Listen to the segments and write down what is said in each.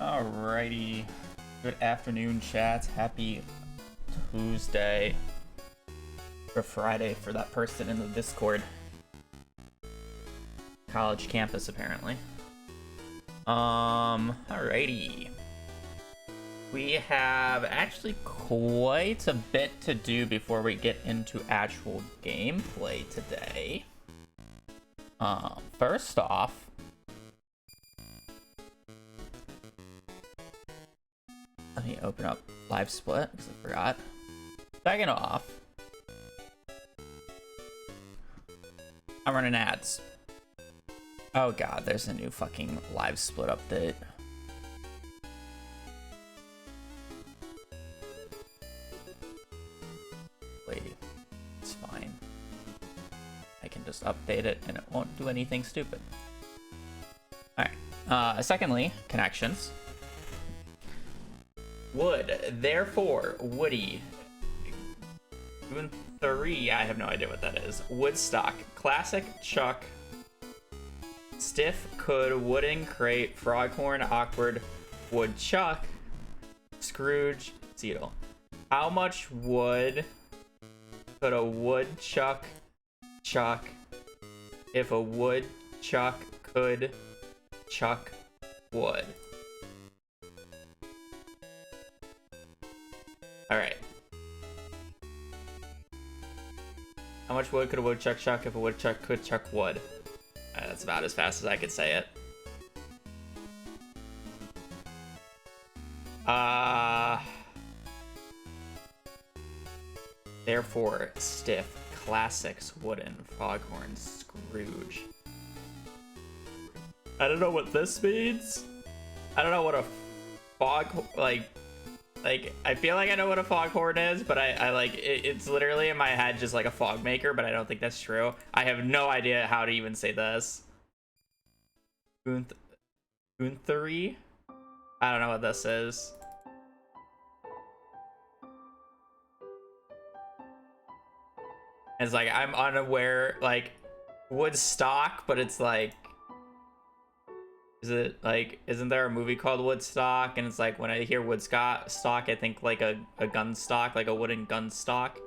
Alrighty. Good afternoon, chat. Happy Tuesday. Or Friday for that person in the Discord. College campus, apparently. Alrighty. We have actually quite a bit to do before we get into actual gameplay today. First off, let me open up Live Split because I forgot. Second off, I'm running ads. Oh god, there's a new fucking Live Split update. Wait, it's fine. I can just update it and it won't do anything stupid. Alright, secondly, connections. Wood, therefore, Woody. Doing 3, I have no idea what that is. Woodstock, classic, Chuck, stiff, could, wooden, crate, froghorn, awkward, woodchuck, Scrooge, Zeedle. How much wood could a woodchuck chuck if a woodchuck could chuck wood? Alright. How much wood could a woodchuck chuck if a woodchuck could chuck wood? That's about as fast as I could say it. Therefore, stiff, classics, wooden, foghorn, Scrooge. I don't know what this means. I don't know what a fog, like, I feel like I know what a foghorn is, but I like, it's literally in my head just like a fog maker, but I don't think that's true. I have no idea how to even say this. Gunthery? I don't know what this is. It's like, I'm unaware, like, Woodstock, but it's like, is it like, isn't there a movie called Woodstock? And it's like, when I hear Woodstock, I think like a gun stock, like a wooden gun stock.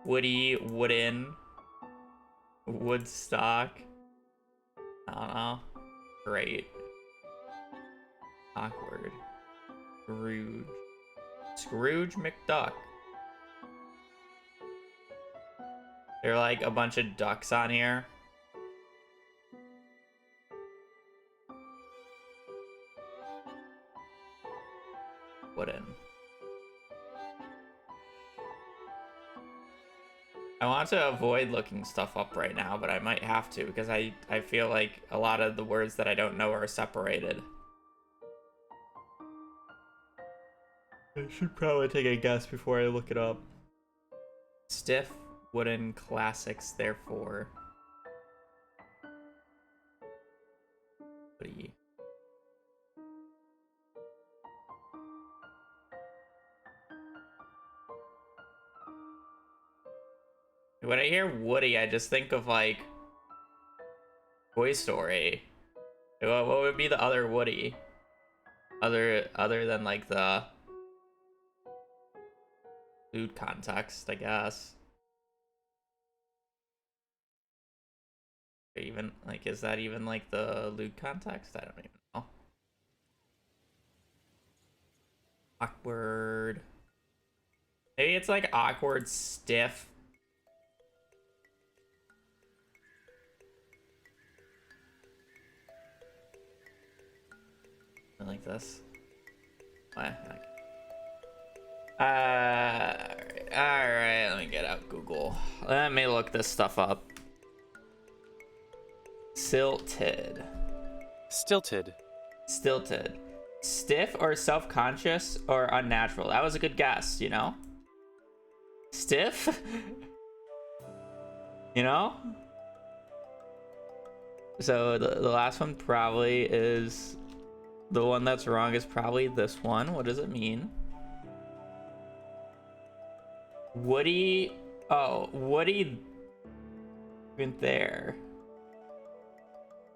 Woody, wooden, Woodstock. I don't know. Great. Awkward. Scrooge. Scrooge McDuck. There are like a bunch of ducks on here. Wooden. I want to avoid looking stuff up right now, but I might have to because I feel like a lot of the words that I don't know are separated. I should probably take a guess before I look it up. Stiff, wooden, classics, therefore. Woody. When I hear Woody, I just think of like Toy Story. What would be the other Woody? Other than like the food context, I guess. Or even like, is that even like the lewd context? I don't even know. Awkward. Maybe it's like awkward, stiff. Like this. What? Alright, let me get out Google. Let me look this stuff up. Silted. Stilted. Stilted. Stiff or self-conscious or unnatural. That was a good guess, you know? Stiff? You know? So the last one probably is... The one that's wrong is probably this one. What does it mean? Woody... Oh, Woody... Went there.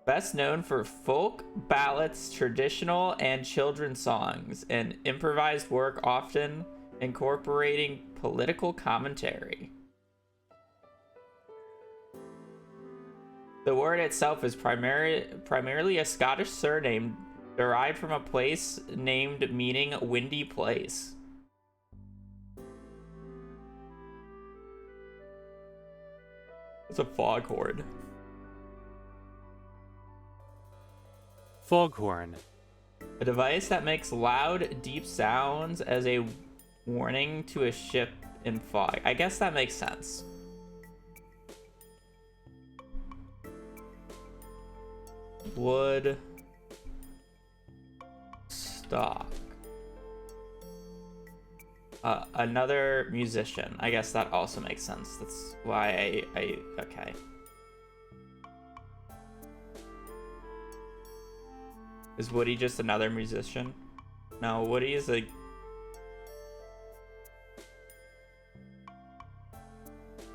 Best known for folk ballads, traditional and children's songs, and improvised work often incorporating political commentary. The word itself is primarily a Scottish surname derived from a place named meaning windy place. It's a foghorn. Foghorn. A device that makes loud, deep sounds as a warning to a ship in fog. I guess that makes sense. Wood stock. Another musician. I guess that also makes sense. That's why I okay. Is Woody just another musician? No, Woody is a...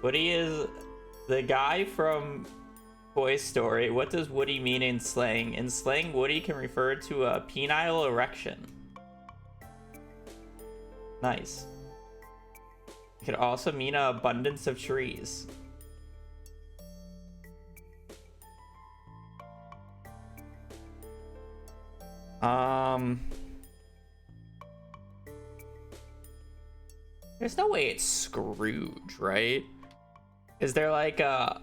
Woody is the guy from Toy Story. What does Woody mean in slang? In slang, Woody can refer to a penile erection. Nice. It could also mean an abundance of trees. There's no way it's Scrooge, right? Is there like a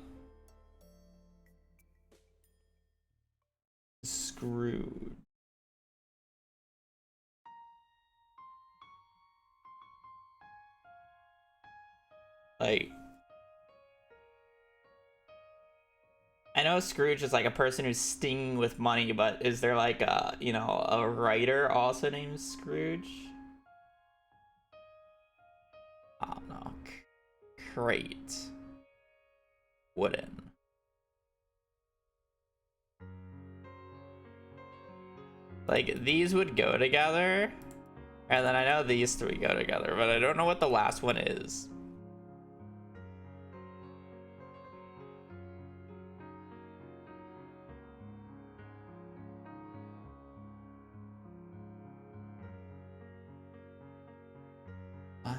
Scrooge? Like, I know Scrooge is like a person who's stinging with money, but is there like a, you know, a writer also named Scrooge? I don't know. Crate. Wooden. Like, these would go together. And then I know these three go together, but I don't know what the last one is. What?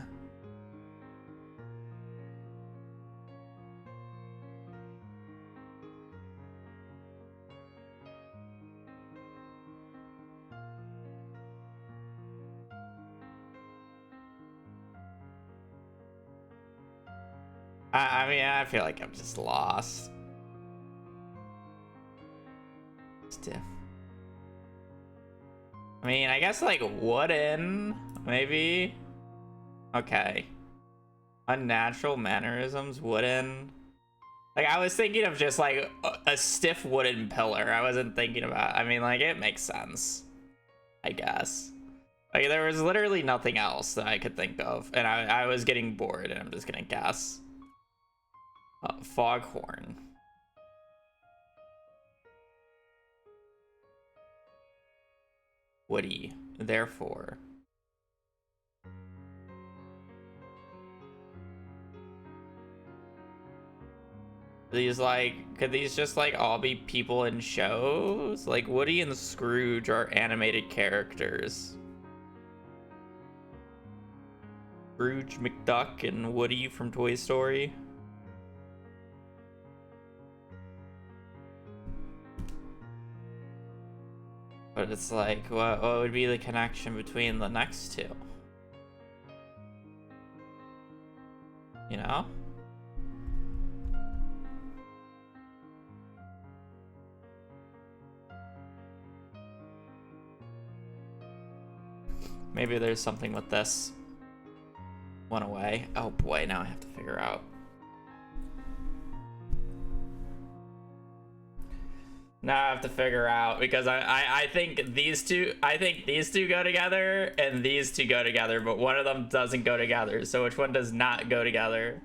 I mean, I feel like I'm just lost. Stiff. I mean, I guess like wooden, maybe. Okay. Unnatural mannerisms, wooden. Like, I was thinking of just like a stiff wooden pillar. I wasn't thinking about, I mean, like, it makes sense, I guess. Like, there was literally nothing else that I could think of, and I was getting bored, and I'm just gonna guess. Foghorn. Woody, therefore. These, like, could these just like all be people in shows? Like, Woody and Scrooge are animated characters. Scrooge McDuck and Woody from Toy Story. But it's like, what would be the connection between the next two? You know? Maybe there's something with this. Went away. Oh boy, now I have to figure out. Now I have to figure out, because I think these two go together and these two go together, but one of them doesn't go together. So which one does not go together?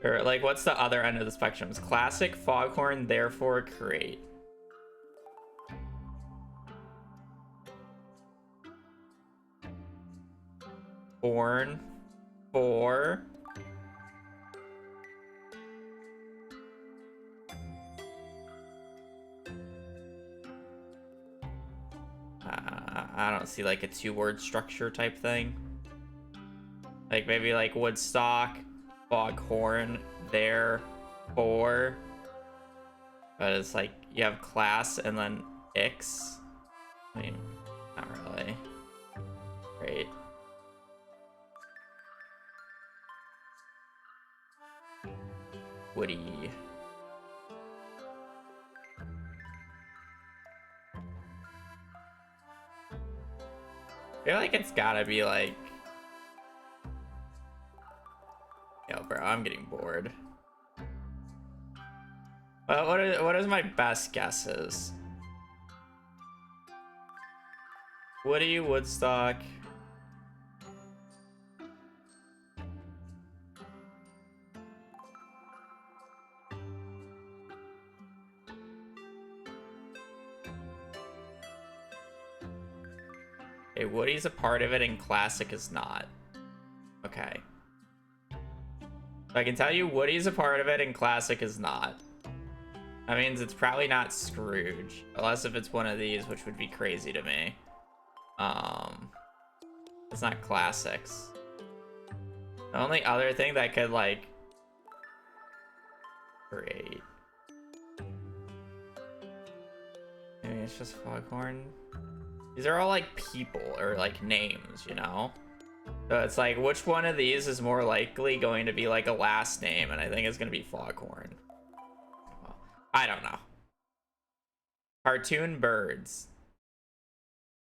Or like, what's the other end of the spectrum? It's classic, foghorn, therefore crate. Born for I don't see like a 2-word structure type thing. Like maybe like Woodstock, Foghorn, therefore. But it's like you have class and then Ix. I mean, not really. Great. Woody. I feel like it's gotta be like... Yo, bro, I'm getting bored. Well, what is my best guesses? Woody, Woodstock. Okay, Woody's a part of it and Classic is not. Okay. So I can tell you Woody's a part of it and Classic is not. That means it's probably not Scrooge. Unless if it's one of these, which would be crazy to me. It's not Classics. The only other thing that could, like... Great. Maybe it's just Foghorn. These are all, like, people or, like, names, you know? So it's like, which one of these is more likely going to be, like, a last name? And I think it's going to be Foghorn. Well, I don't know. Cartoon birds.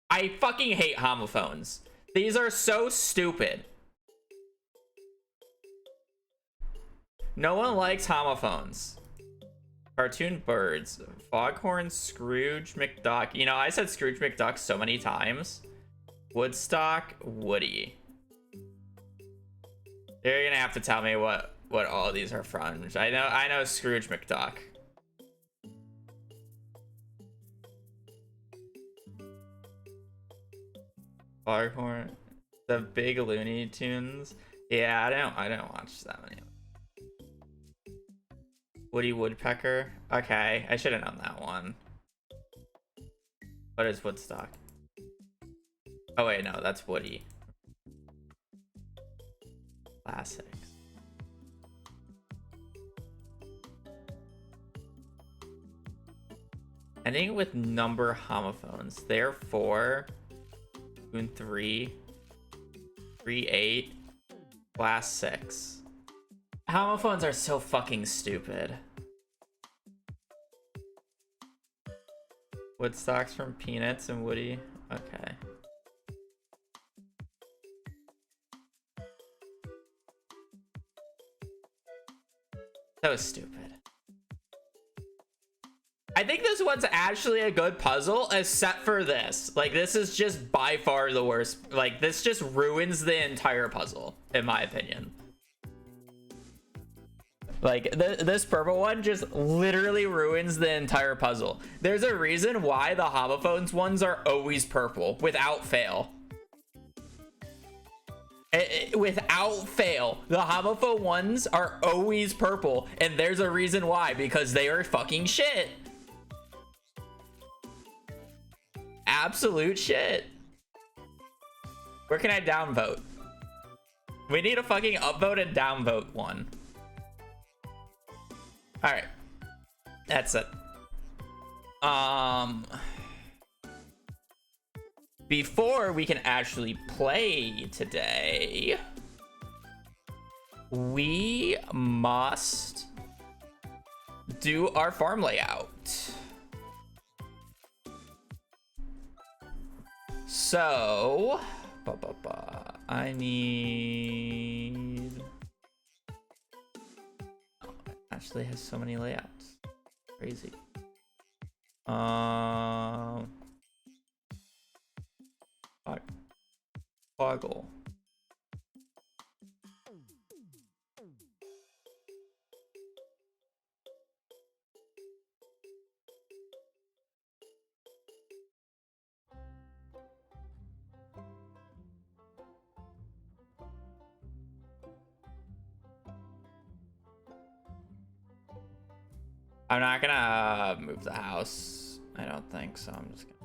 I fucking hate homophones. These are so stupid. No one likes homophones. Cartoon birds. Foghorn, Scrooge, McDuck. You know, I said Scrooge McDuck so many times. Woodstock, Woody. You're gonna have to tell me what all of these are from. I know Scrooge McDuck. Foghorn. The big Looney Tunes. Yeah, I don't watch that many. Woody Woodpecker. Okay, I should have known that one. What is Woodstock? Oh wait, no, that's Woody. Classics. Ending with number homophones. Therefore, 3, 8, class 6. Homophones are so fucking stupid. Woodstock's from Peanuts and Woody. Okay. So stupid. I think this one's actually a good puzzle, except for this. Like, this is just by far the worst. Like, this just ruins the entire puzzle, in my opinion. Like, this purple one just literally ruins the entire puzzle. There's a reason why the homophones ones are always purple, without fail. Without fail, the homophone ones are always purple, and there's a reason why, because they are fucking shit. Absolute shit. Where can I downvote? We need a fucking upvote and downvote one. All right, that's it. Before we can actually play today, we must do our farm layout. So, I need... Oh, it actually has so many layouts. Crazy. Toggle. I'm not gonna move the house. I don't think so. I'm just gonna...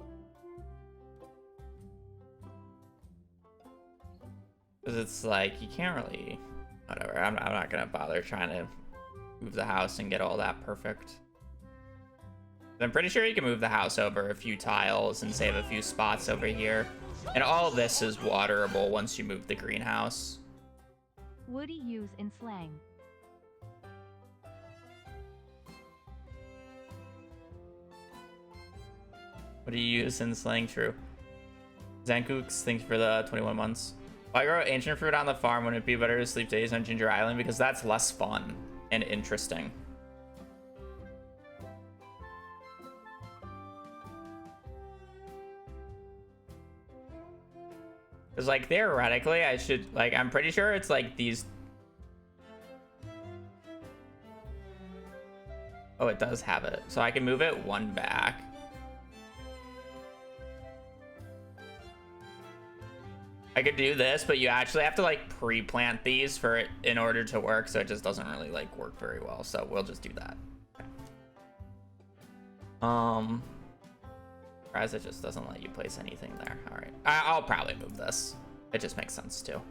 Because it's like, you can't really... Whatever, I'm not gonna bother trying to move the house and get all that perfect. I'm pretty sure you can move the house over a few tiles and save a few spots over here. And all this is waterable once you move the greenhouse. Woody use in slang. What do you use in slang? True. Zankooks, thanks for the 21 months. If I grow ancient fruit on the farm, wouldn't it be better to sleep days on Ginger Island? Because that's less fun and interesting. Because, like, theoretically, I should, like, I'm pretty sure it's, like, these... Oh, it does have it. So I can move it one back. I could do this, but you actually have to, like, pre-plant these for it in order to work, so it just doesn't really, like, work very well. So we'll just do that. Whereas it just doesn't let you place anything there. All right, I'll probably move this. It just makes sense too.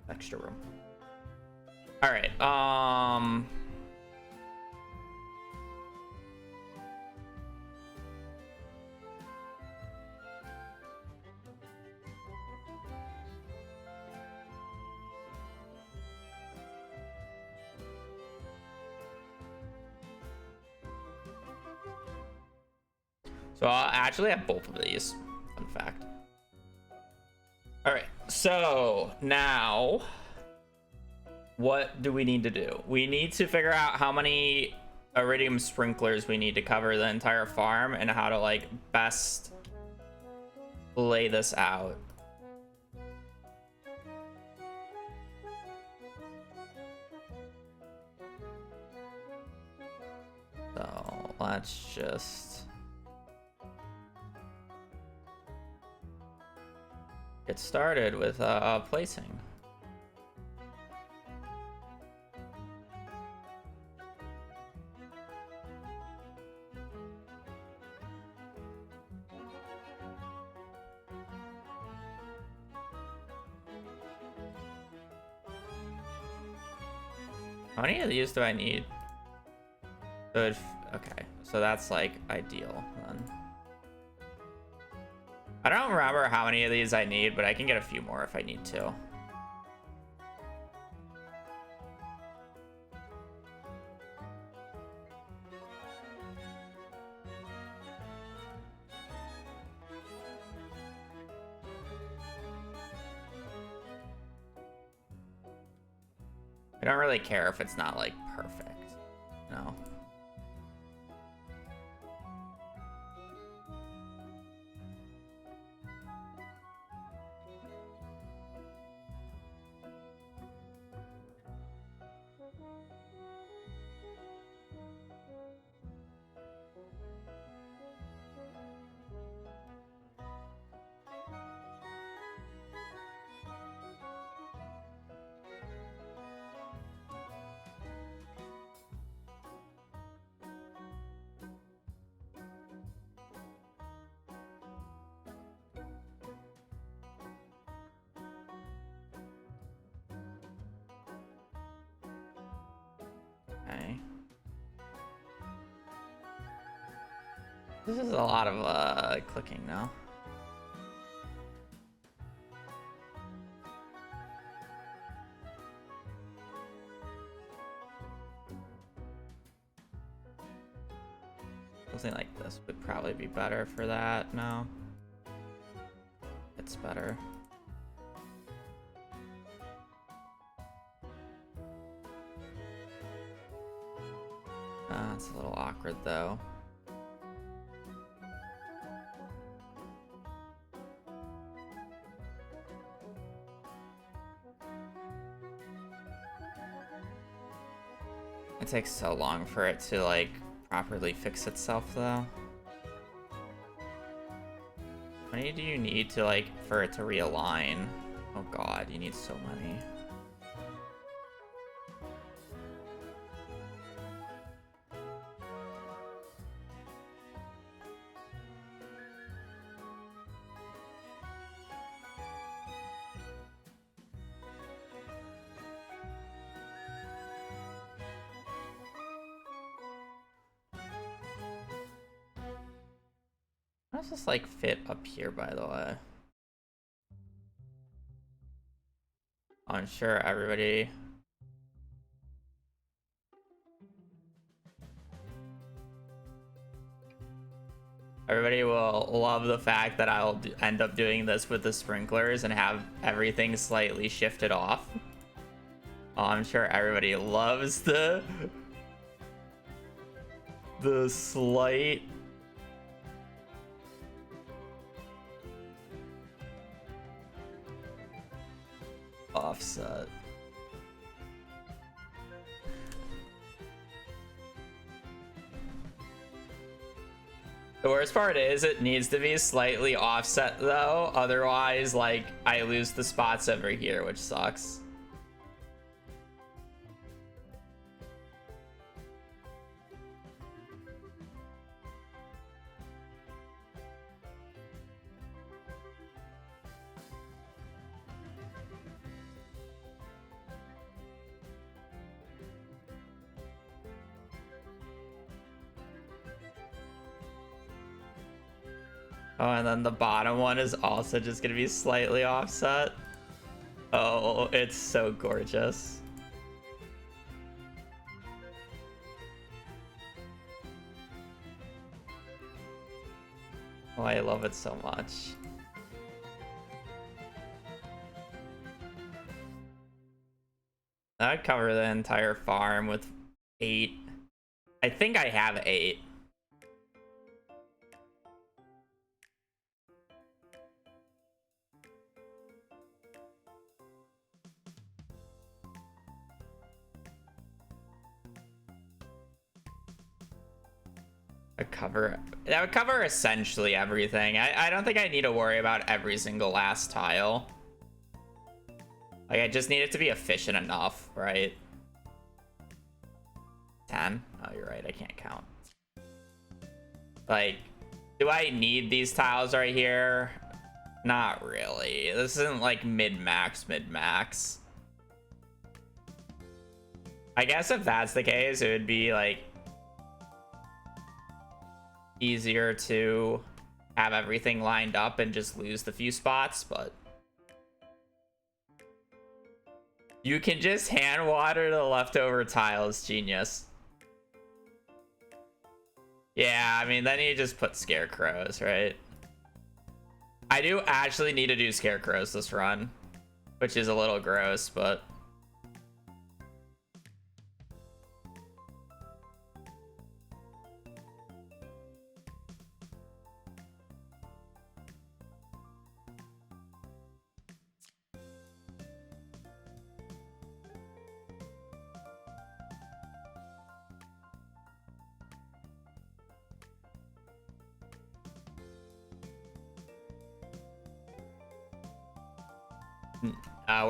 Extra room. All right. So I'll actually have both of these. Fun fact. All right, so now what do we need to do? We need to figure out how many iridium sprinklers we need to cover the entire farm and how to, like, best lay this out. So let's just get started with placing. How many of these do I need? Good. Okay, so that's, like, ideal then. I don't remember how many of these I need, but I can get a few more if I need to. I don't really care if it's not, like, perfect. No. Okay. This is a lot of clicking now. Something like this would probably be better for that. No. It's better. It's a little awkward though. It takes so long for it to, like, properly fix itself though. How many do you need to, like, for it to realign? Oh god, you need so many. does this like fit up here, by the way? I'm sure everybody. Everybody will love the fact that I'll end up doing this with the sprinklers and have everything slightly shifted off. Oh, I'm sure everybody loves the slight offset. The worst part is it needs to be slightly offset though, otherwise like I lose the spots over here, which sucks. Oh, and then the bottom one is also just gonna be slightly offset. Oh, it's so gorgeous. Oh, I love it so much. I'd cover the entire farm with 8. I think I have 8. That would cover essentially everything. I don't think I need to worry about every single last tile. Like, I just need it to be efficient enough, right? 10? Oh, you're right, I can't count. Like, do I need these tiles right here? Not really. This isn't like mid-max. I guess if that's the case, it would be like easier to have everything lined up and just lose the few spots, but you can just hand water the leftover tiles. Genius. Yeah, I mean, then you just put scarecrows, right? I do actually need to do scarecrows this run, which is a little gross, but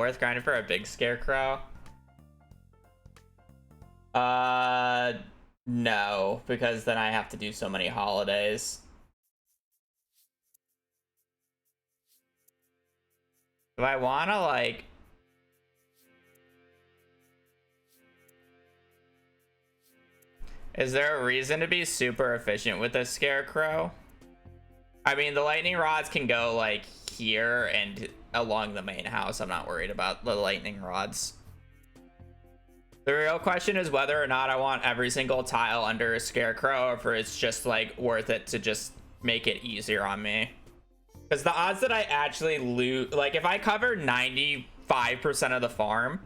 worth grinding for a big scarecrow? No, because then I have to do so many holidays. Do I want to, like... Is there a reason to be super efficient with this scarecrow? I mean, the lightning rods can go, like, here and along the main house. I'm not worried about the lightning rods. The real question is whether or not I want every single tile under a scarecrow, or if it's just, like, worth it to just make it easier on me. Because the odds that I actually lose... Like, if I cover 95% of the farm...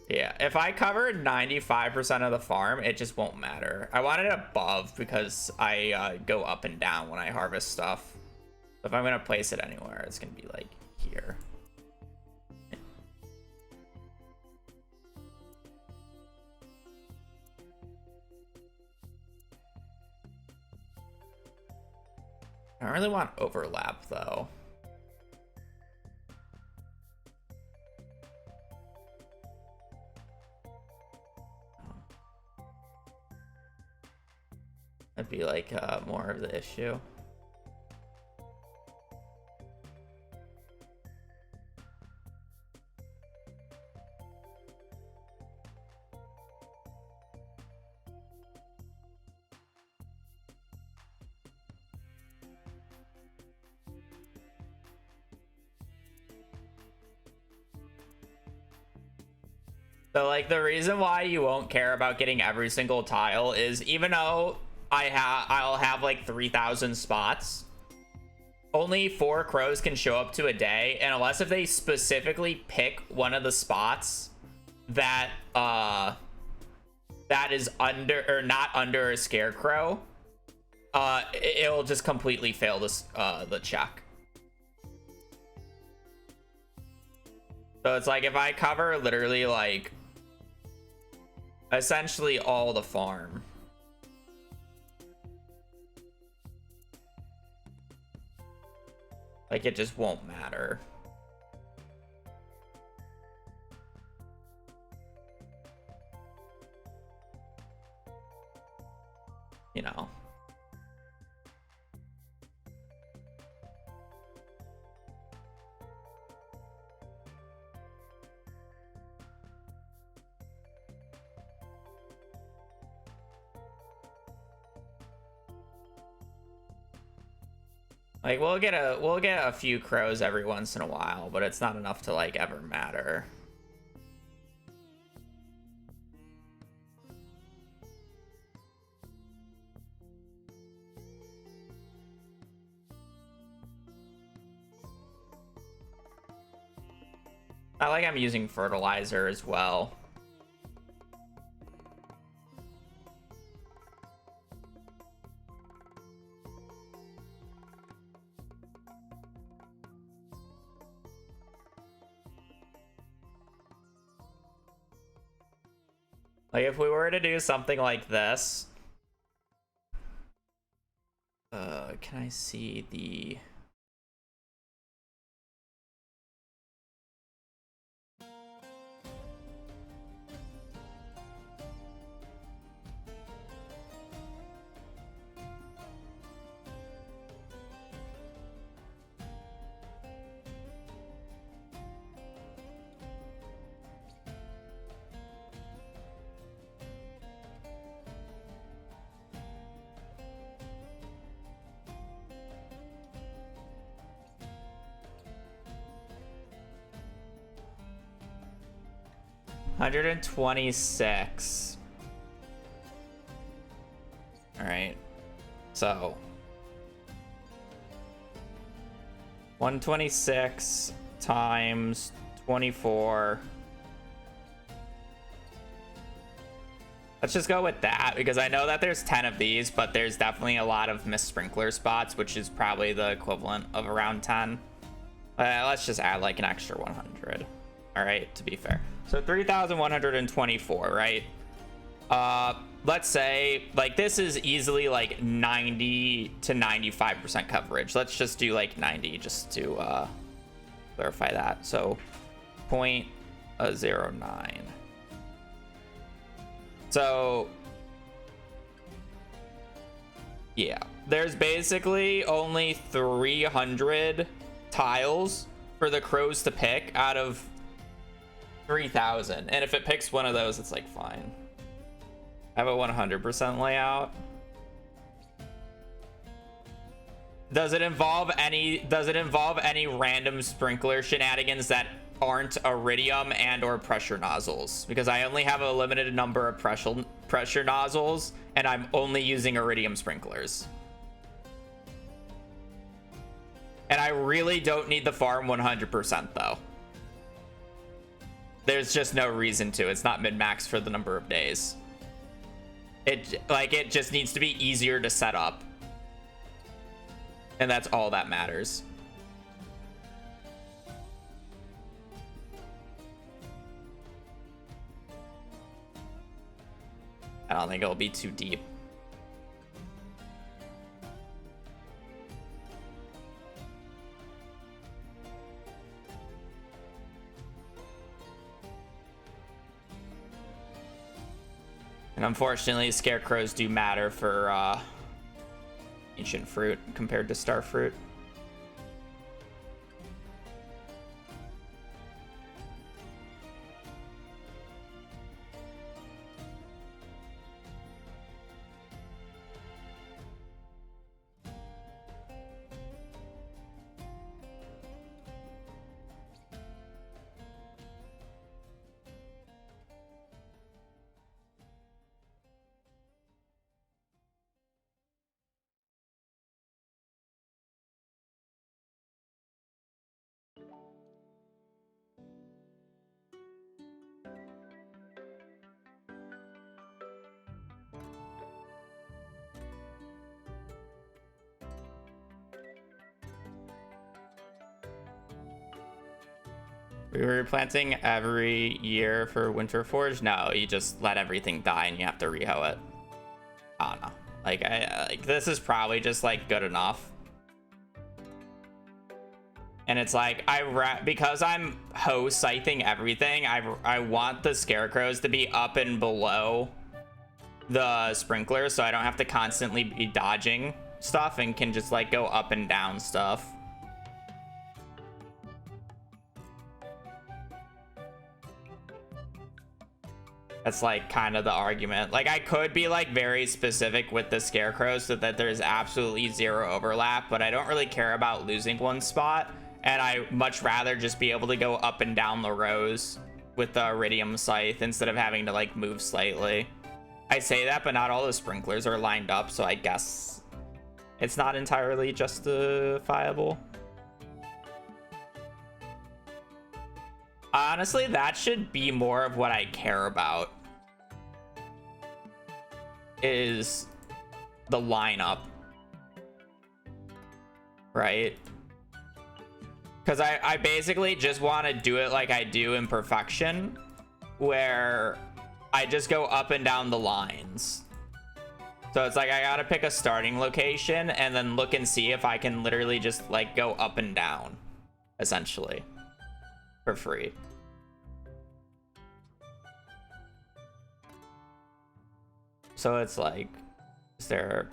Yeah, if I cover 95% of the farm, it just won't matter. I want it above because I go up and down when I harvest stuff. So if I'm going to place it anywhere, it's going to be, like, here. I don't really want overlap, though. That'd be like more of the issue. So like the reason why you won't care about getting every single tile is even though I'll have like 3,000 spots, only 4 crows can show up to a day, and unless if they specifically pick one of the spots that that is under or not under a scarecrow, it'll just completely fail this the check. So it's like if I cover literally like essentially all the farm, like it just won't matter. You know. Like we'll get a few crows every once in a while, but it's not enough to like ever matter. Not like I'm using fertilizer as well. Like if we were to do something like this, can I see the $126. All right, so 126 times 24. Let's just go with that because I know that there's 10 of these, but there's definitely a lot of missed sprinkler spots, which is probably the equivalent of around 10. Let's just add like an extra 100. All right, to be fair. So 3,124, right? Let's say like this is easily like 90 to 95% coverage. Let's just do like 90 just to clarify that. So 0.09. So yeah, there's basically only 300 tiles for the crows to pick out of 3,000, and if it picks one of those, it's like fine. I have a 100% layout. Does it involve any random sprinkler shenanigans that aren't iridium and or pressure nozzles? Because I only have a limited number of pressure nozzles, and I'm only using iridium sprinklers. And I really don't need the farm 100% though. There's just no reason to. It's not min-max for the number of days. It just needs to be easier to set up. And that's all that matters. I don't think it'll be too deep. And unfortunately, scarecrows do matter for ancient fruit compared to star fruit. We were replanting every year for Winterforge. No, you just let everything die and you have to rehoe it. I don't know. Like, like this is probably just like good enough. And it's like because I'm scything everything. I want the scarecrows to be up and below the sprinklers, so I don't have to constantly be dodging stuff and can just like go up and down stuff. That's like kind of the argument. Like I could be like very specific with the scarecrows so that there's absolutely zero overlap, but I don't really care about losing one spot, and I much rather just be able to go up and down the rows with the Iridium Scythe instead of having to like move slightly. I say that, but not all the sprinklers are lined up, so I guess it's not entirely justifiable. Honestly, that should be more of what I care about, is the lineup, right? Because I basically just want to do it like I do in Perfection, where I just go up and down the lines. So it's like I gotta pick a starting location and then look and see if I can literally just like go up and down, essentially, for free. So it's like, is there...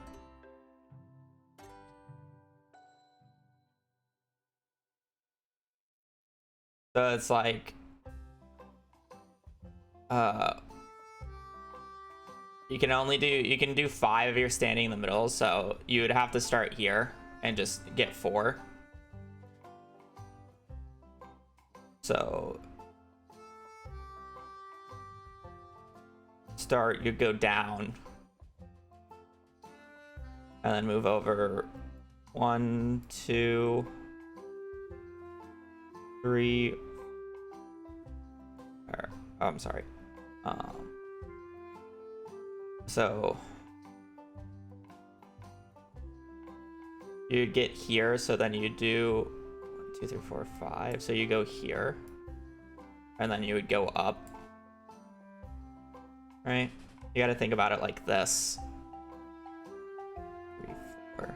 So it's like, you can do 5 if you're standing in the middle, so you would have to start here and just get 4. So start, you go down and then move over 1, 2, 3. Or, oh, I'm sorry. So you get here, so then you do 1, 2, 3, 4, 5. So you go here, and then you would go up. Right? You gotta think about it like this. 3, 4.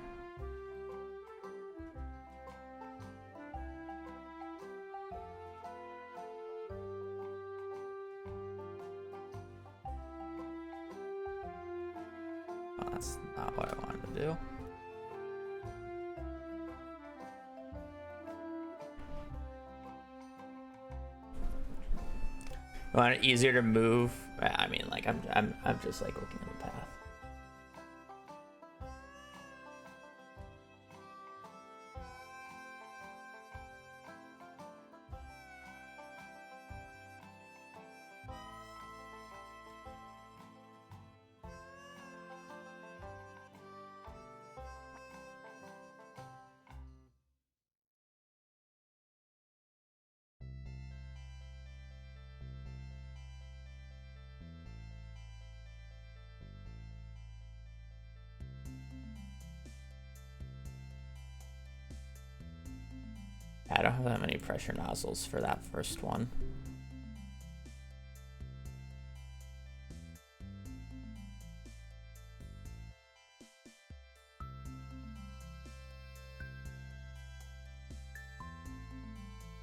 Well, that's not what I wanted to do. You want it easier to move? I mean, like I'm just like looking at the path. I don't have that many pressure nozzles for that first one.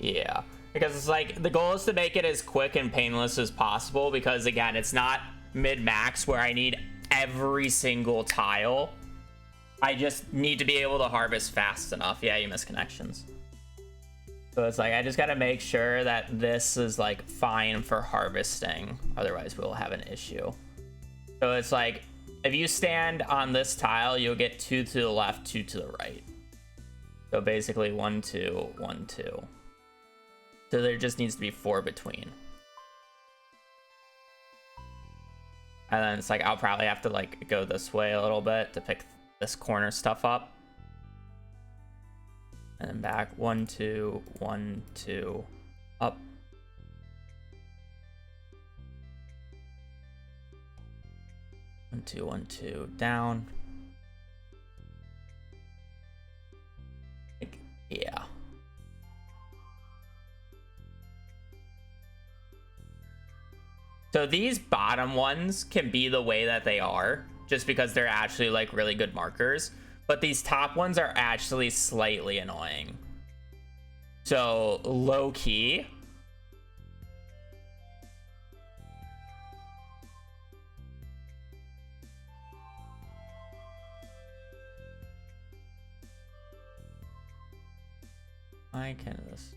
Yeah, because it's like the goal is to make it as quick and painless as possible, because again, it's not mid-max where I need every single tile. I just need to be able to harvest fast enough. Yeah, you miss connections. So it's like I just got to make sure that this is like fine for harvesting, otherwise we'll have an issue. So it's like if you stand on this tile, you'll get 2 to the left, 2 to the right. So basically 1, 2, 1, 2. So there just needs to be 4 between. And then it's like I'll probably have to like go this way a little bit to pick this corner stuff up. And then back 1, 2, 1, 2, up. One, two, 1, 2, down. Like, yeah. So these bottom ones can be the way that they are, just because they're actually like really good markers. But these top ones are actually slightly annoying. So low key. I can this.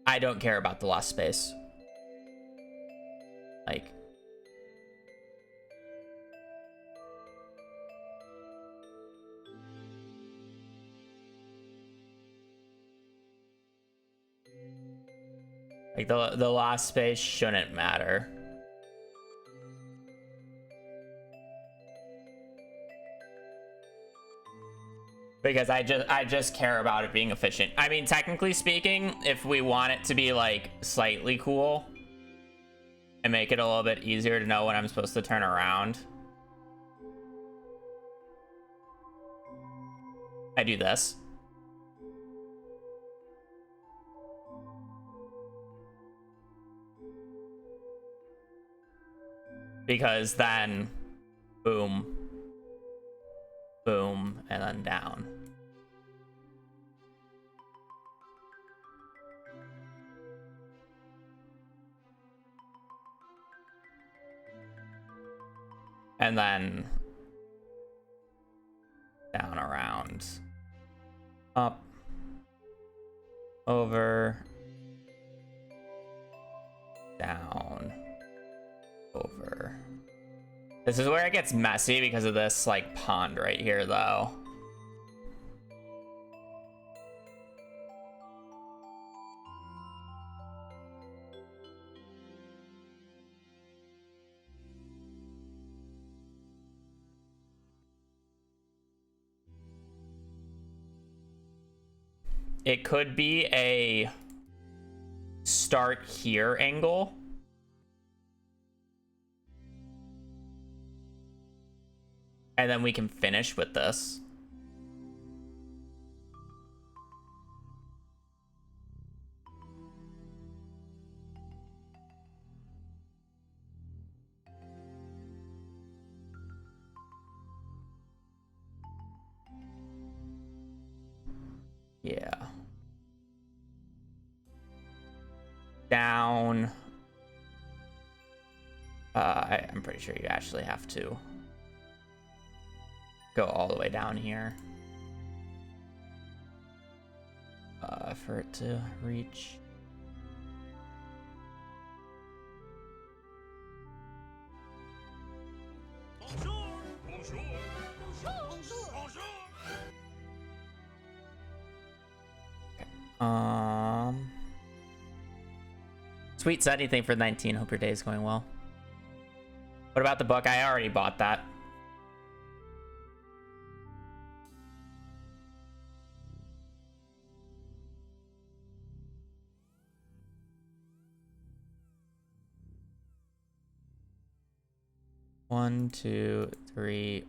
I don't care about the lost space. Like, the lost space shouldn't matter. Because I just care about it being efficient. I mean, technically speaking, if we want it to be like slightly cool and make it a little bit easier to know when I'm supposed to turn around, I do this. Because then, boom, boom, and then down. And then down, around, up, over, down, over. This is where it gets messy because of this like pond right here though. It could be a start here angle. And then we can finish with this. Yeah. Down. I'm pretty sure you actually have to go all the way down here for it to reach. Bonjour. Bonjour. Bonjour. Bonjour. Sweet said anything for 19. Hope your day is going well. What about the book? I already bought that. One, two, three,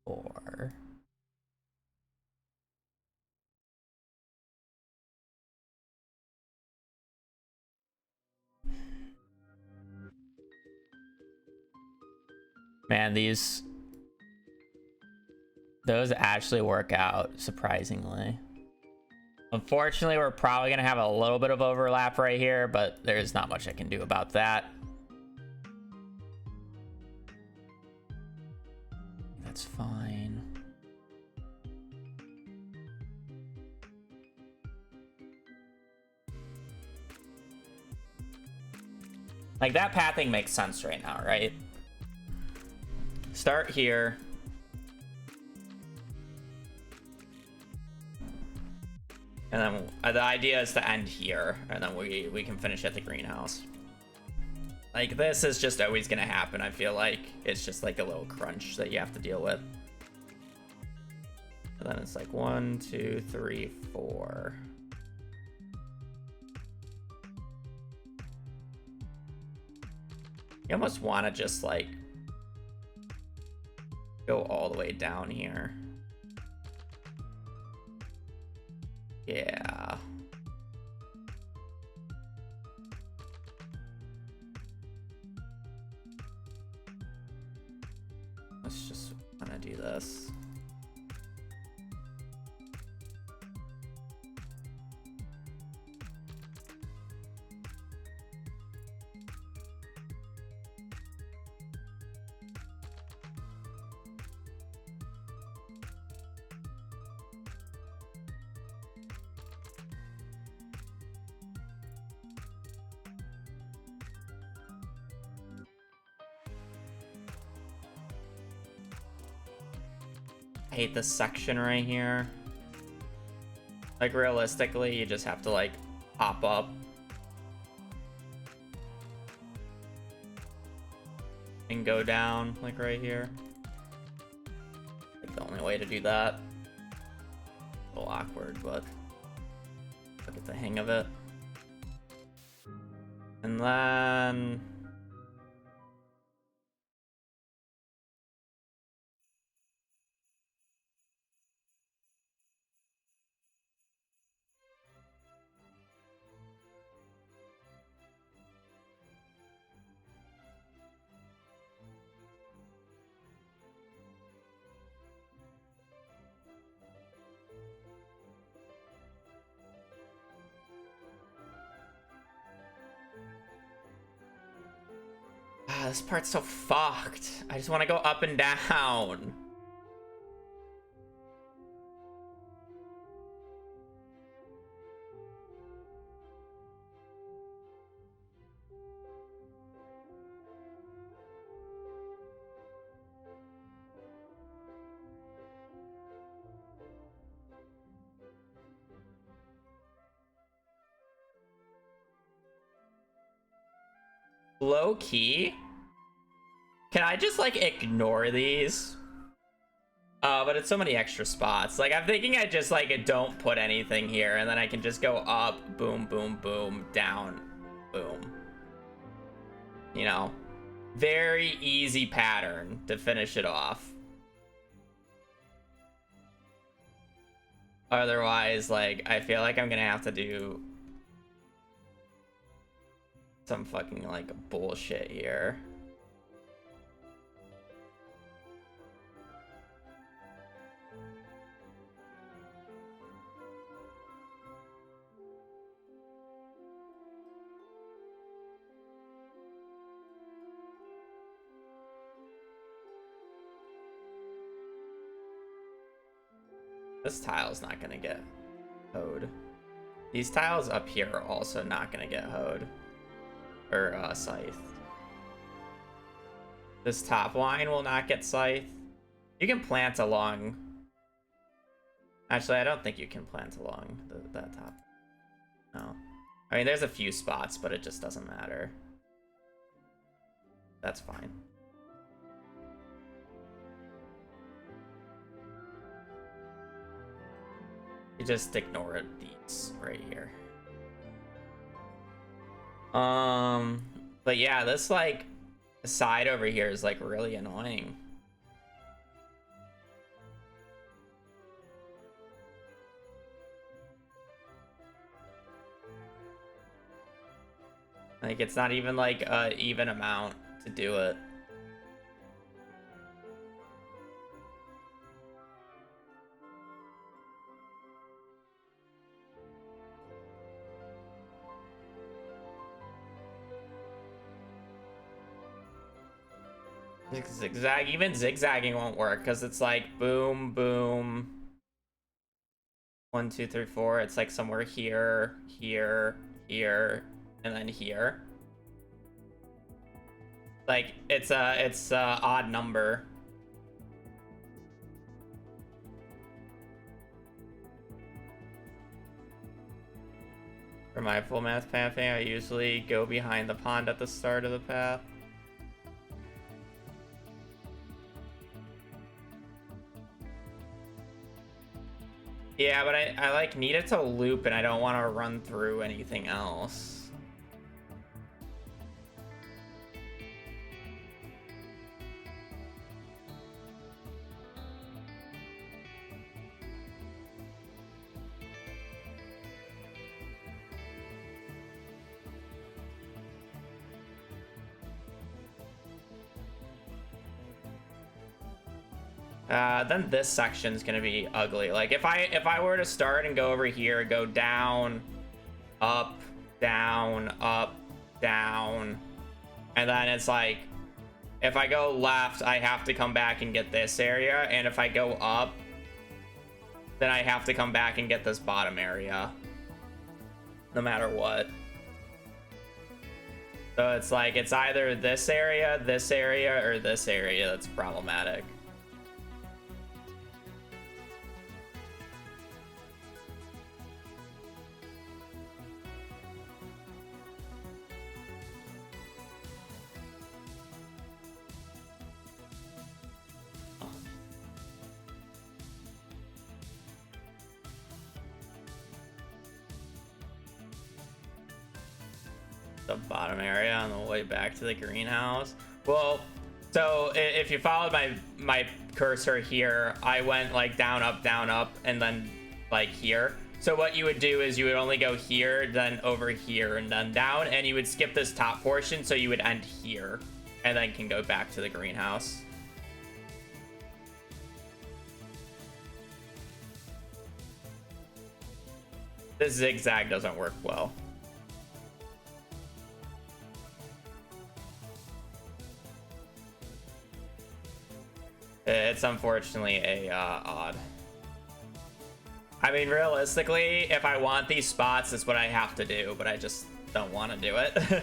four. Man, those actually work out surprisingly. Unfortunately, we're probably gonna have a little bit of overlap right here, but there's not much I can do about that. That's fine. Like, that pathing makes sense right now, right? Start here. And then the idea is to end here, and then we can finish at the greenhouse. Like, this is just always gonna happen, I feel like. It's just like a little crunch that you have to deal with. And then it's like 1, 2, 3, 4. You almost want to just like go all the way down here. Yeah. Let's just want to do this. I hate this section right here. Like, realistically, you just have to, like, hop up. And go down, like, right here. Like, the only way to do that. A little awkward, but I'll get the hang of it. And then... this part's so fucked. I just want to go up and down. Low key? Can I just like ignore these? But it's so many extra spots. Like, I'm thinking I just like don't put anything here and then I can just go up, boom, boom, boom, down, boom. You know, very easy pattern to finish it off. Otherwise, like, I feel like I'm gonna have to do some fucking like bullshit here. This tile's not gonna get hoed. These tiles up here are also not gonna get hoed. Or scythed. This top line will not get scythed. You can plant along. Actually, I don't think you can plant along that top. No. I mean, there's a few spots, but it just doesn't matter. That's fine. You just ignore it, these right here. But yeah, this like side over here is like really annoying. Like, it's not even like a even amount to do it. Zigzag, even zigzagging won't work because it's like boom, boom. 1, 2, 3, 4. It's like somewhere here, here, here, and then here. Like, it's a odd number. For my full math pathing, I usually go behind the pond at the start of the path. Yeah, but I like need it to loop and I don't want to run through anything else. Then this section's gonna be ugly. Like if I were to start and go over here, go down, up, down, up, down, and then it's like if I go left, I have to come back and get this area, and if I go up, then I have to come back and get this bottom area, no matter what. So it's like it's either this area, or this area that's problematic. The bottom area on the way back to the greenhouse. Well, so if you followed my cursor here, I went like down, up, and then like here. So what you would do is you would only go here, then over here, and then down, and you would skip this top portion, so you would end here, and then can go back to the greenhouse. This zigzag doesn't work well. It's unfortunately a odd. I mean, realistically, if I want these spots, it's what I have to do, but I just don't want to do it.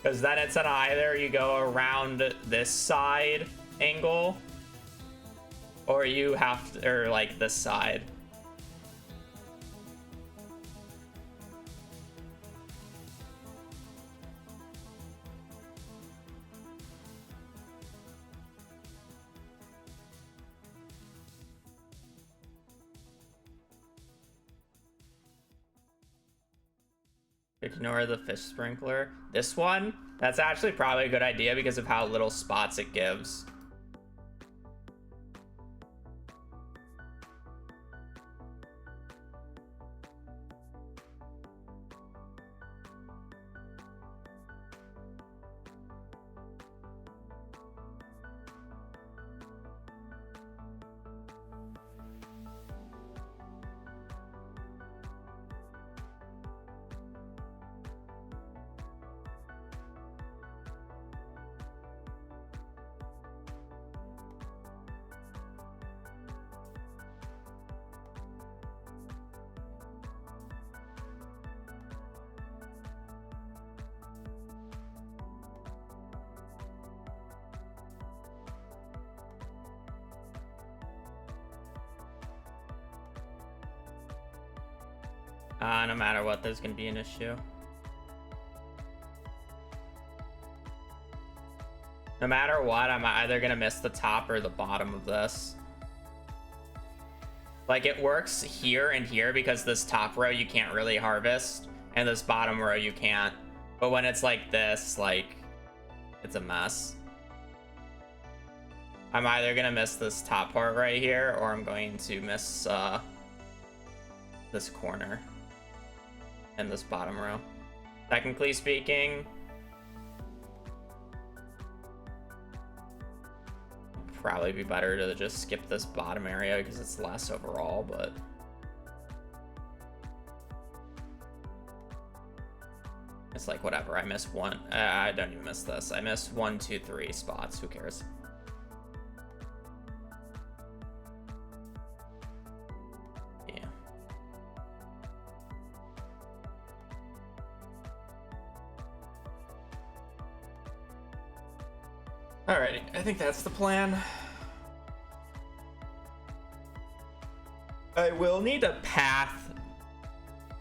Because then it's an either you go around this side angle, or you have to, or like this side. Ignore the fish sprinkler. This one, that's actually probably a good idea because of how little spots it gives. No matter what, there's gonna be an issue. No matter what, I'm either gonna miss the top or the bottom of this. Like, it works here and here because this top row you can't really harvest, and this bottom row you can't. But when it's like this, like, it's a mess. I'm either gonna miss this top part right here, or I'm going to miss this corner and this bottom row. Technically speaking, probably be better to just skip this bottom area because it's less overall, but it's like whatever. I missed one. I don't even miss this. I missed 1, 2, 3 spots. Who cares? Yeah. Alrighty, I think that's the plan. I will need a path,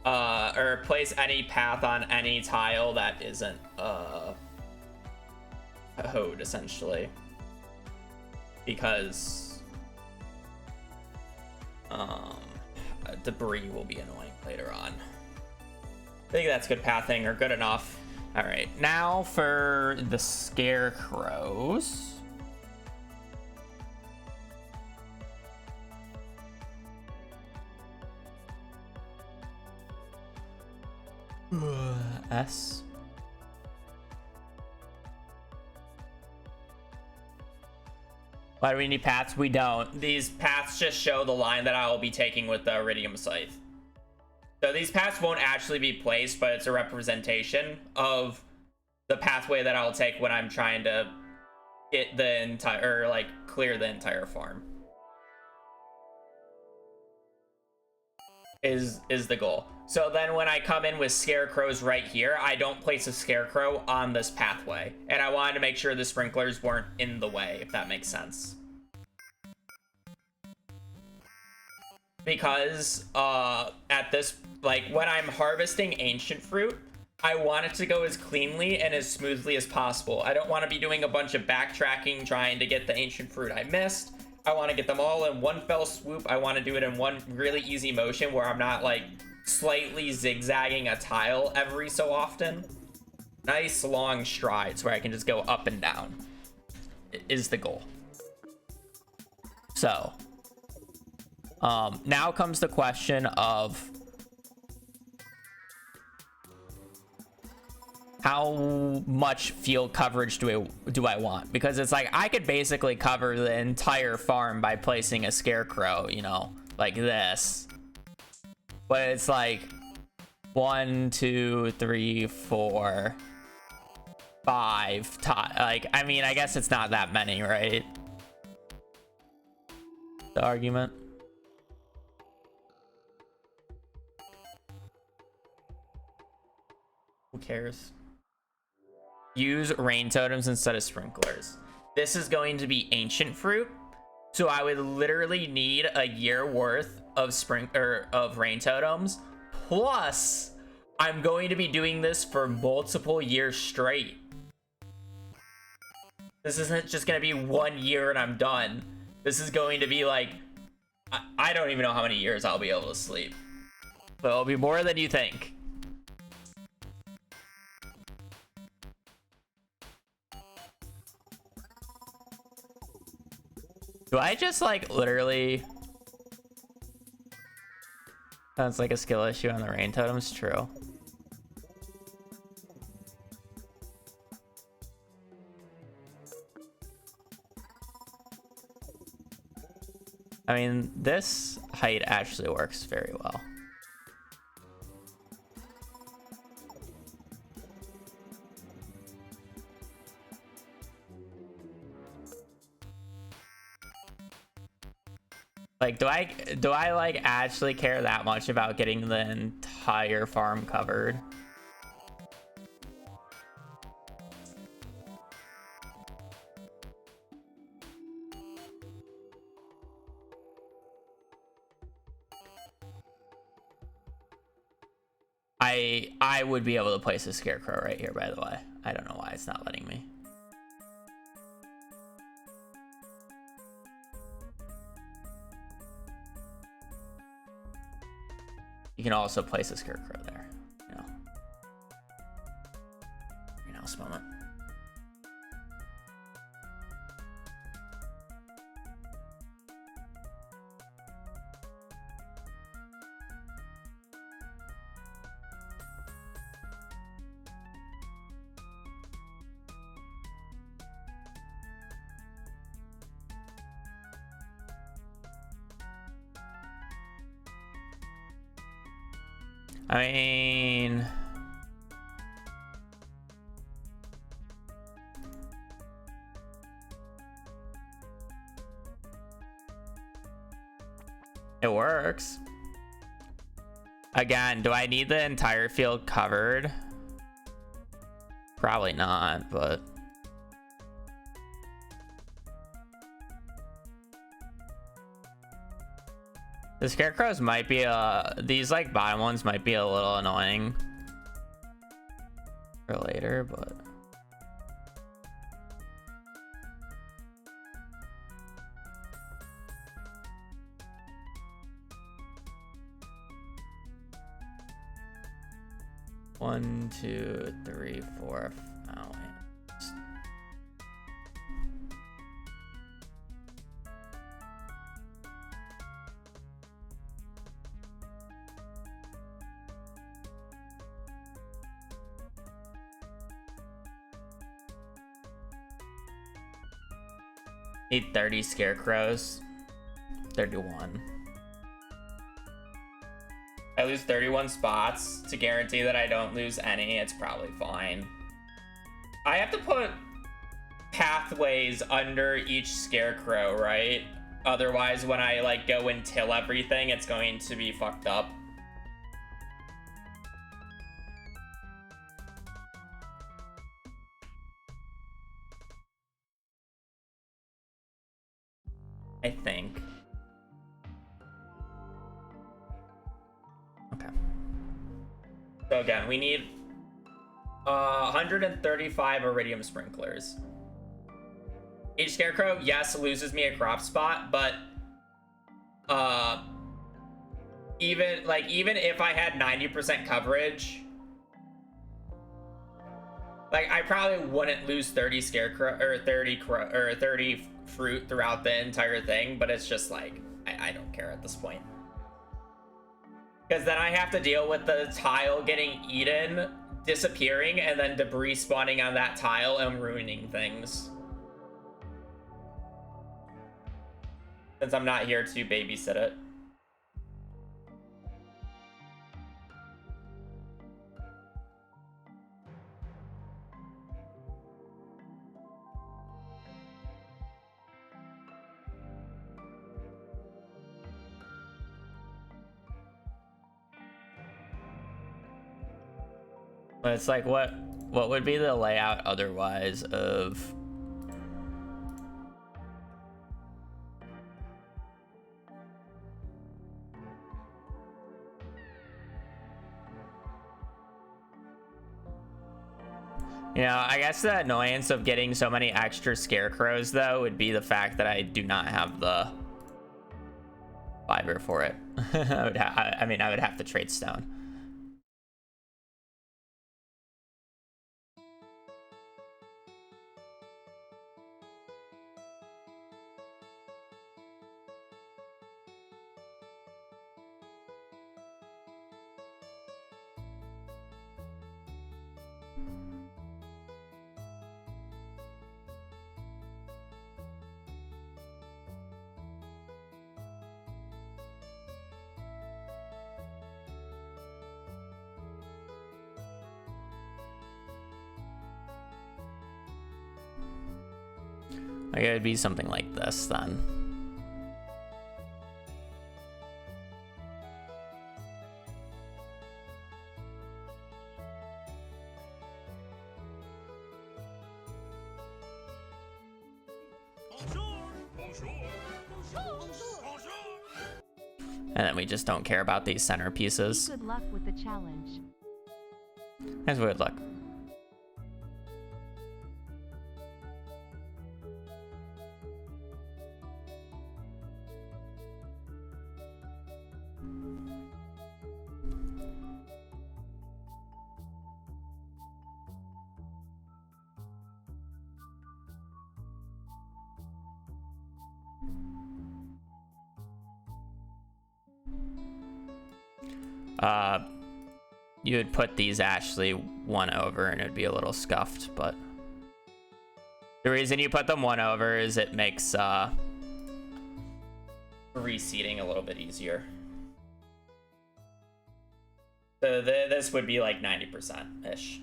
or place any path on any tile that isn't, hoed, essentially. Because, debris will be annoying later on. I think that's good pathing, or good enough. All right, now for the scarecrows. S. Why do we need paths? We don't. These paths just show the line that I will be taking with the Iridium Scythe. So these paths won't actually be placed, but it's a representation of the pathway that I'll take when I'm trying to get the entire, or like clear the entire farm. Is the goal. So then when I come in with scarecrows right here, I don't place a scarecrow on this pathway. And I wanted to make sure the sprinklers weren't in the way, if that makes sense. Because at this, like when I'm harvesting ancient fruit, I want it to go as cleanly and as smoothly as possible. I don't want to be doing a bunch of backtracking trying to get the ancient fruit I missed. I want to get them all in one fell swoop. I want to do it in one really easy motion where I'm not like slightly zigzagging a tile every so often. Nice long strides where I can just go up and down is the goal. So now comes the question of how much field coverage do I want? Because it's like I could basically cover the entire farm by placing a scarecrow, you know, like this. But it's like 1, 2, 3, 4, 5. Like, I mean, I guess it's not that many, right? The argument. Who cares? Use rain totems instead of sprinklers. This is going to be ancient fruit, so I would literally need a year worth of rain totems. Plus, I'm going to be doing this for multiple years straight. This isn't just going to be 1 year and I'm done. This is going to be like, I don't even know how many years I'll be able to sleep. But it'll be more than you think. Do I just like literally... Sounds like a skill issue on the rain totems. True. I mean, this height actually works very well. Like, do I like actually care that much about getting the entire farm covered? I would be able to place a scarecrow right here, by the way. I don't know why it's not letting me. You can also place a scarecrow there. You know. Greenhouse moment. I mean, it works. Again, do I need the entire field covered? Probably not, but the scarecrows might be these like bottom ones might be a little annoying for later, but 2, 3, 4. Oh, yeah. 30 scarecrows. 31. I lose 31 spots to guarantee that I don't lose any. It's probably fine. I have to put pathways under each scarecrow, right? Otherwise, when I like go and till everything, it's going to be fucked up. I think. Okay. So again, we need 135 iridium sprinklers. Each scarecrow, yes, loses me a crop spot, but even if I had 90% coverage, like I probably wouldn't lose 30 scarecrow or 30 fruit throughout the entire thing, but it's just like I don't care at this point. Because then I have to deal with the tile getting eaten, disappearing, and then debris spawning on that tile and ruining things. Since I'm not here to babysit it. But it's like, what would be the layout otherwise of... You know, I guess the annoyance of getting so many extra scarecrows, though, would be the fact that I do not have the fiber for it. I mean, I would have to trade stone. Like, it would be something like this then. And then we just don't care about these centerpieces. Good luck with the challenge. That's good luck. You would put these actually one over and it would be a little scuffed, but the reason you put them one over is it makes reseating a little bit easier. So this would be like 90%-ish.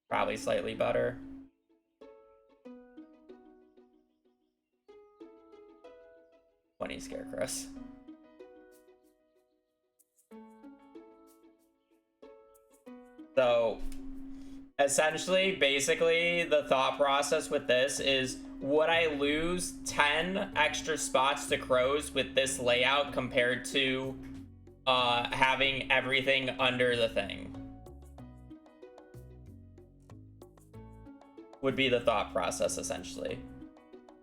Probably slightly better. Scarecrows. So essentially, basically, the thought process with this is, would I lose 10 extra spots to crows with this layout compared to having everything under the thing? Would be the thought process, essentially.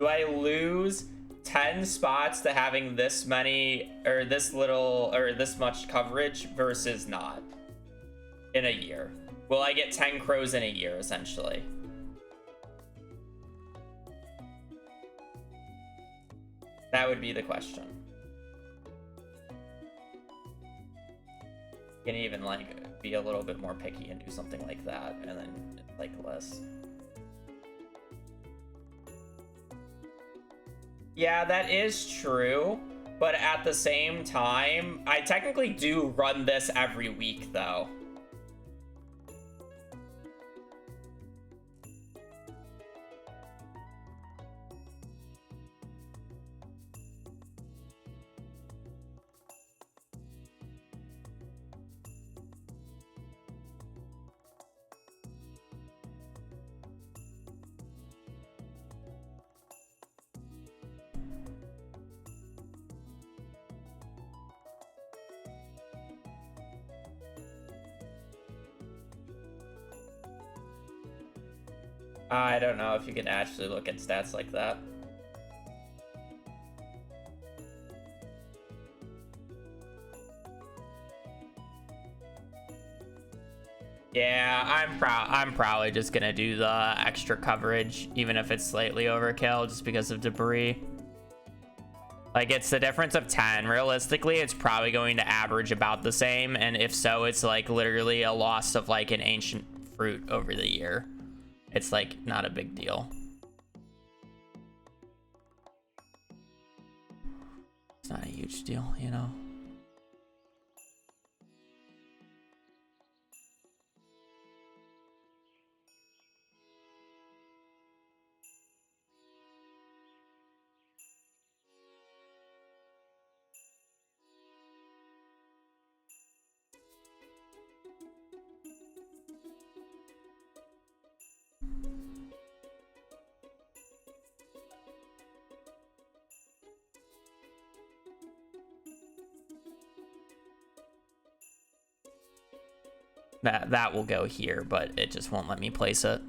Do I lose 10 spots to having this many or this little or this much coverage versus not in a year? Will I get 10 crows in a year, essentially? That would be the question. You can even like be a little bit more picky and do something like that, and then like less. Yeah, that is true, but at the same time, I technically do run this every week though. I don't know if you can actually look at stats like that. Yeah, I'm probably just gonna do the extra coverage, even if it's slightly overkill, just because of debris. Like, it's the difference of 10. Realistically, it's probably going to average about the same, and if so, it's like literally a loss of like an ancient fruit over the year. It's like not a big deal. It's not a huge deal, you know. That will go here, but it just won't let me place it.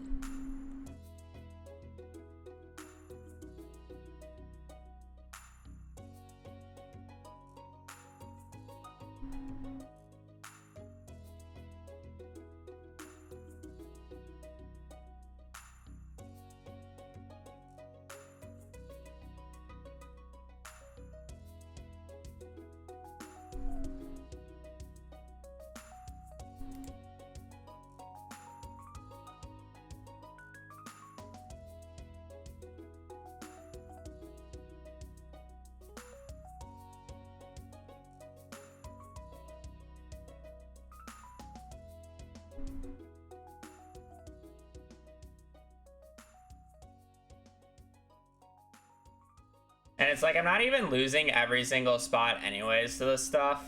And it's like, I'm not even losing every single spot anyways to this stuff.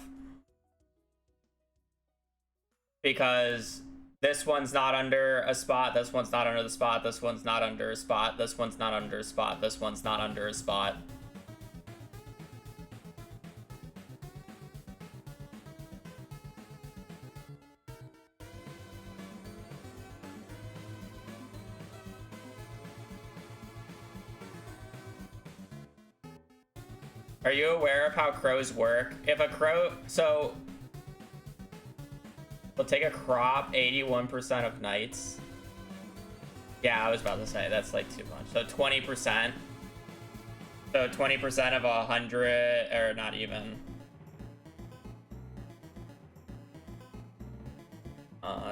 Because this one's not under a spot, this one's not under the spot, this one's not under a spot, this one's not under a spot, this one's not under a spot. Are you aware of how crows work? If a crow, so we'll take a crop 81% of nights. Yeah, I was about to say that's like too much. So 20%. So 20% of 100, or not even.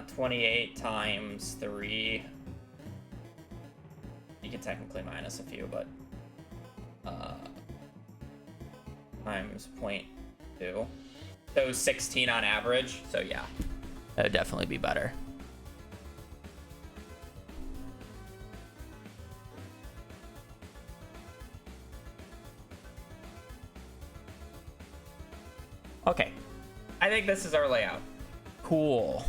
28 times 3. You can technically minus a few, but times 0.2. So 16 on average. So yeah, that would definitely be better. Okay, I think this is our layout. Cool.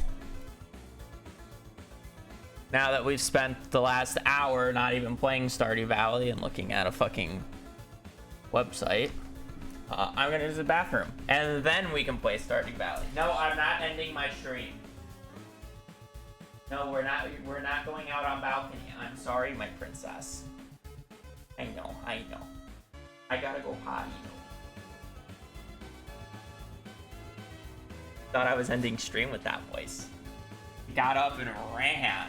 Now that we've spent the last hour not even playing Stardew Valley and looking at a fucking website, I'm gonna use the bathroom, and then we can play Stardew Valley. No, I'm not ending my stream. No, we're not going out on balcony. I'm sorry, my princess. I know. I gotta go potty. Thought I was ending stream with that voice. Got up and ran.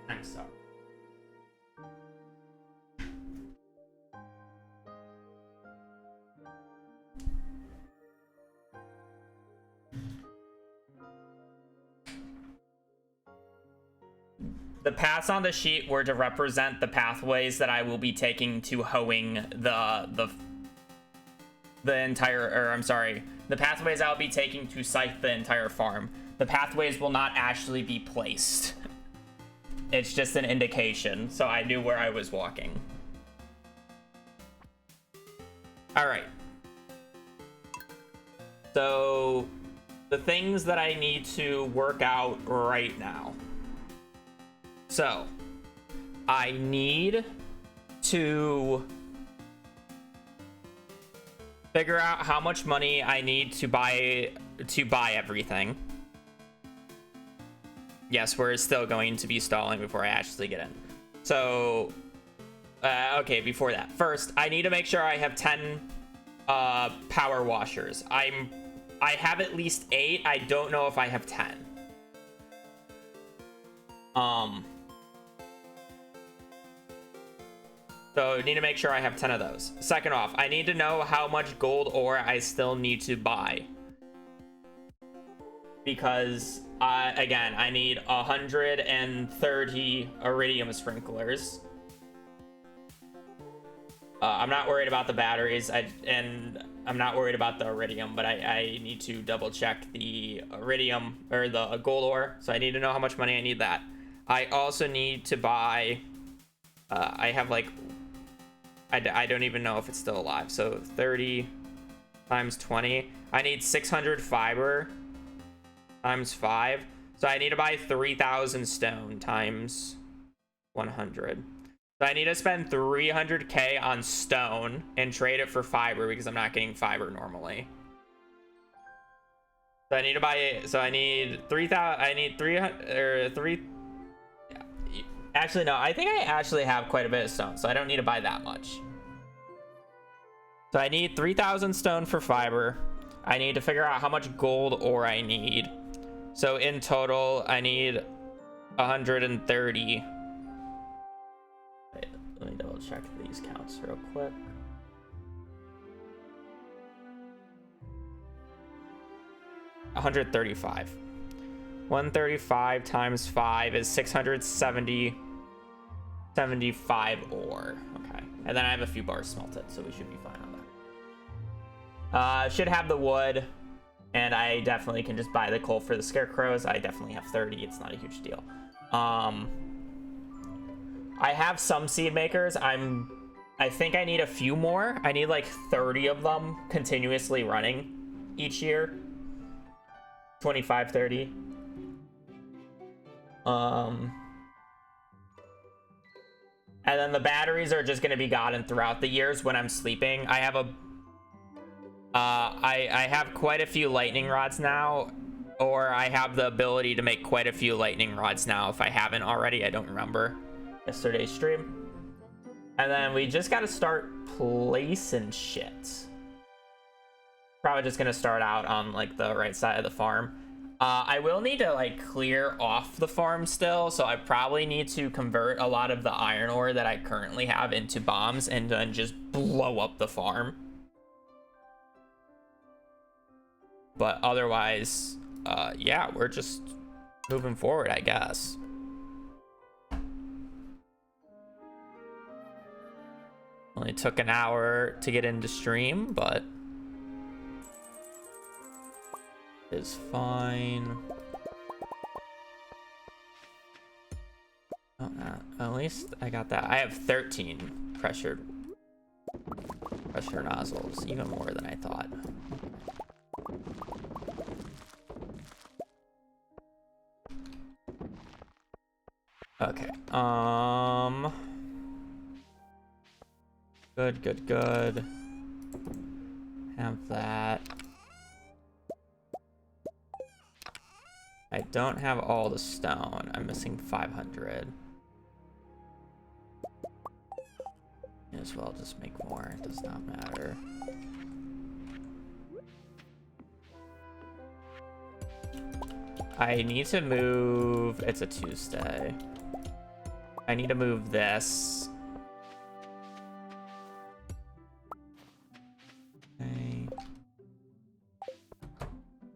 Thanks, so. The paths on the sheet were to represent the pathways that I will be taking to hoeing the entire, or I'm sorry, the pathways I'll be taking to scythe the entire farm. The pathways will not actually be placed. It's just an indication, so I knew where I was walking. All right. So the things that I need to work out right now. So I need to figure out how much money I need to buy everything. Yes, we're still going to be stalling before I actually get in. So, okay, before that. First, I need to make sure I have 10 power washers. I have at least 8. I don't know if I have 10. So I need to make sure I have 10 of those. Second off, I need to know how much gold ore I still need to buy. Because, again, I need 130 iridium sprinklers. I'm not worried about the batteries, and I'm not worried about the iridium, but I need to double check the iridium, or the gold ore, so I need to know how much money I need that. I also need to buy, I have like, I don't even know if it's still alive, so 30 times 20. I need 600 fiber times 5. So I need to buy 3,000 stone times 100. So I need to spend 300k on stone and trade it for fiber because I'm not getting fiber normally. So I need to buy, so I need 3,000, I need 300, or 3, actually no, I think I actually have quite a bit of stone, so I don't need to buy that much. So I need 3,000 stone for fiber. I need to figure out how much gold ore I need. So in total, I need 130. Wait, let me double check these counts real quick. $135. 135 times 5 is 675 ore. Okay. And then I have a few bars smelted, so we should be fine on that. Should have the wood, and I definitely can just buy the coal for the scarecrows. I definitely have 30. It's not a huge deal. I have some seed makers. I think I need a few more. I need like 30 of them continuously running each year. 25, 30. And then the batteries are just going to be gotten throughout the years when I'm sleeping. I have I have quite a few lightning rods now, or I have the ability to make quite a few lightning rods now if I haven't already. I don't remember yesterday's stream. And then we just got to start placing shit. Probably just going to start out on like the right side of the farm. I will need to like clear off the farm still, so I probably need to convert a lot of the iron ore that I currently have into bombs and then just blow up the farm. But otherwise, yeah, we're just moving forward, I guess. Only took an hour to get into stream, but it's fine. Oh, at least I got that. I have 13 pressure nozzles, even more than I thought. Okay. Good. Have that. I don't have all the stone. I'm missing 500. May as well just make more. It does not matter. I need to move. It's a Tuesday. I need to move this. Okay.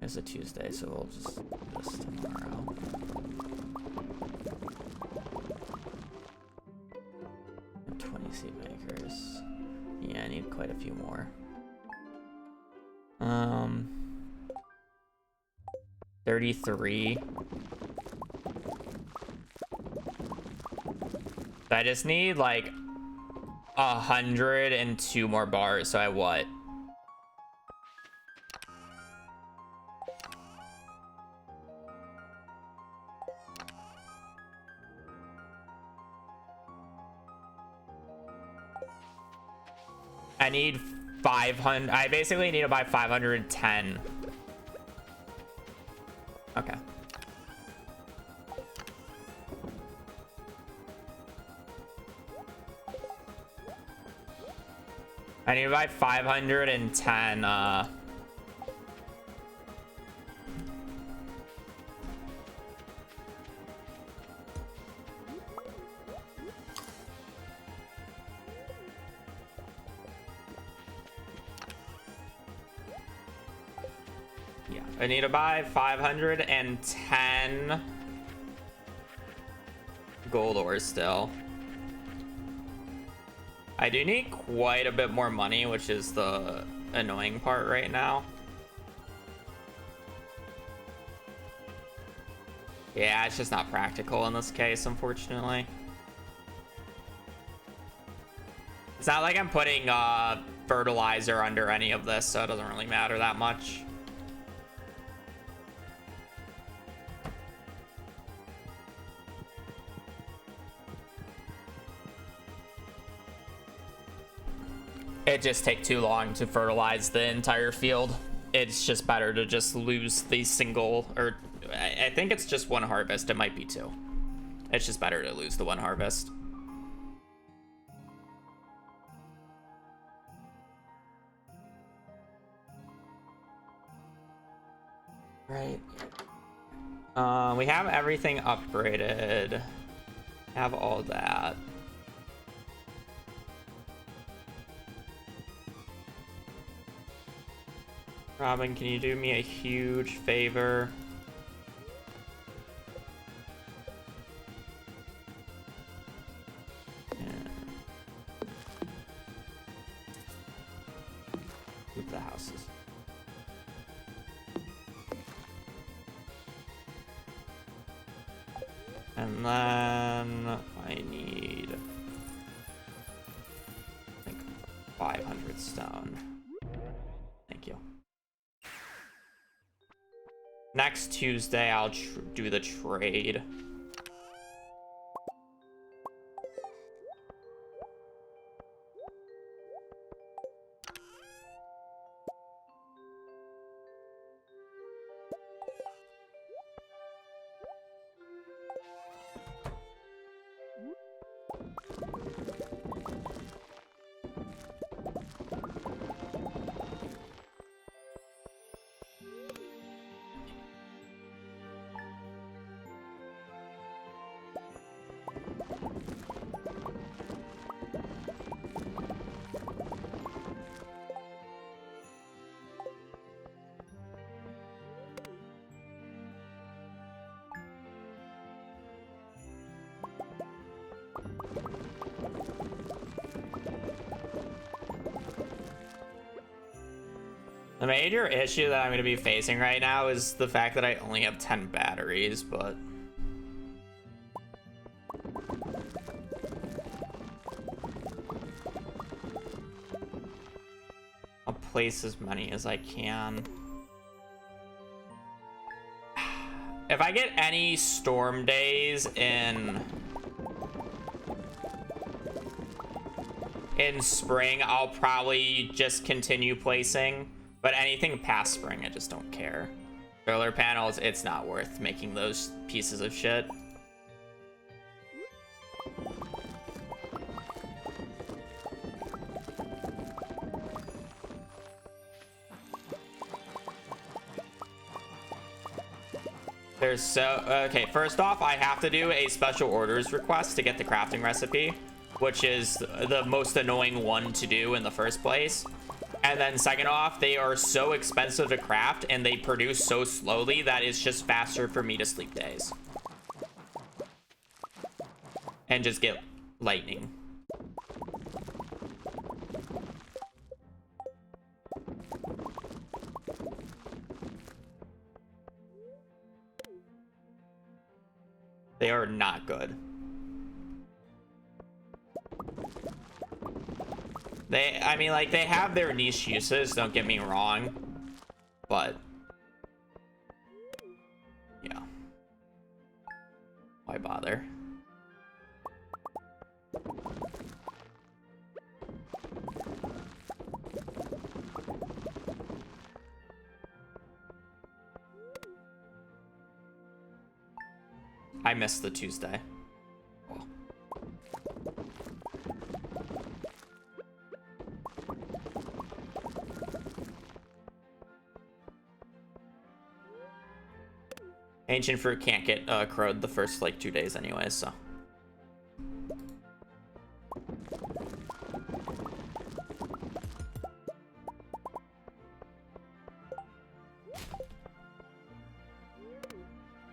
It's a Tuesday, so we'll just do this tomorrow. And 20 seed makers. Yeah, I need quite a few more. 33. I just need like 102 more bars, so I have what? I need 500. I basically need to buy 510. Okay. I need to buy 510. Yeah, I need to buy 510 gold ores still. I do need quite a bit more money, which is the annoying part right now. Yeah, it's just not practical in this case, unfortunately. It's not like I'm putting fertilizer under any of this, so it doesn't really matter that much. It just takes too long to fertilize the entire field. It's just better to just lose the single, or I think it's just one harvest. It might be two. It's just better to lose the one harvest. Right. We have everything upgraded. Have all that. Robin, can you do me a huge favor? Move the houses. And then I need, I think, 500 stone. Thank you. Next Tuesday, I'll do the trade. The major issue that I'm going to be facing right now is the fact that I only have 10 batteries, but I'll place as many as I can. If I get any storm days in spring, I'll probably just continue placing. But anything past spring, I just don't care. Solar panels, it's not worth making those pieces of shit. Okay, first off, I have to do a special orders request to get the crafting recipe, which is the most annoying one to do in the first place. And then second off, they are so expensive to craft and they produce so slowly that it's just faster for me to sleep days. And just get lightning. They are not good. I mean, like, they have their niche uses, don't get me wrong, but yeah, why bother? I missed the Tuesday. Oh. Ancient fruit can't get crowed the first like 2 days anyways, so.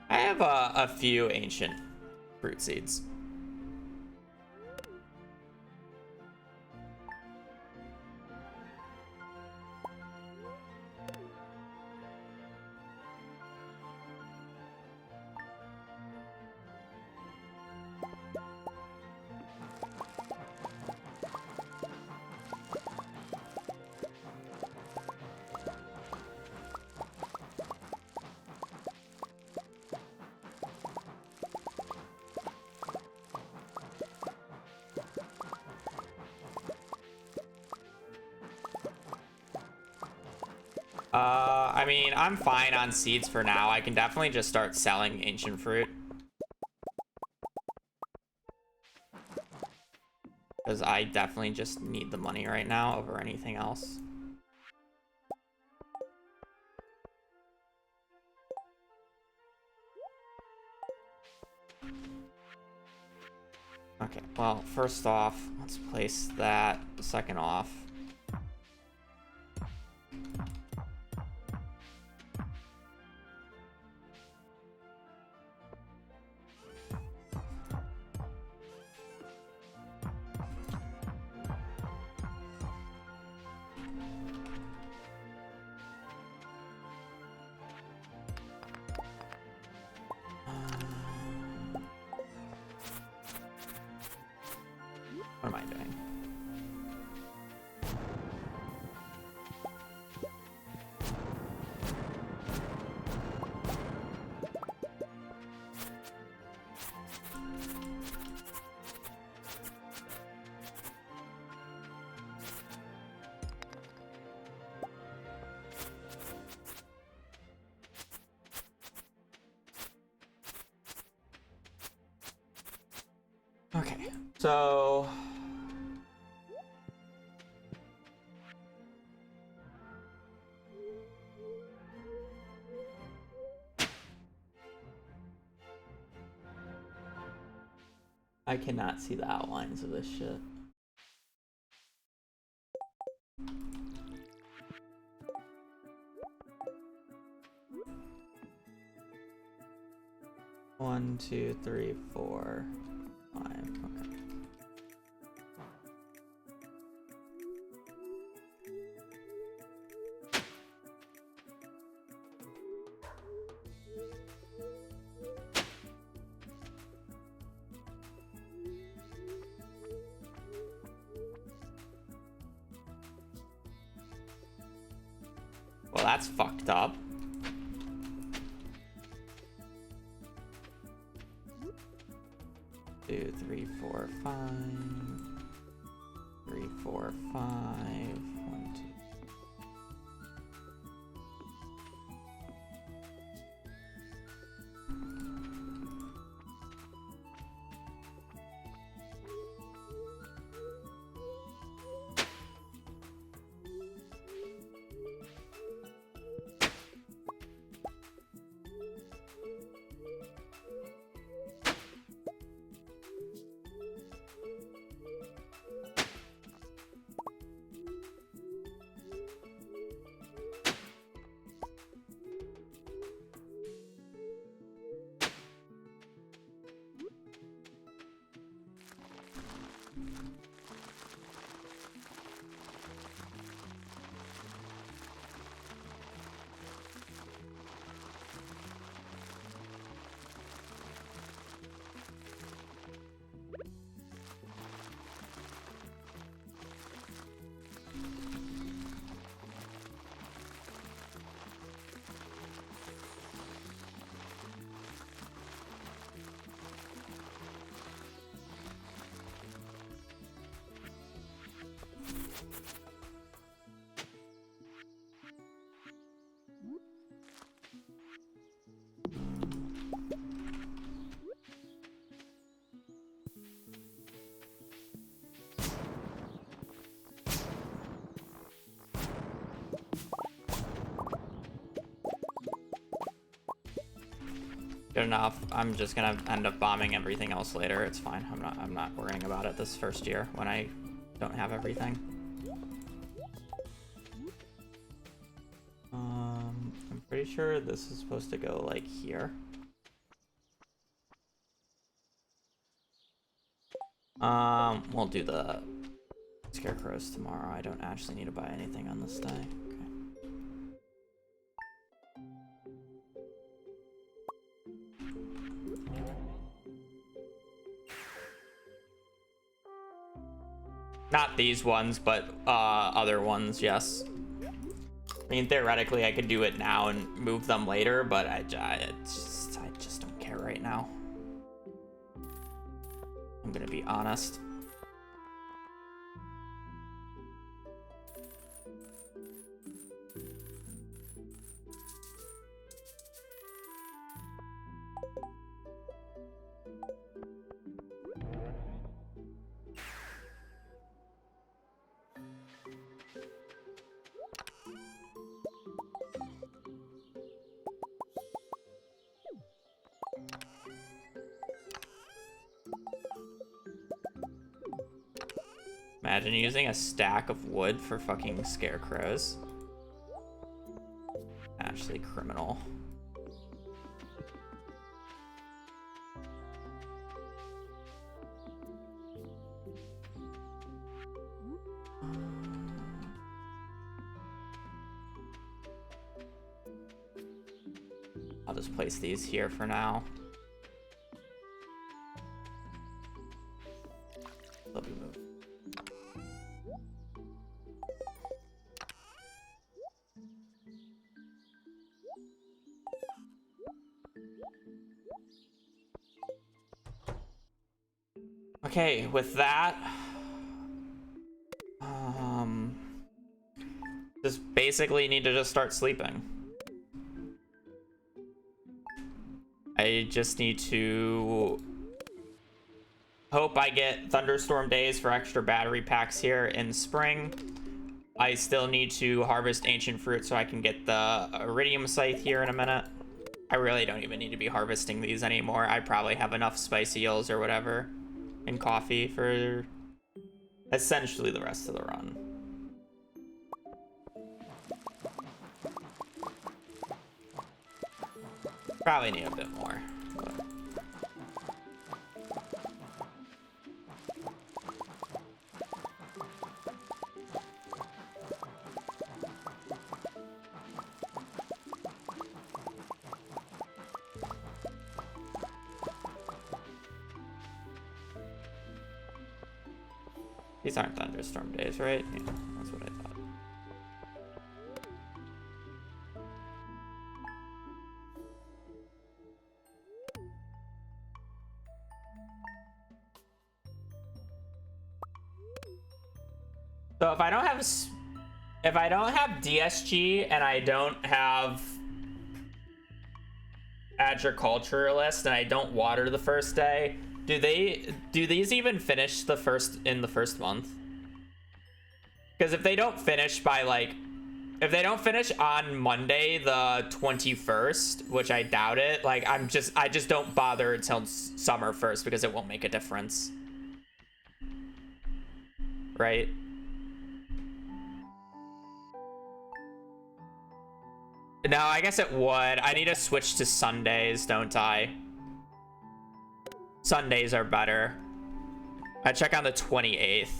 I have a few ancient fruit seeds. I mean, I'm fine on seeds for now. I can definitely just start selling ancient fruit. Because I definitely just need the money right now over anything else. Okay, well, first off, let's place that. Second off, So I cannot see the outlines of this shit. One, two, three, four, five. Okay. Well, that's fucked up. Two, three, four, five. 3, 4, 5. 1, 2. Good enough. I'm just gonna end up bombing everything else later. It's fine. I'm not worrying about it this first year when I don't have everything. I'm pretty sure this is supposed to go like here. We'll do the scarecrows tomorrow. I don't actually need to buy anything on this day. Okay. Not these ones, but other ones, yes. I mean, theoretically, I could do it now and move them later, but I just don't care right now. I'm gonna be honest. Imagine using a stack of wood for fucking scarecrows. Actually criminal. I'll just place these here for now. They'll be moved. Okay, with that, just basically need to just start sleeping. I just need to hope I get thunderstorm days for extra battery packs here in spring. I still need to harvest ancient fruit so I can get the iridium scythe here in a minute. I really don't even need to be harvesting these anymore. I probably have enough spicy eels or whatever and coffee for essentially the rest of the run. Probably need a bit more. But. These aren't thunderstorm days, right? Yeah, that's what I thought. So if I don't have DSG and I don't have agriculturalist and I don't water the first day, do these even finish in the first month? Because if they don't finish by like, if they don't finish on Monday the 21st, which I doubt it, like I just don't bother until summer first because it won't make a difference. Right? No, I guess it would. I need to switch to Sundays, don't I? Sundays are better. I check on the 28th.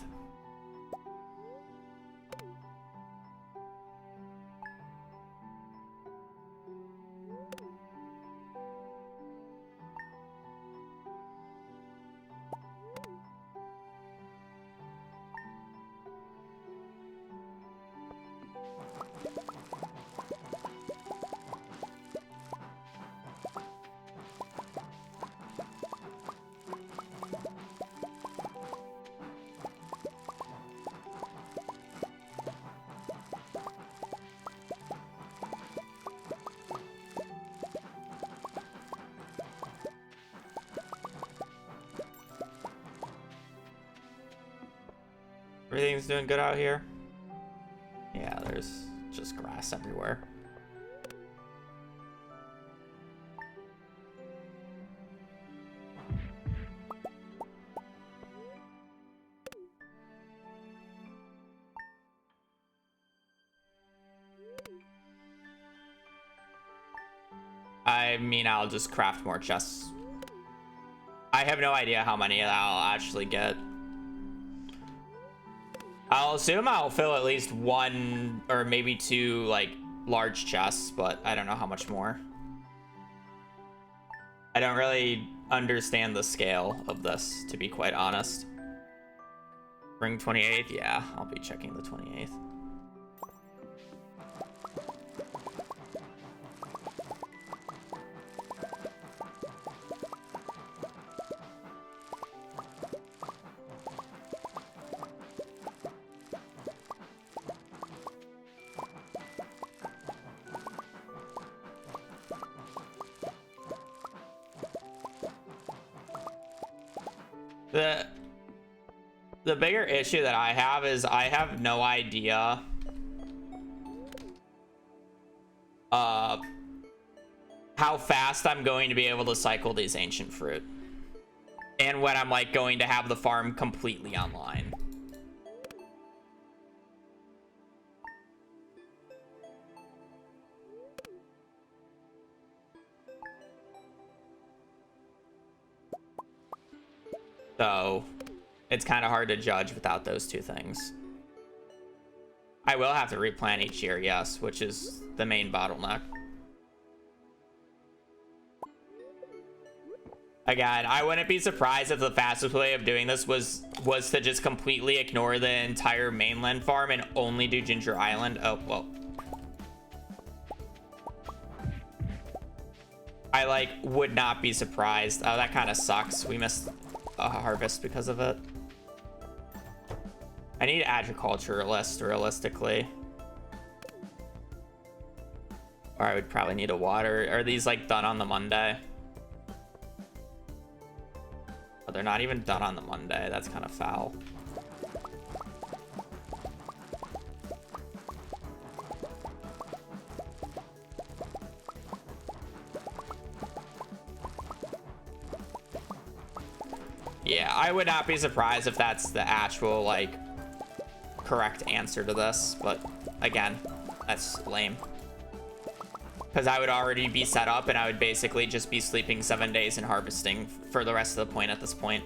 Everything's doing good out here. Yeah, there's just grass everywhere. I mean, I'll just craft more chests. I have no idea how many I'll actually get. I'll assume I'll fill at least one or maybe two like large chests, but I don't know how much more. I don't really understand the scale of this, to be quite honest. Spring 28th, yeah, I'll be checking the 28th. The bigger issue that I have is I have no idea how fast I'm going to be able to cycle these ancient fruit and when I'm like going to have the farm completely online. So it's kind of hard to judge without those two things. I will have to replant each year, yes, which is the main bottleneck. Again, I wouldn't be surprised if the fastest way of doing this was to just completely ignore the entire mainland farm and only do Ginger Island. Oh, well. I like would not be surprised. Oh, that kind of sucks. We missed a harvest because of it. I need agriculturalist realistically. Or I would probably need a water. Are these like done on the Monday? But they're not even done on the Monday. That's kind of foul. Yeah, I would not be surprised if that's the actual, like, correct answer to this. But, again, that's lame. Because I would already be set up, and I would basically just be sleeping 7 days and harvesting for the rest of the point at this point.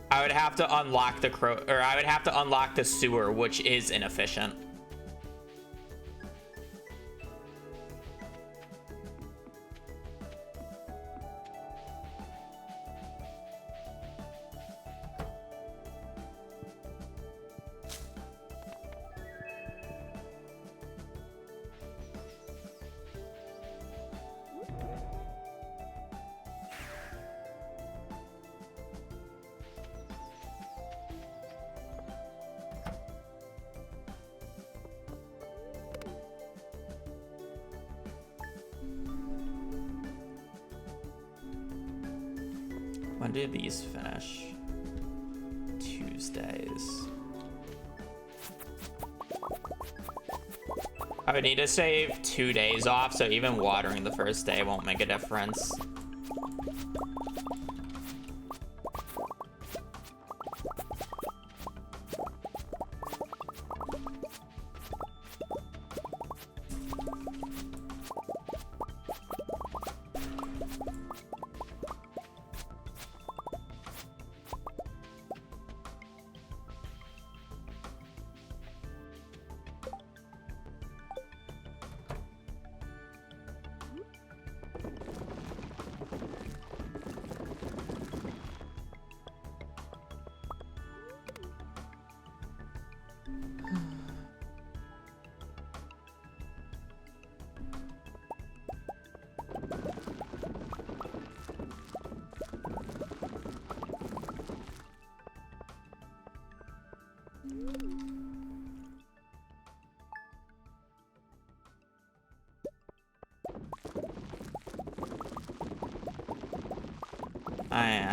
I would have to unlock the I would have to unlock the sewer, which is inefficient. When do these finish? Tuesdays. I would need to save 2 days off, so even watering the first day won't make a difference.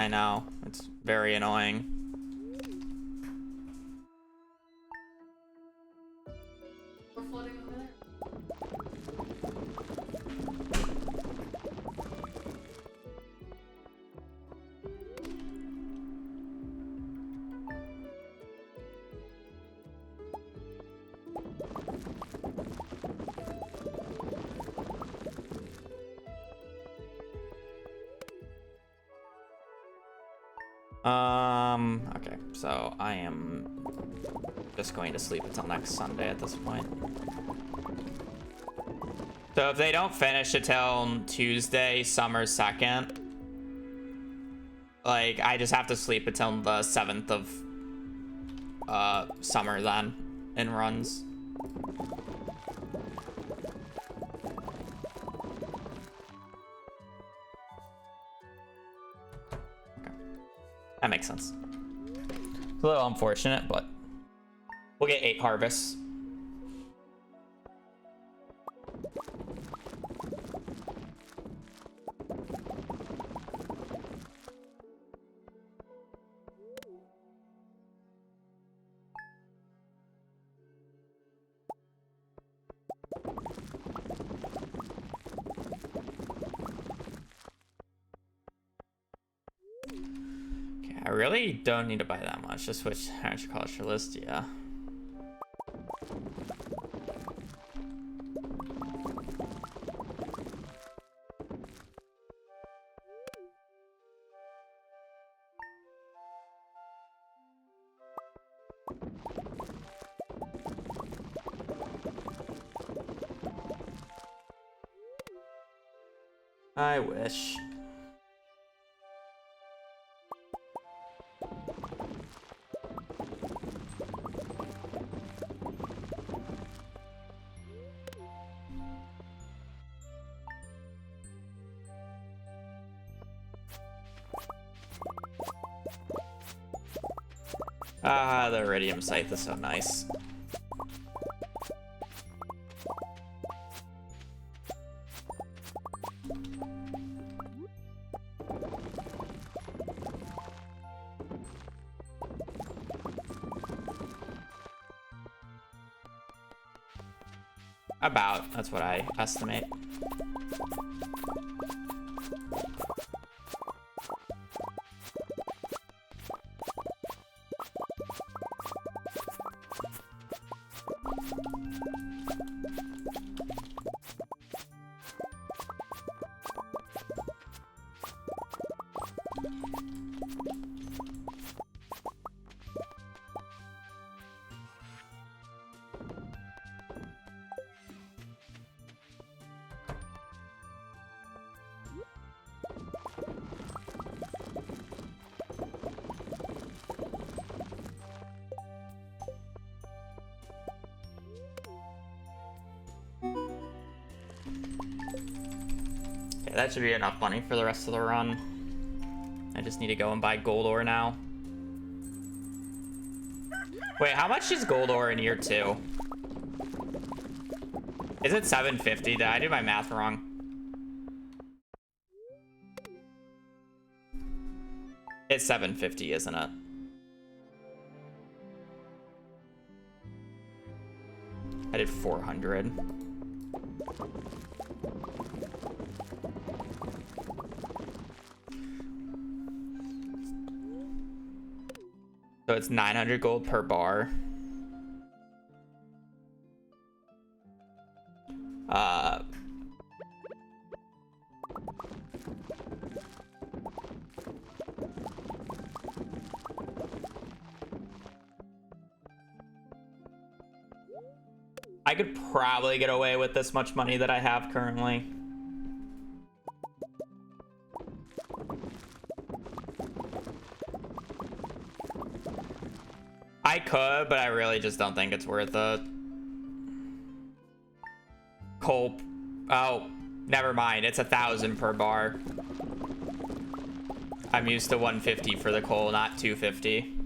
I know. It's very annoying. We're floating over there. Okay, so I am just going to sleep until next Sunday at this point. So if they don't finish until Tuesday, summer 2nd, like, I just have to sleep until the 7th of summer then, in runs. That makes sense. It's a little unfortunate, but we'll get 8 harvests. I really don't need to buy that much. Just switch agriculturalist, yeah. I wish. Ah, the Iridium Scythe is so nice. About, that's what I estimate. Okay, that should be enough money for the rest of the run. I just need to go and buy gold ore now. Wait, how much is gold ore in year 2? Is it 750? Did I do my math wrong? It's 750, isn't it? I did 400. So it's 900 gold per bar. I could probably get away with this much money that I have currently. I could, but I really just don't think it's worth it. Coal. Oh, never mind. It's 1,000 per bar. I'm used to 150 for the coal, not 250.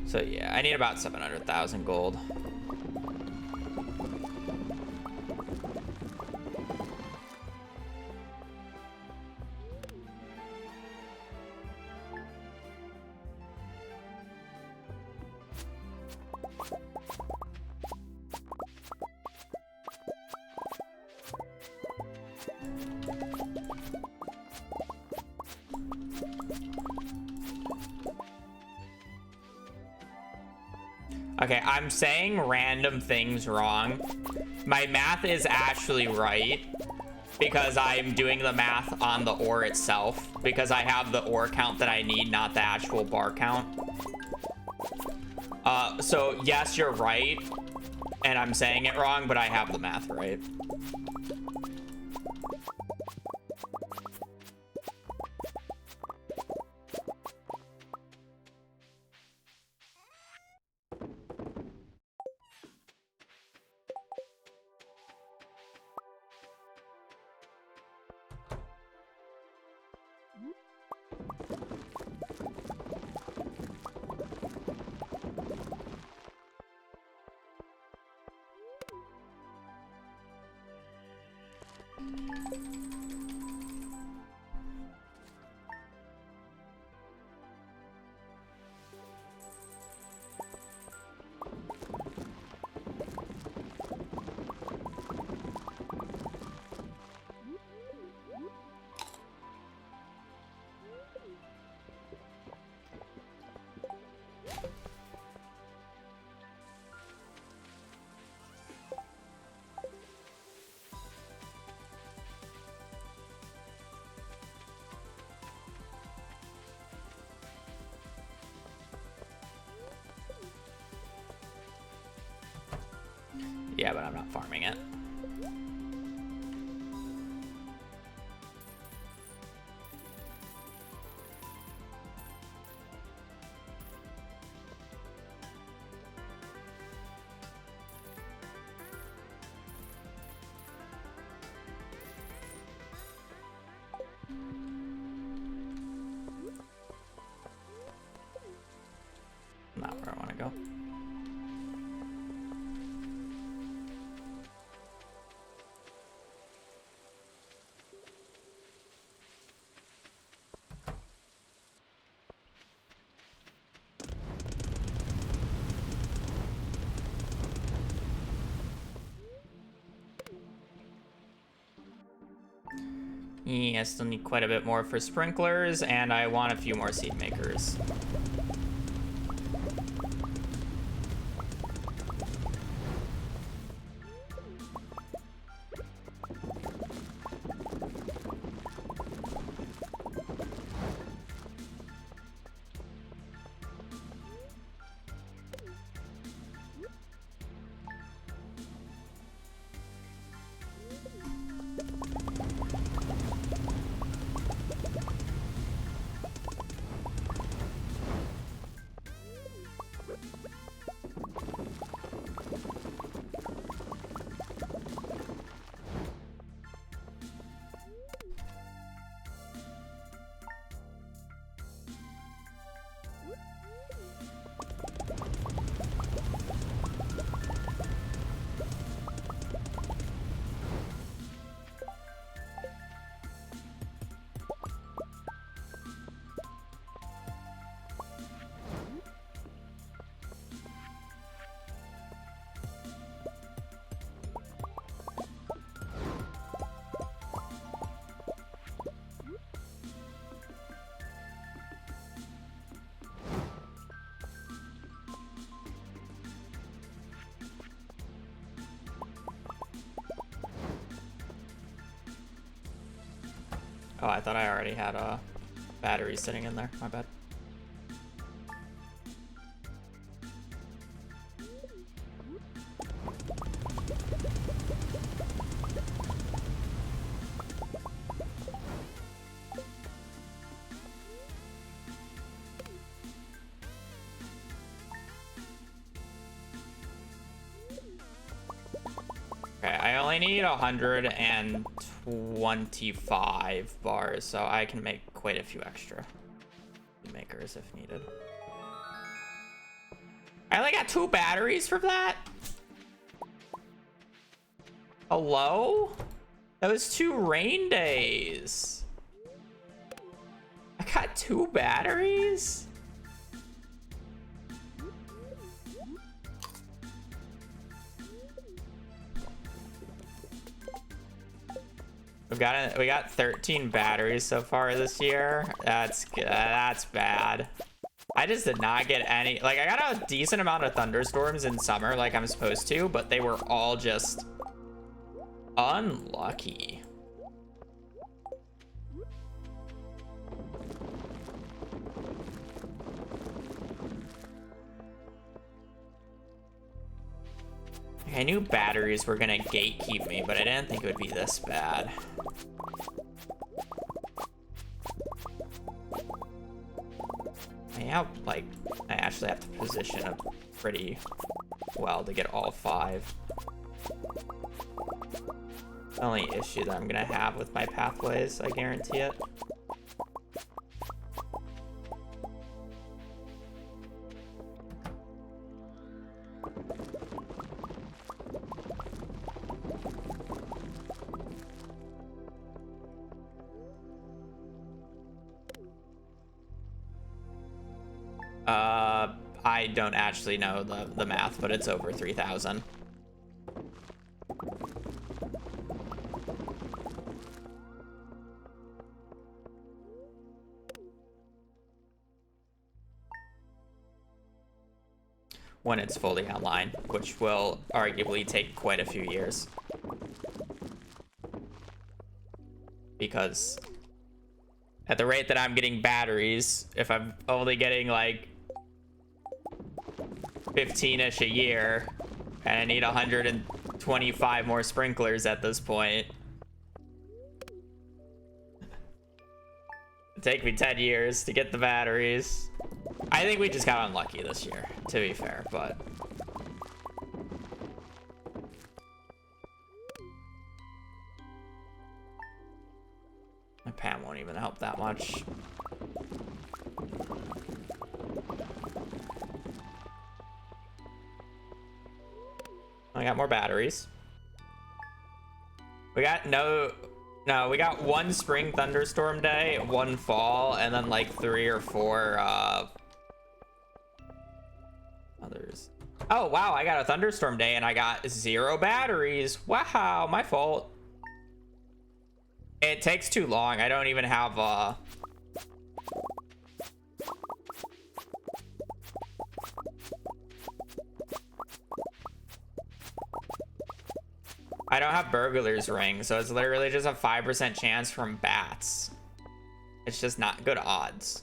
So yeah, I need about 700,000 gold. Okay, I'm saying random things wrong. My math is actually right because I'm doing the math on the ore itself because I have the ore count that I need, not the actual bar count. So yes, you're right, and I'm saying it wrong, but I have the math right. Yeah, but I'm not farming it. Not where I want to go. Yeah, I still need quite a bit more for sprinklers, and I want a few more seed makers. Oh, I thought I already had a battery sitting in there. My bad. Okay, I only need 125 bars, so I can make quite a few extra makers if needed. I only got 2 batteries from that? Hello? That was 2 rain days. I got 2 batteries? We got 13 batteries so far this year. That's bad. I just did not get any. Like, I got a decent amount of thunderstorms in summer, like I'm supposed to, but they were all just unlucky. I knew batteries were gonna gatekeep me, but I didn't think it would be this bad. I actually have to position it pretty well to get all 5. The only issue that I'm gonna have with my pathways, I guarantee it. I don't actually know the math, but it's over 3,000. When it's fully online, which will arguably take quite a few years. Because at the rate that I'm getting batteries, if I'm only getting like 15-ish a year, And I need 125 more sprinklers at this point. It'd take me 10 years to get the batteries. I think we just got unlucky this year, to be fair, but... My Pam won't even help that much. I got more batteries. We got we got one spring thunderstorm day, one fall, and then like 3 or 4 others. Oh wow, I got a thunderstorm day and I got 0 batteries. Wow, my fault. It takes too long. I don't even have I don't have burglar's ring, so it's literally just a 5% chance from bats. It's just not good odds.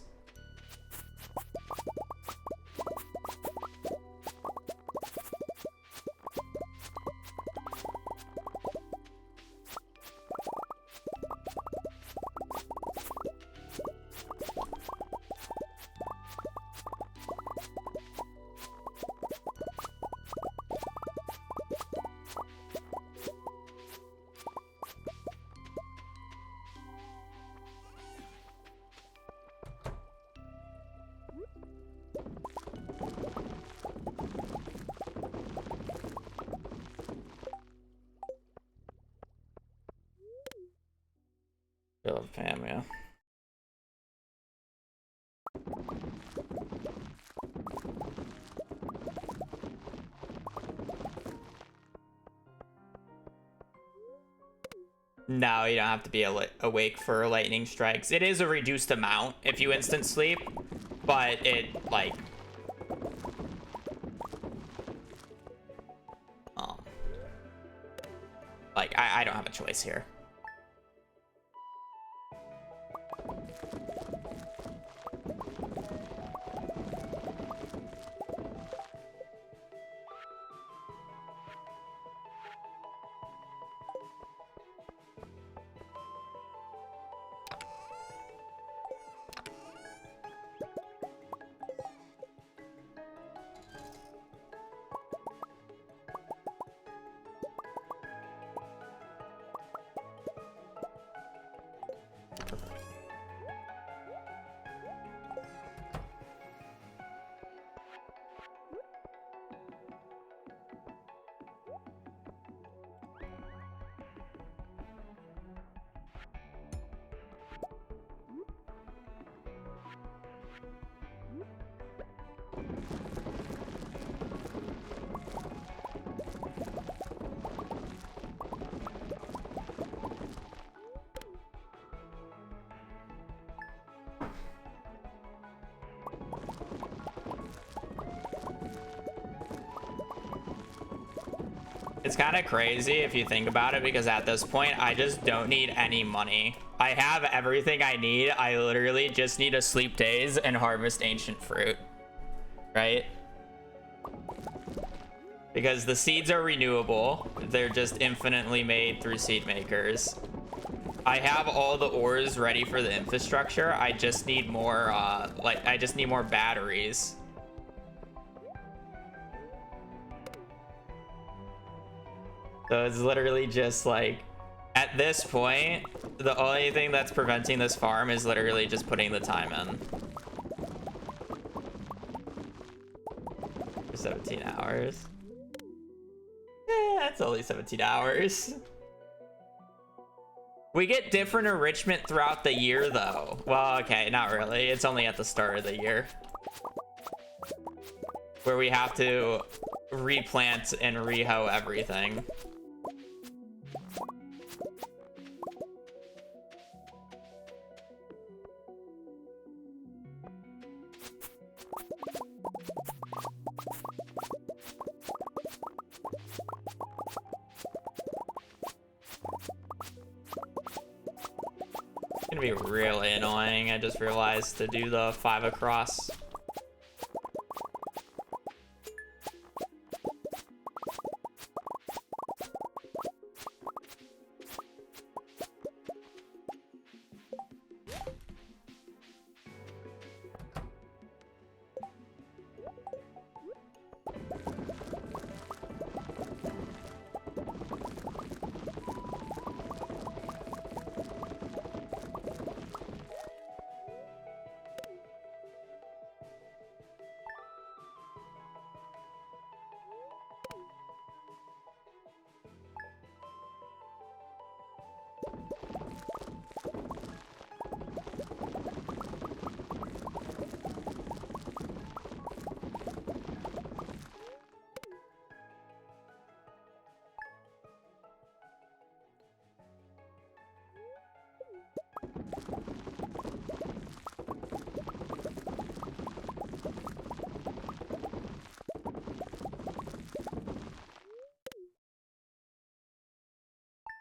I love Pam, yeah. No, you don't have to be awake for lightning strikes. It is a reduced amount if you instant sleep, but it, like... I don't have a choice here. It's kind of crazy if you think about it, because at this point, I just don't need any money. I have everything I need. I literally just need to sleep days and harvest ancient fruit, right? Because the seeds are renewable. They're just infinitely made through seed makers. I have all the ores ready for the infrastructure. I just need more, I just need more batteries. So it's literally just like, at this point, the only thing that's preventing this farm is literally just putting the time in. For 17 hours. That's only 17 hours. We get different enrichment throughout the year though. Well, okay, not really. It's only at the start of the year, where we have to replant and rehoe everything. It's gonna be really annoying. I just realized to do the 5 across.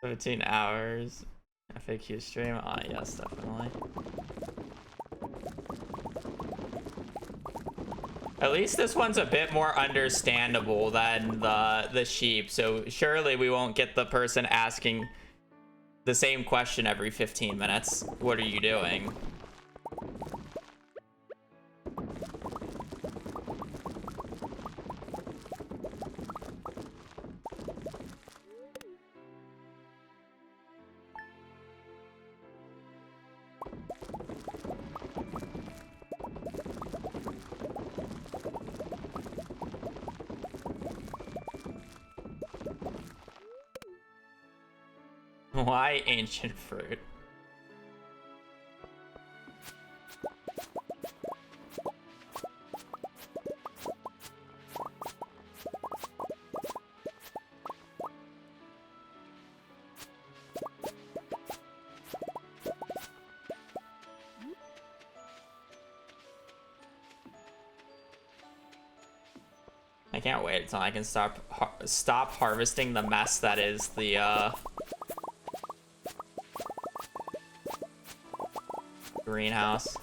15 hours. FAQ stream. Ah, yes, definitely. At least this one's a bit more understandable than the sheep, so surely we won't get the person asking the same question every 15 minutes. What are you doing? Why ancient fruit? I can't wait until I can stop harvesting the mess that is the greenhouse.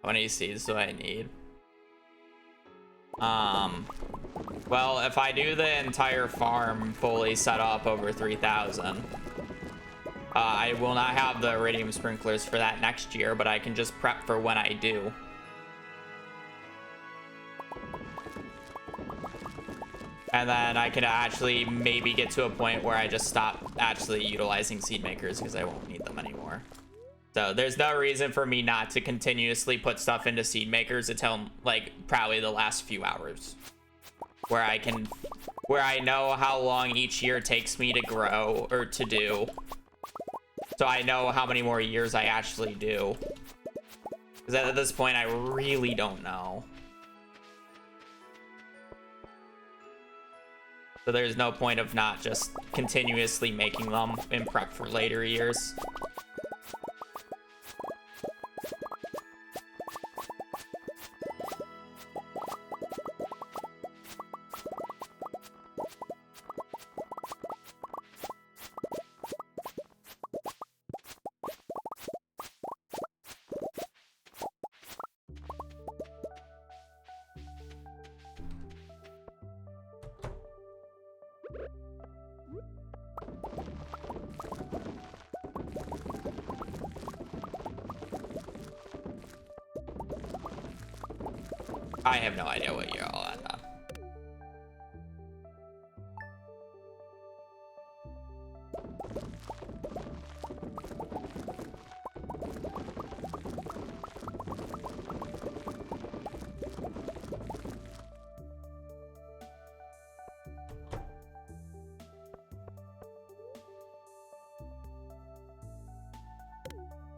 How many seeds do I need? Well, if I do the entire farm fully set up over 3,000, I will not have the iridium sprinklers for that next year, but I can just prep for when I do. And then I can actually maybe get to a point where I just stop actually utilizing seed makers because I won't need them anymore. So there's no reason for me not to continuously put stuff into seed makers until like probably the last few hours, where I know how long each year takes me to grow or to do. So I know how many more years I actually do. Because at this point, I really don't know. So there's no point of not just continuously making them in prep for later years. I have no idea what you're all at on.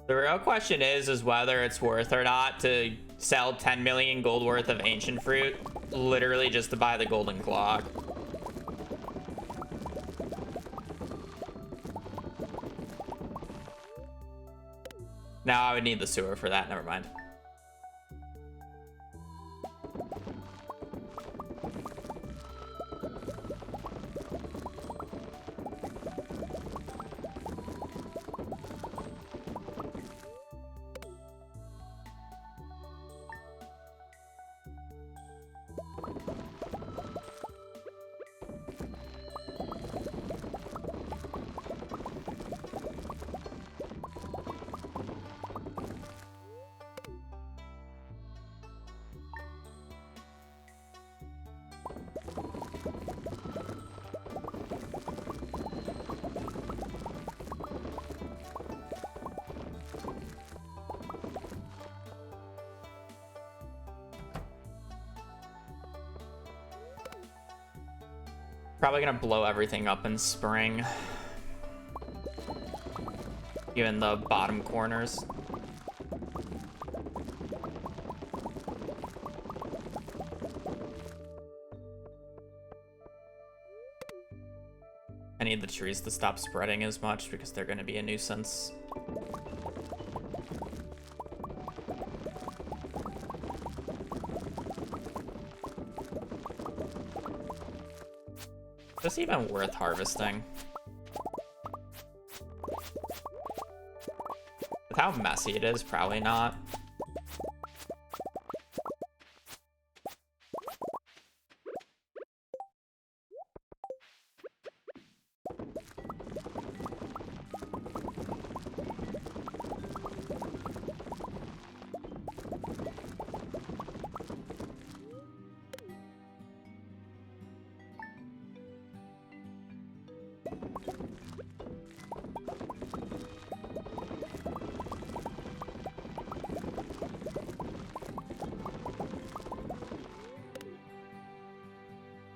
The real question is whether it's worth or not to sell 10 million gold worth of ancient fruit, literally just to buy the golden clock. Now I would need the sewer for that, never mind. Probably gonna blow everything up in spring. Even the bottom corners. I need the trees to stop spreading as much because they're gonna be a nuisance. Is this even worth harvesting? With how messy it is, probably not.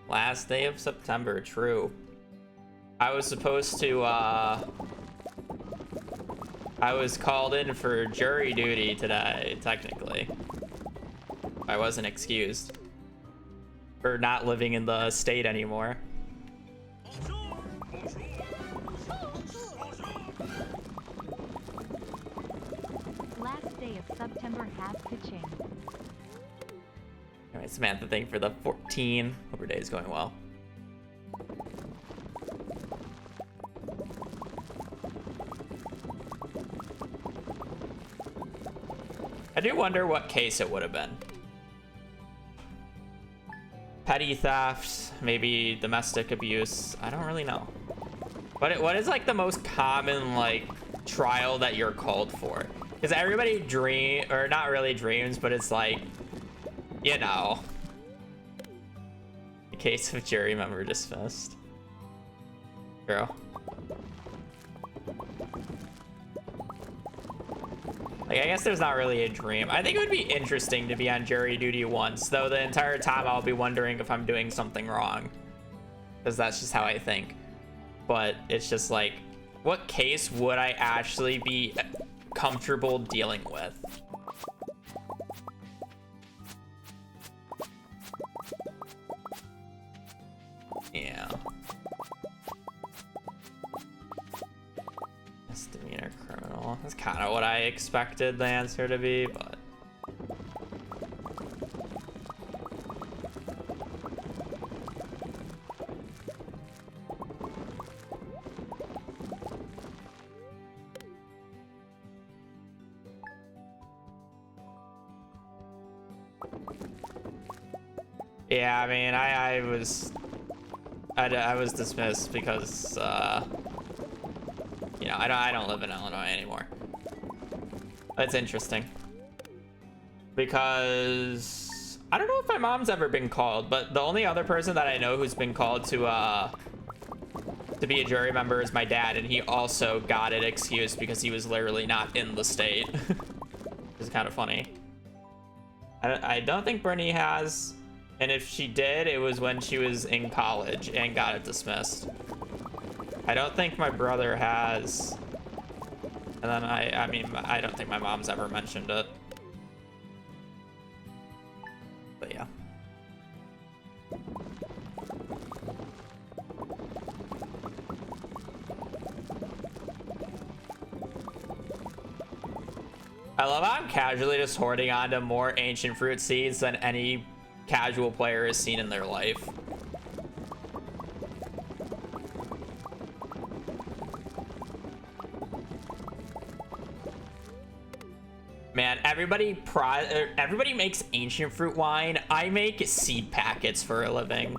Last day of September, true. I was supposed to, I was called in for jury duty today, technically. I wasn't excused for not living in the state anymore. Bonjour. Bonjour. Bonjour. Last day of September has to change. Alright, Samantha, thank you for the 14. Hope your day is going well. I do wonder what case it would have been. Petty theft, maybe domestic abuse. I don't really know. What is like the most common like trial that you're called for? Because everybody or not really dreams, but it's like, you know, the case of jury member dismissed. Girl. Like, I guess there's not really a dream. I think it would be interesting to be on jury duty once, though the entire time I'll be wondering if I'm doing something wrong. Because that's just how I think. But it's just like, what case would I actually be comfortable dealing with? Yeah. Misdemeanor criminal. That's kind of what I expected the answer to be, but... Yeah, I mean, I was dismissed because, you know, I don't live in Illinois anymore. That's interesting. Because I don't know if my mom's ever been called, but the only other person that I know who's been called to be a jury member is my dad, and he also got it excused because he was literally not in the state. It's kind of funny. I don't think Brittany has. And if she did, it was when she was in college and got it dismissed. I don't think my brother has. And then I mean, I don't think my mom's ever mentioned it. But yeah. I love how I'm casually just hoarding onto more ancient fruit seeds than any casual player has seen in their life. Man, everybody makes ancient fruit wine. I make seed packets for a living.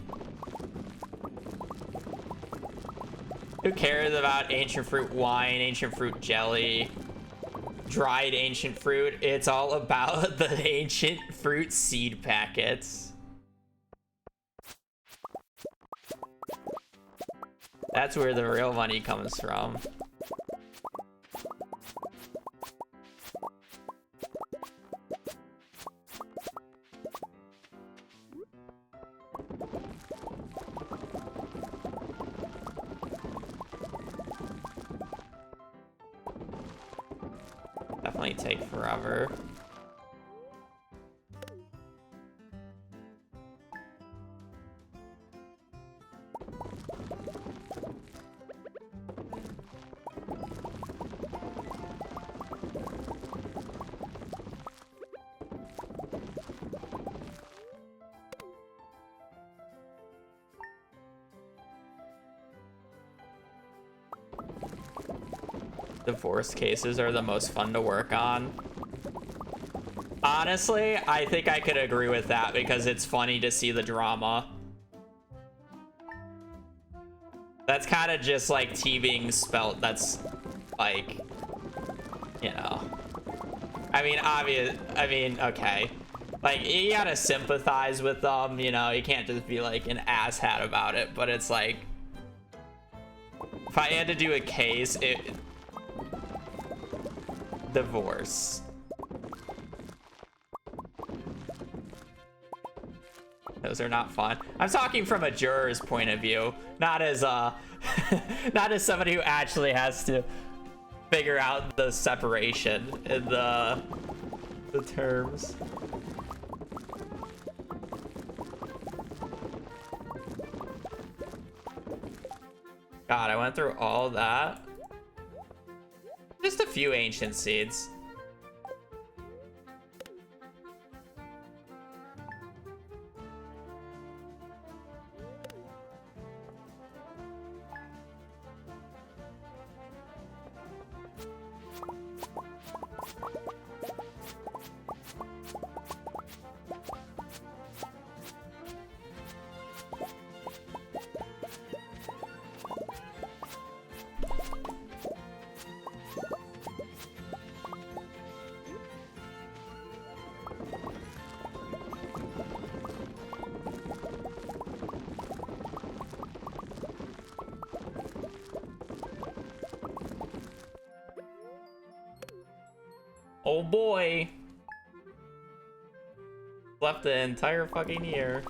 Who cares about ancient fruit wine, ancient fruit jelly, dried ancient fruit? It's all about the ancient fruit seed packets. That's where the real money comes from. Definitely take forever. Divorce cases are the most fun to work on. Honestly, I think I could agree with that because it's funny to see the drama. That's kind of just like T being spelt. That's like, you know. I mean, okay. Like, you gotta sympathize with them, you know. You can't just be like an asshat about it, but it's like, if I had to do a case, divorce. Those are not fun. I'm talking from a juror's point of view, not as not as somebody who actually has to figure out the separation in the terms. God, I went through all that. Just a few ancient seeds. Oh boy. Left the entire fucking year.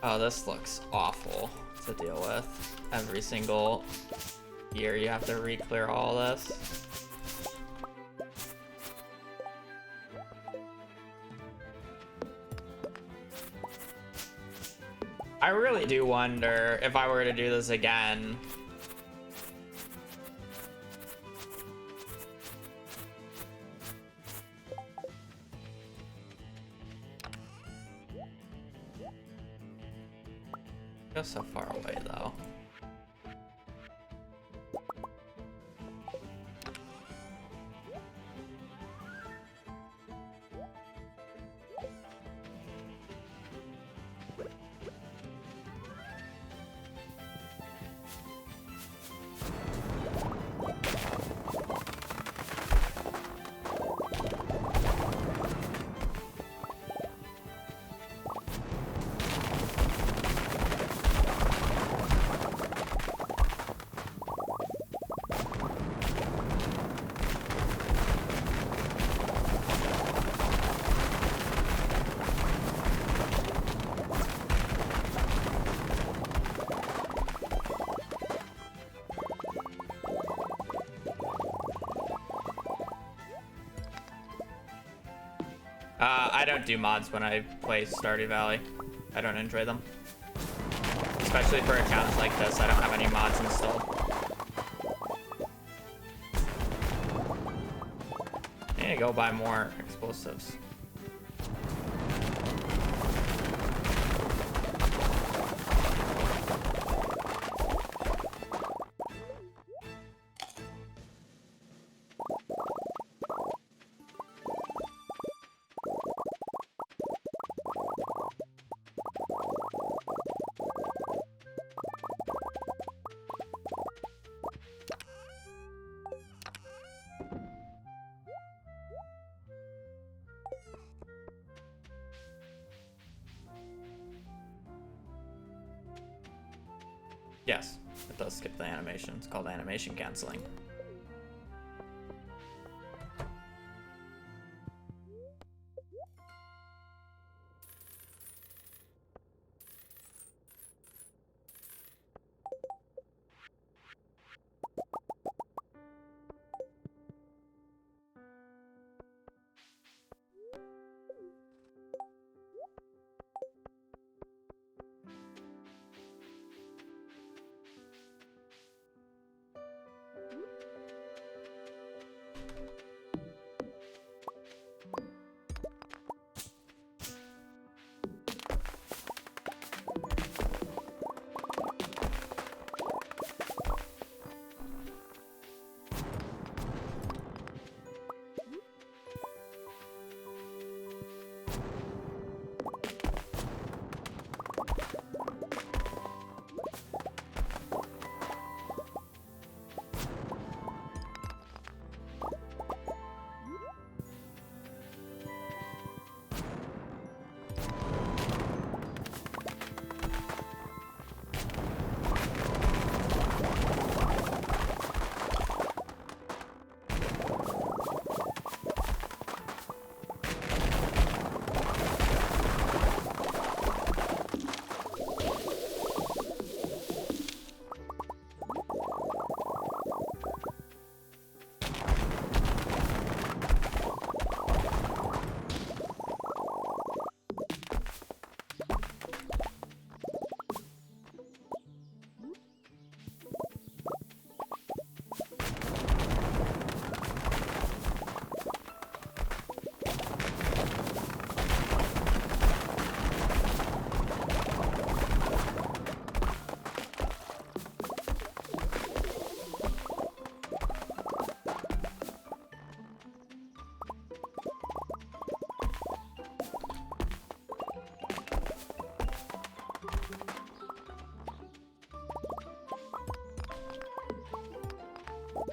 Oh, this looks awful to deal with. Every single year you have to re-clear all this. I really do wonder if I were to do this again. Just so far away though. I don't do mods when I play Stardew Valley. I don't enjoy them. Especially for a challenge like this, I don't have any mods installed. I need to go buy more explosives. Yes, it does skip the animation. It's called animation canceling.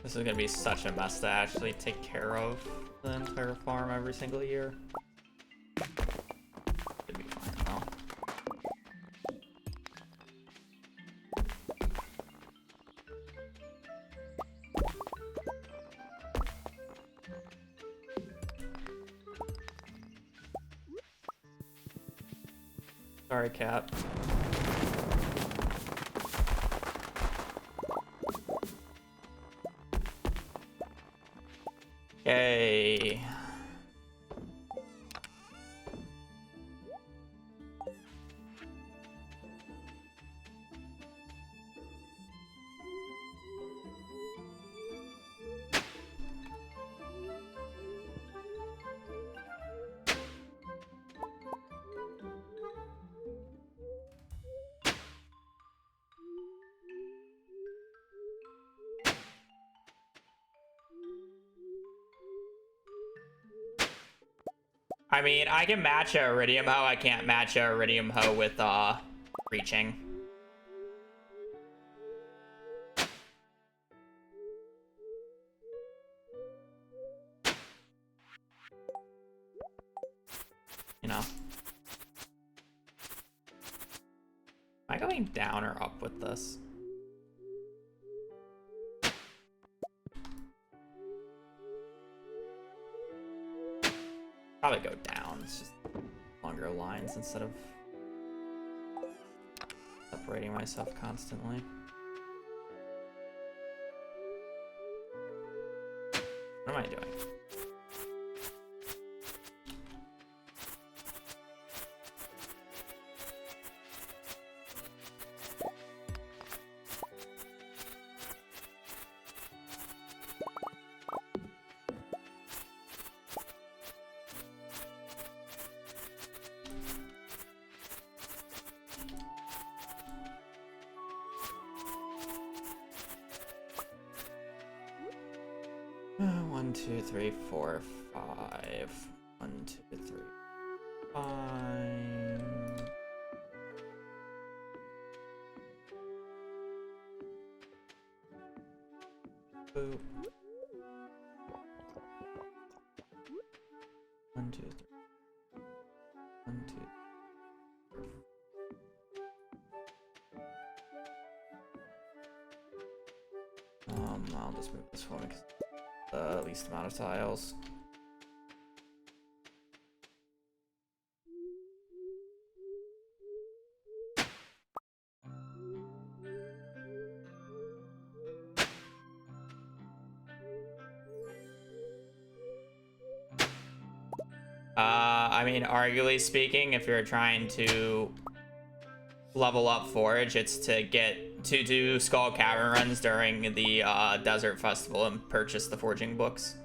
This is gonna be such a mess to actually take care of the entire farm every single year. Should be fine though. Sorry, cat. Okay. I mean, I can match a Iridium Hoe. I can't match a Iridium Hoe with reaching. You know. Am I going down or up with this? Probably go down. It's just longer lines instead of separating myself constantly. What am I doing? 1, 2, 3, 4, 5. 1, 2, 3, 5. Boop. 1, 2, 3. 1, 2. I'll just move this one because the least amount of tiles. I mean, arguably speaking, if you're trying to level up Forge, it's to get to do Skull Cavern runs during the Desert Festival and purchase the forging books.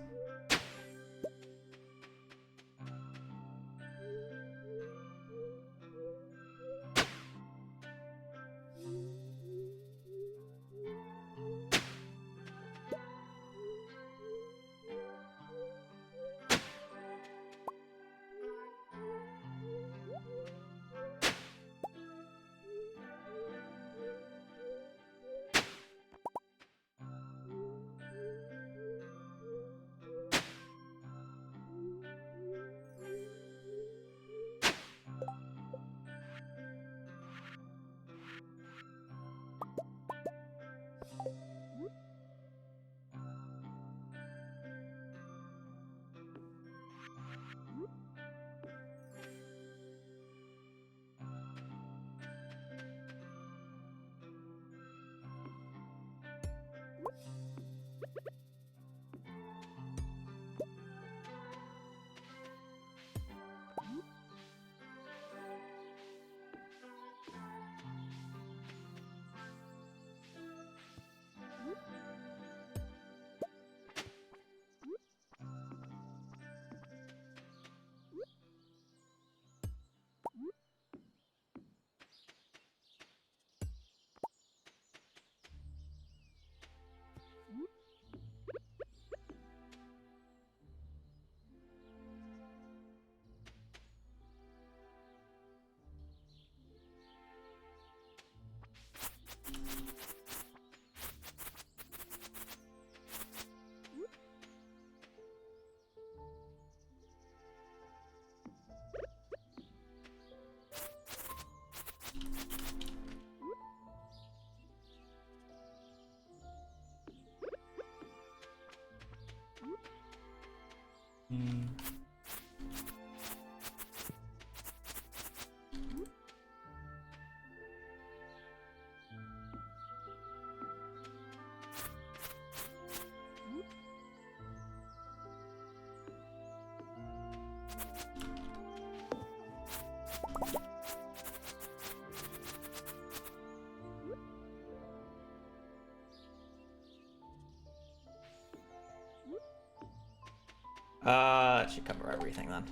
That should cover everything then.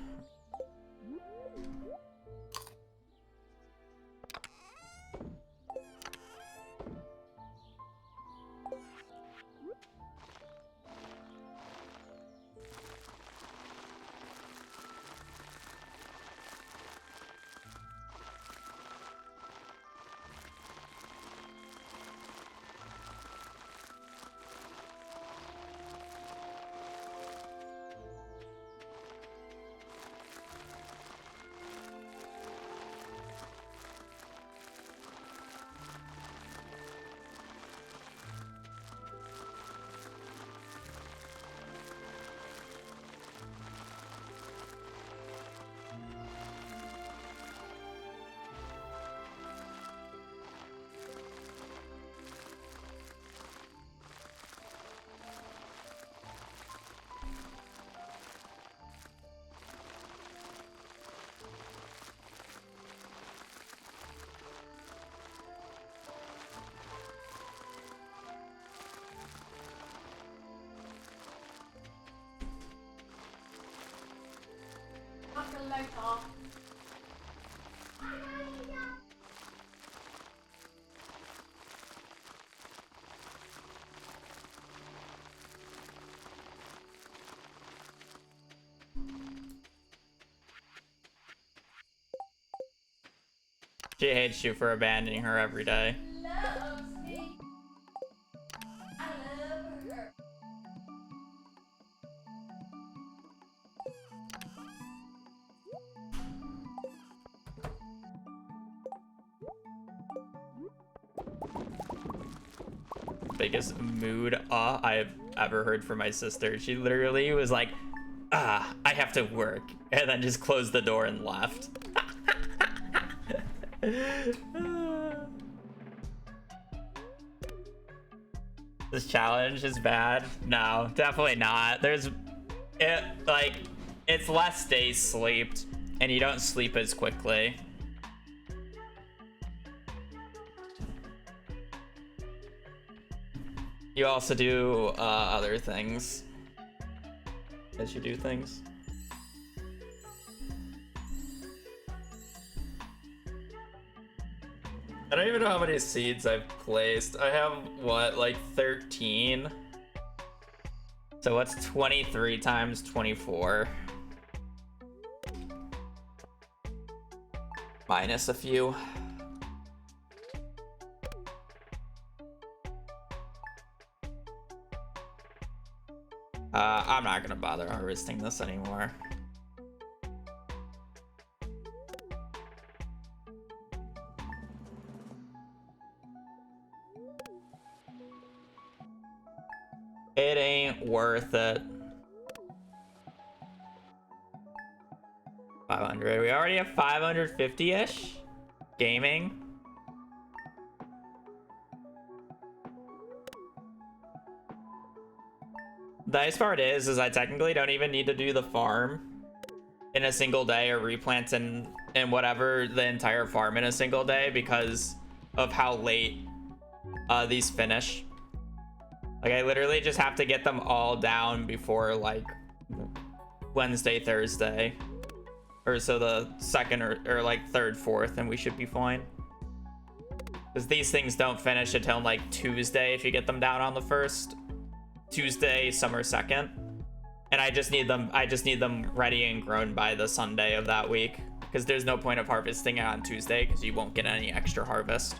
Knock the light off. She hates you for abandoning her every day. Loves me. I love her. Biggest mood I've ever heard from my sister. She literally was like, I have to work, and then just closed the door and left. This challenge is bad. No, definitely not. It's less days slept, and you don't sleep as quickly. You also do other things as you do things. I don't even know how many seeds I've placed. I have, what, like 13? So what's 23 times 24? Minus a few. I'm not gonna bother harvesting this anymore. It ain't worth it. 500. We already have 550-ish gaming. The nice part is I technically don't even need to do the farm in a single day or replant and whatever the entire farm in a single day because of how late these finish. Like, I literally just have to get them all down before like Wednesday, Thursday, or so the second or like third, fourth, and we should be fine. Because these things don't finish until like Tuesday if you get them down on the first. Tuesday, summer 2nd, and I just need them ready and grown by the Sunday of that week, because there's no point of harvesting it on Tuesday because you won't get any extra harvest.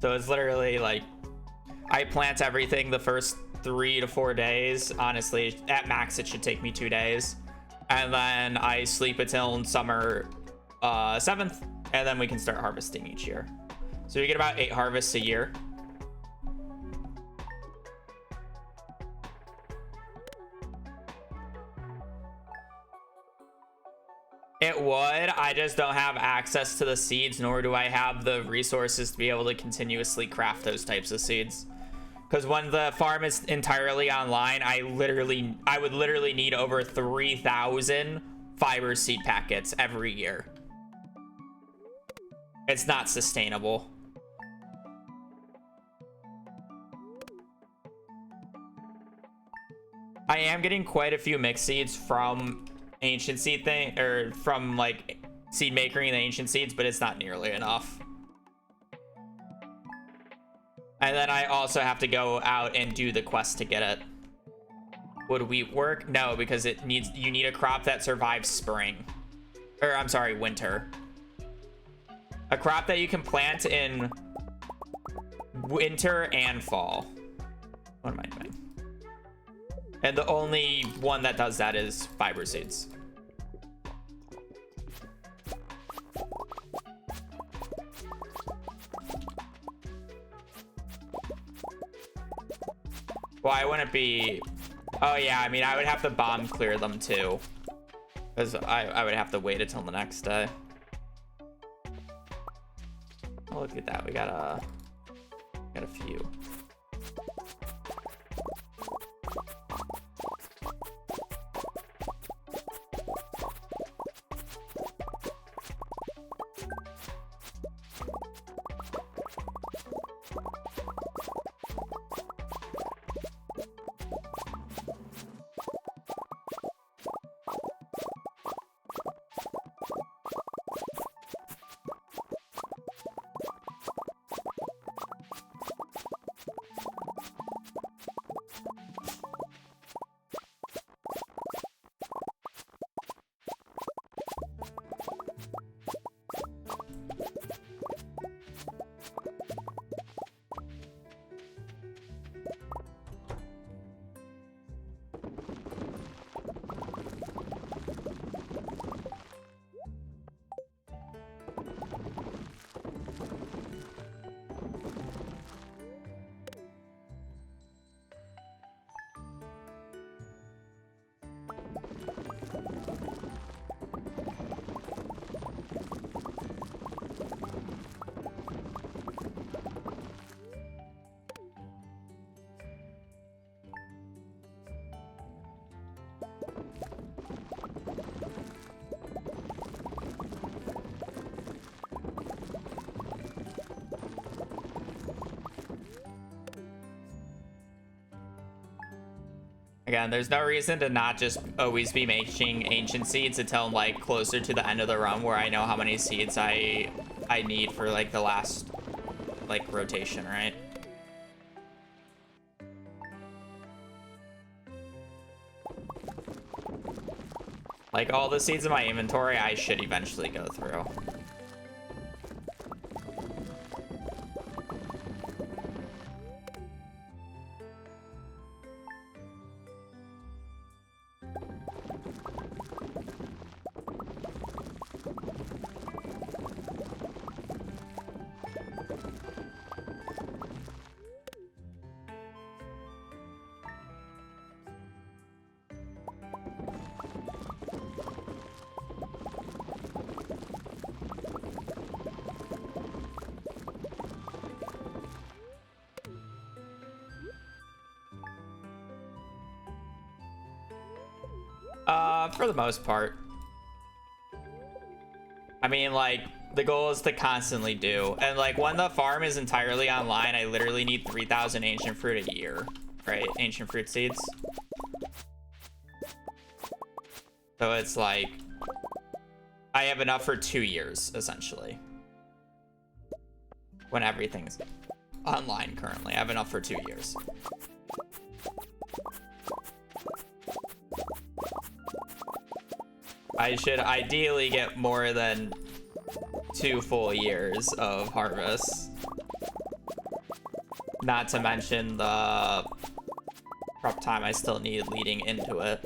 So it's literally like I plant everything the first 3 to 4 days. Honestly, at max it should take me 2 days, and then I sleep until summer 7th. And then we can start harvesting each year. So we get about 8 harvests a year. It would. I just don't have access to the seeds, nor do I have the resources to be able to continuously craft those types of seeds. Because when the farm is entirely online, I would literally need over 3,000 fiber seed packets every year. It's not sustainable. I am getting quite a few mixed seeds from ancient seed thing, or from like seed making the ancient seeds, but it's not nearly enough. And then I also have to go out and do the quest to get it. Would wheat work? No, because you need a crop that survives spring. Or I'm sorry, winter. A crop that you can plant in winter and fall. What am I doing? And the only one that does that is fiber seeds. Why wouldn't it be? Oh yeah, I mean, I would have to bomb clear them too, because I would have to wait until the next day. Oh, look at that. We got a few. Again, there's no reason to not just always be making ancient seeds until like closer to the end of the run where I know how many seeds I need for like the last like rotation, right? Like all the seeds in my inventory I should eventually go through. For the most part. I mean, like, the goal is to constantly do. And, like, when the farm is entirely online, I literally need 3,000 ancient fruit a year, right? Ancient fruit seeds. So it's like, I have enough for 2 years, essentially. When everything's online currently. I have enough for 2 years. I should ideally get more than 2 full years of harvest. Not to mention the prep time I still need leading into it.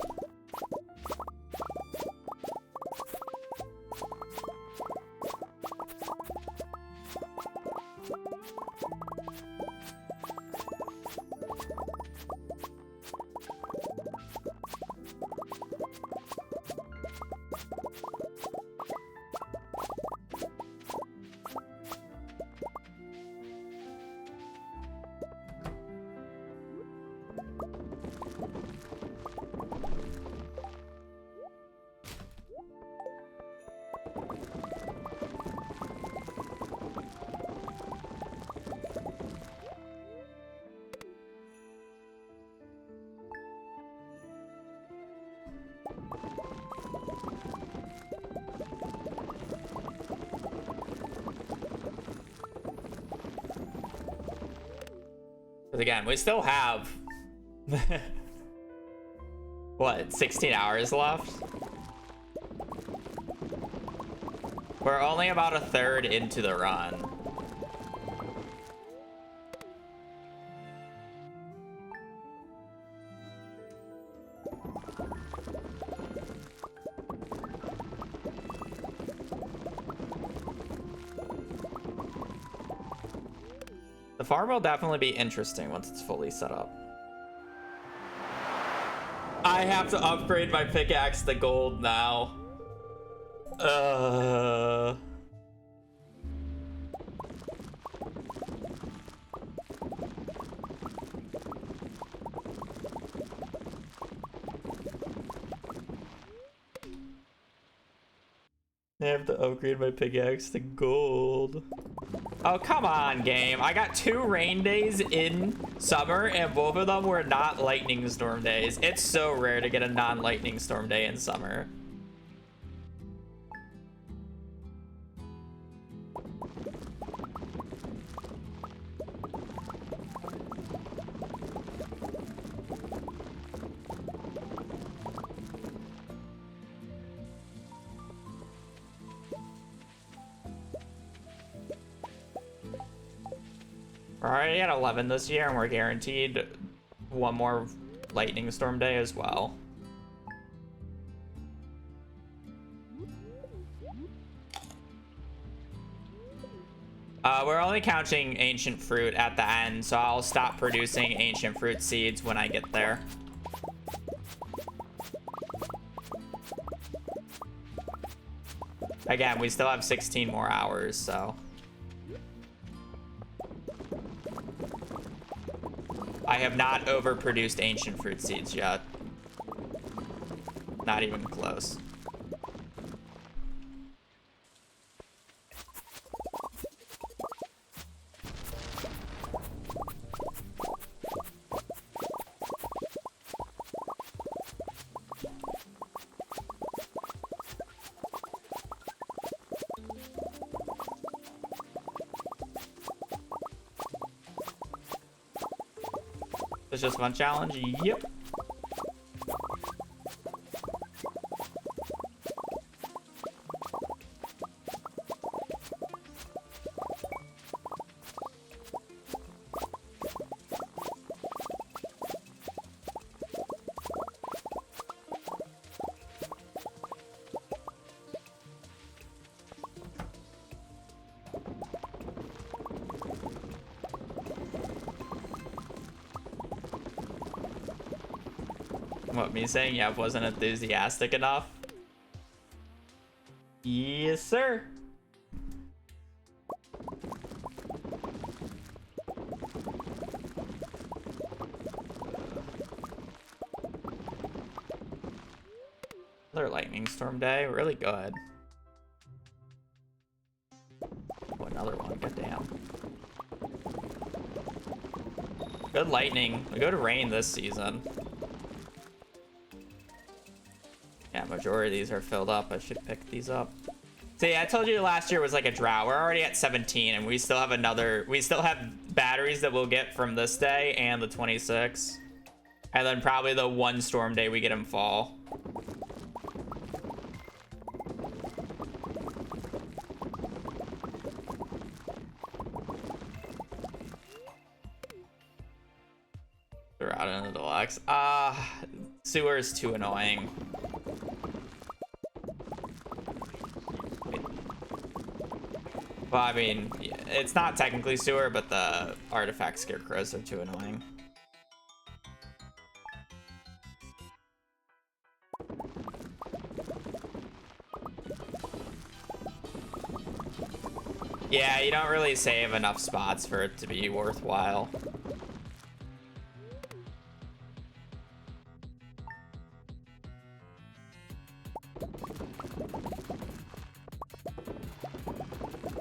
Because again, we still have what, 16 hours left? We're only about a third into the run. The farm will definitely be interesting once it's fully set up. I have to upgrade my pickaxe to gold now. I have to upgrade my pickaxe to gold. Oh, come on, game. I got 2 rain days in summer, and both of them were not lightning storm days. It's so rare to get a non-lightning storm day in summer. We're already at 11 this year, and we're guaranteed 1 more lightning storm day as well. We're only counting ancient fruit at the end, so I'll stop producing ancient fruit seeds when I get there. Again, we still have 16 more hours, so... I have not overproduced ancient fruit seeds yet. Not even close. It's just one challenge. Yep. What, me saying yeah wasn't enthusiastic enough? Yes, sir. Another lightning storm day, really good. Oh, another one, goddamn. Good lightning. We go to rain this season. Yeah, majority of these are filled up. I should pick these up. See, I told you last year was like a drought. We're already at 17, and we still have batteries that we'll get from this day and the 26. And then probably the one storm day we get in fall. They're out in the deluxe. Sewer is too annoying. Well, I mean, it's not technically sewer, but the artifact scarecrows are too annoying. Yeah, you don't really save enough spots for it to be worthwhile.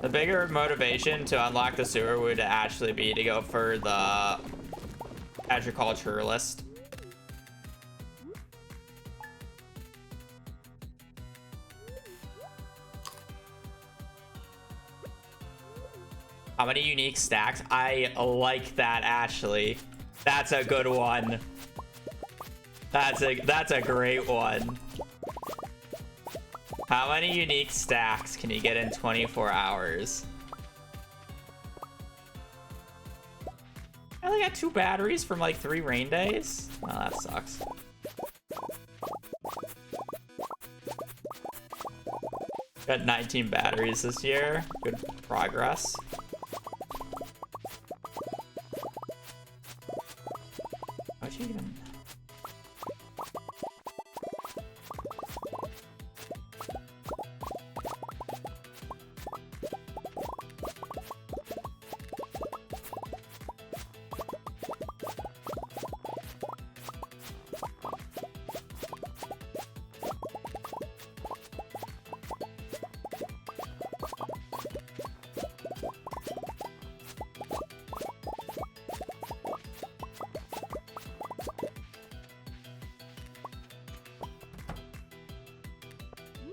The bigger motivation to unlock the sewer would actually be to go for the agriculturalist. How many unique stacks? I like that, actually. That's a good one. That's a great one. How many unique stacks can you get in 24 hours? I only got 2 batteries from like 3 rain days. Oh, that sucks. Got 19 batteries this year. Good progress. What'd you even...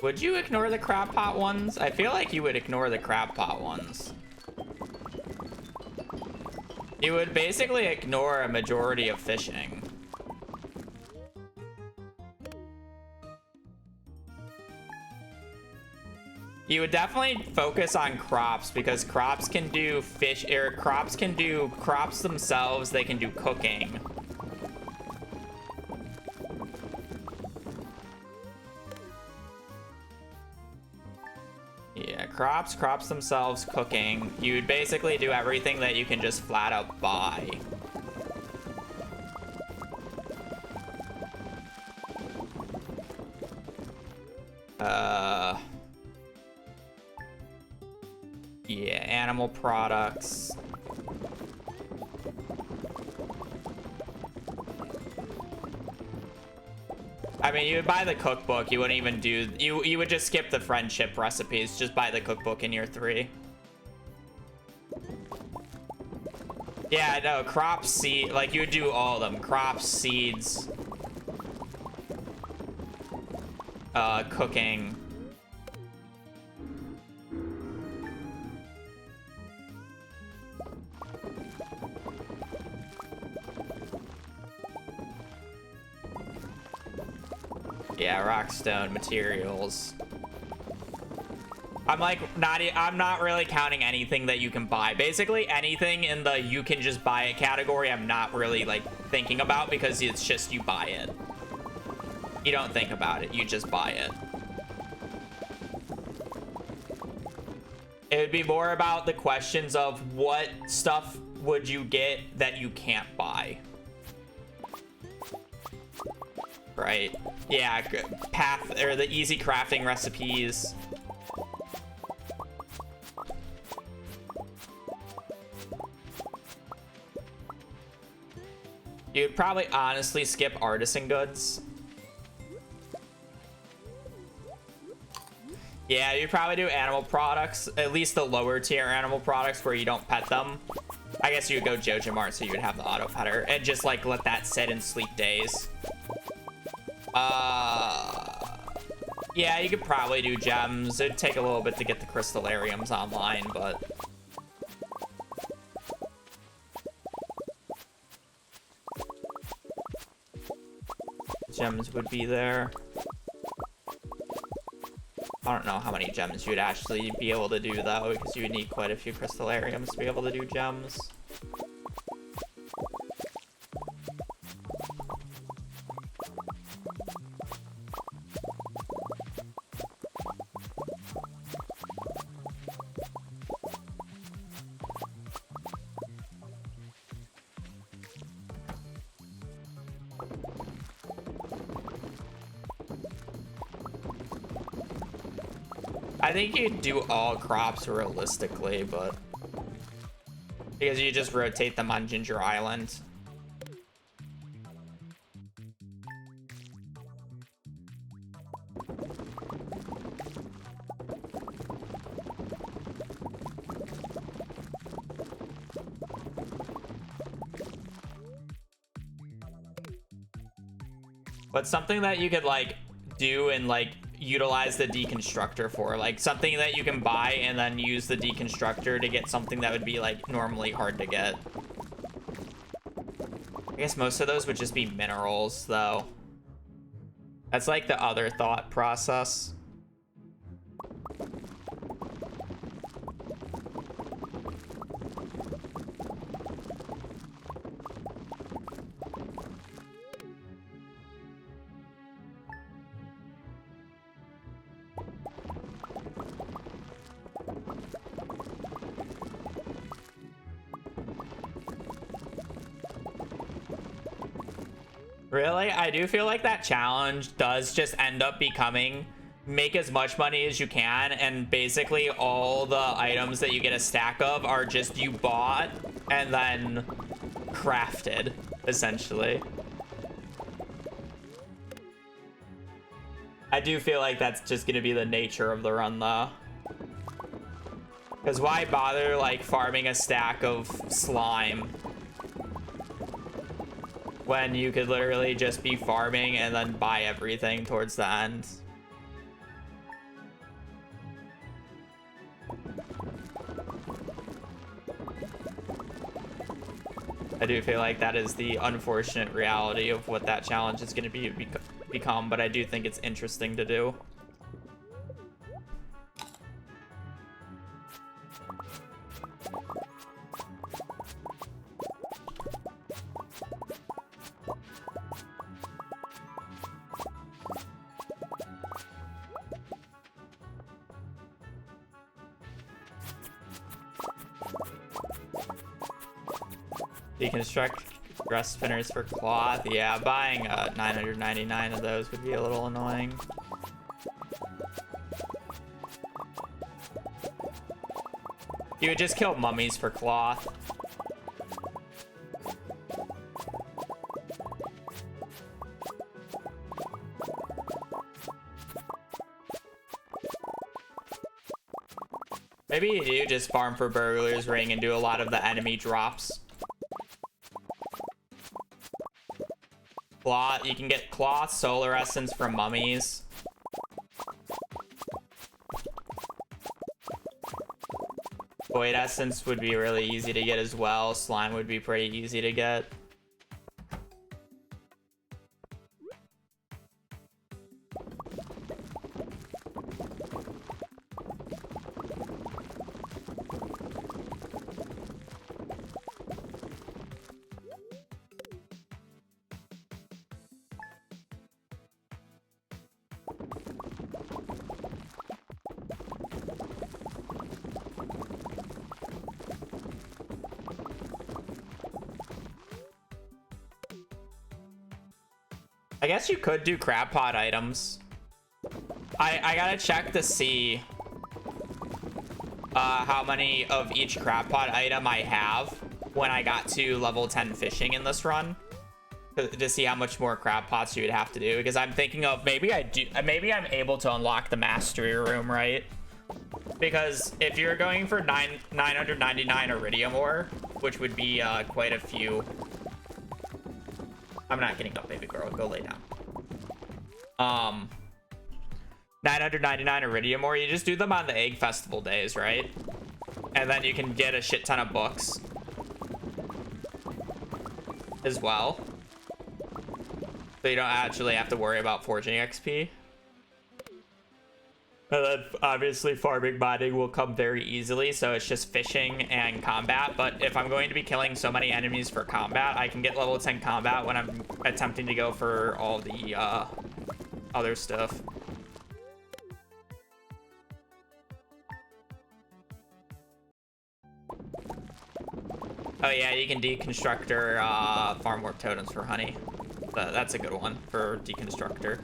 Would you ignore the crab pot ones? I feel like you would ignore the crab pot ones. You would basically ignore a majority of fishing. You would definitely focus on crops because crops can do fish, or crops can do crops themselves, they can do cooking. Yeah, crops themselves, cooking. You'd basically do everything that you can just flat out buy. Yeah, animal products. I mean, you would buy the cookbook. You wouldn't even do... You would just skip the friendship recipes. Just buy the cookbook in year 3. Yeah, no, crops, seed... Like, you would do all of them. Crops, seeds. Cooking. Yeah, rockstone materials. I'm like I'm not really counting anything that you can buy. Basically anything in the you can just buy it category I'm not really like thinking about, because it's just you buy it. You don't think about it, you just buy it. It would be more about the questions of what stuff would you get that you can't buy. Right? Yeah, path or the easy crafting recipes. You'd probably honestly skip artisan goods. Yeah, you'd probably do animal products, at least the lower tier animal products where you don't pet them. I guess you would go Joja Mart, so you would have the auto petter and just like let that sit and sleep days. Yeah, you could probably do gems. It'd take a little bit to get the crystallariums online, but gems would be there. I don't know how many gems you'd actually be able to do though, because you would need quite a few crystallariums to be able to do gems. I think you'd do all crops realistically, but because you just rotate them on Ginger Island. But something that you could like do and like utilize the deconstructor for, like something that you can buy and then use the deconstructor to get something that would be like normally hard to get. I guess most of those would just be minerals though. That's like the other thought process. Really? I do feel like that challenge does just end up becoming make as much money as you can, and basically all the items that you get a stack of are just you bought and then crafted, essentially. I do feel like that's just gonna be the nature of the run though. Because why bother like farming a stack of slime when you could literally just be farming and then buy everything towards the end? I do feel like that is the unfortunate reality of what that challenge is going to become, but I do think it's interesting to do. Deconstruct grass spinners for cloth. Yeah, buying 999 of those would be a little annoying. You would just kill mummies for cloth. Maybe you do just farm for Burglar's Ring and do a lot of the enemy drops. Cloth, you can get cloth, solar essence from mummies. Void essence would be really easy to get as well. Slime would be pretty easy to get. I guess you could do crab pot items. I gotta check to see how many of each crab pot item I have when I got to level 10 fishing in this run, to see how much more crab pots you would have to do, because I'm thinking of maybe I'm able to unlock the mastery room, right? Because if you're going for 999 iridium ore, which would be quite a few. I'm not getting up, baby girl. Go lay down. 999 iridium ore, you just do them on the egg festival days, right? And then you can get a shit ton of books as well, so you don't actually have to worry about forging XP. And then obviously farming mining will come very easily, so it's just fishing and combat. But if I'm going to be killing so many enemies for combat, I can get level 10 combat when I'm attempting to go for all the other stuff. Oh yeah, you can deconstructor farm warp totems for honey. That's a good one for deconstructor.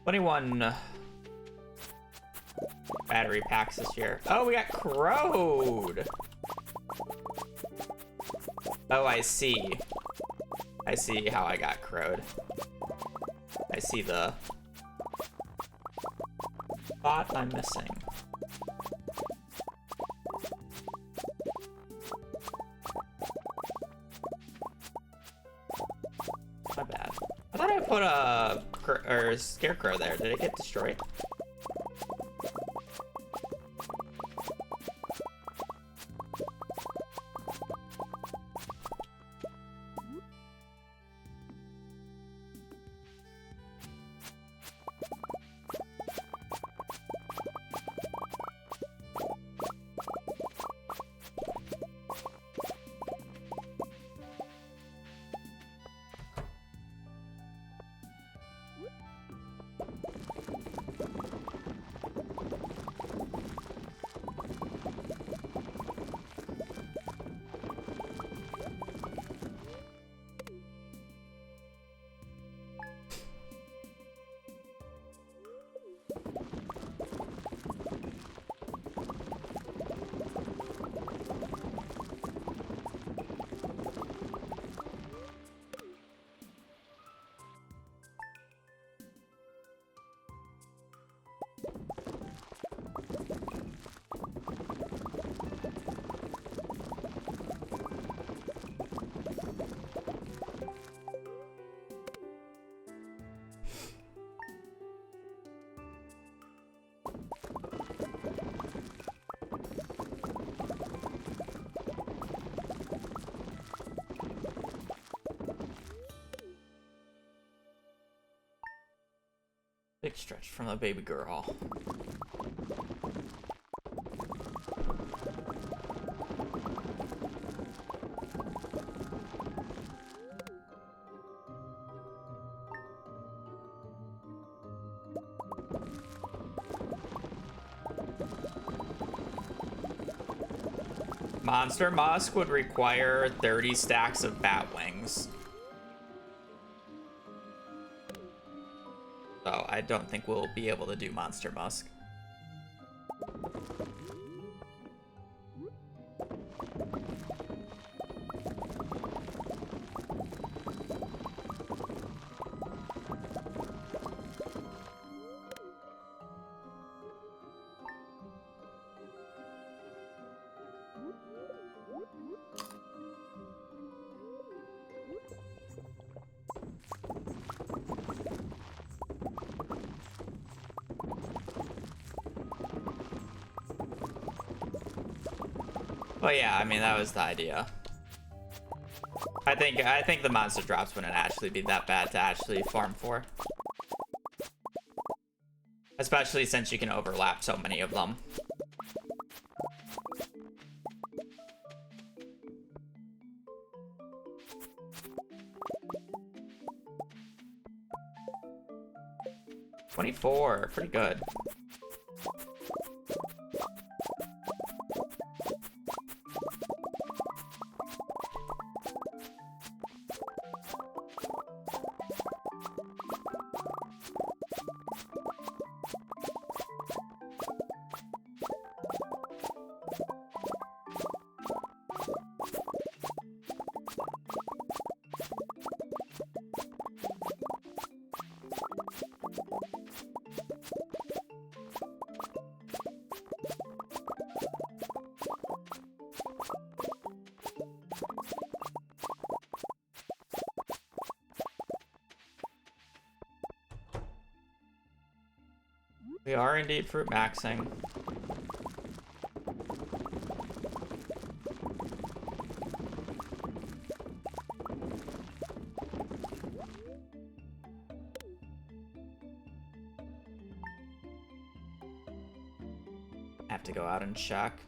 $21 battery packs this year. Oh, we got crowed. Oh, I see. I see how I got crowed. I see the spot I'm missing. My bad. I thought I put a scarecrow there. Did it get destroyed? Big stretch from the baby girl. Monster Musk would require 30 stacks of bat wings. So I don't think we'll be able to do Monster Musk. Well, yeah, I mean, that was the idea. I think the monster drops wouldn't actually be that bad to actually farm for. Especially since you can overlap so many of them. $24, pretty good. We are indeed fruit maxing. Have to go out and check.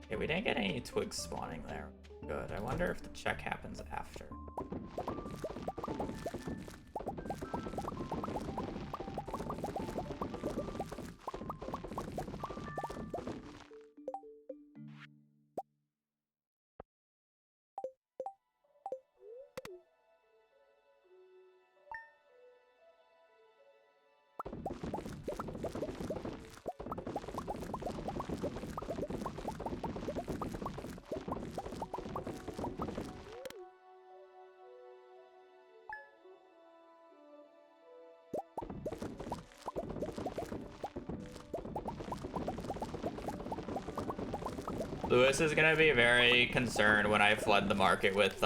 Okay, we didn't get any twigs spawning there. Good. I wonder if the check happens after. Lewis is gonna be very concerned when I flood the market with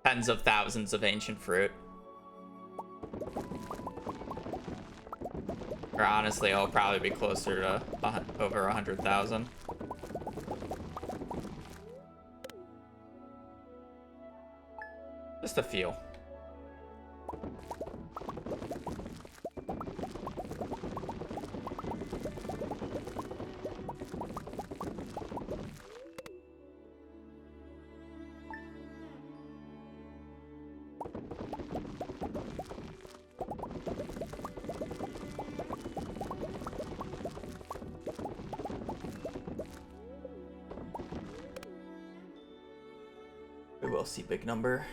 tens of thousands of ancient fruit. Or honestly, it'll probably be closer to over 100,000. Just a few. We will see big number.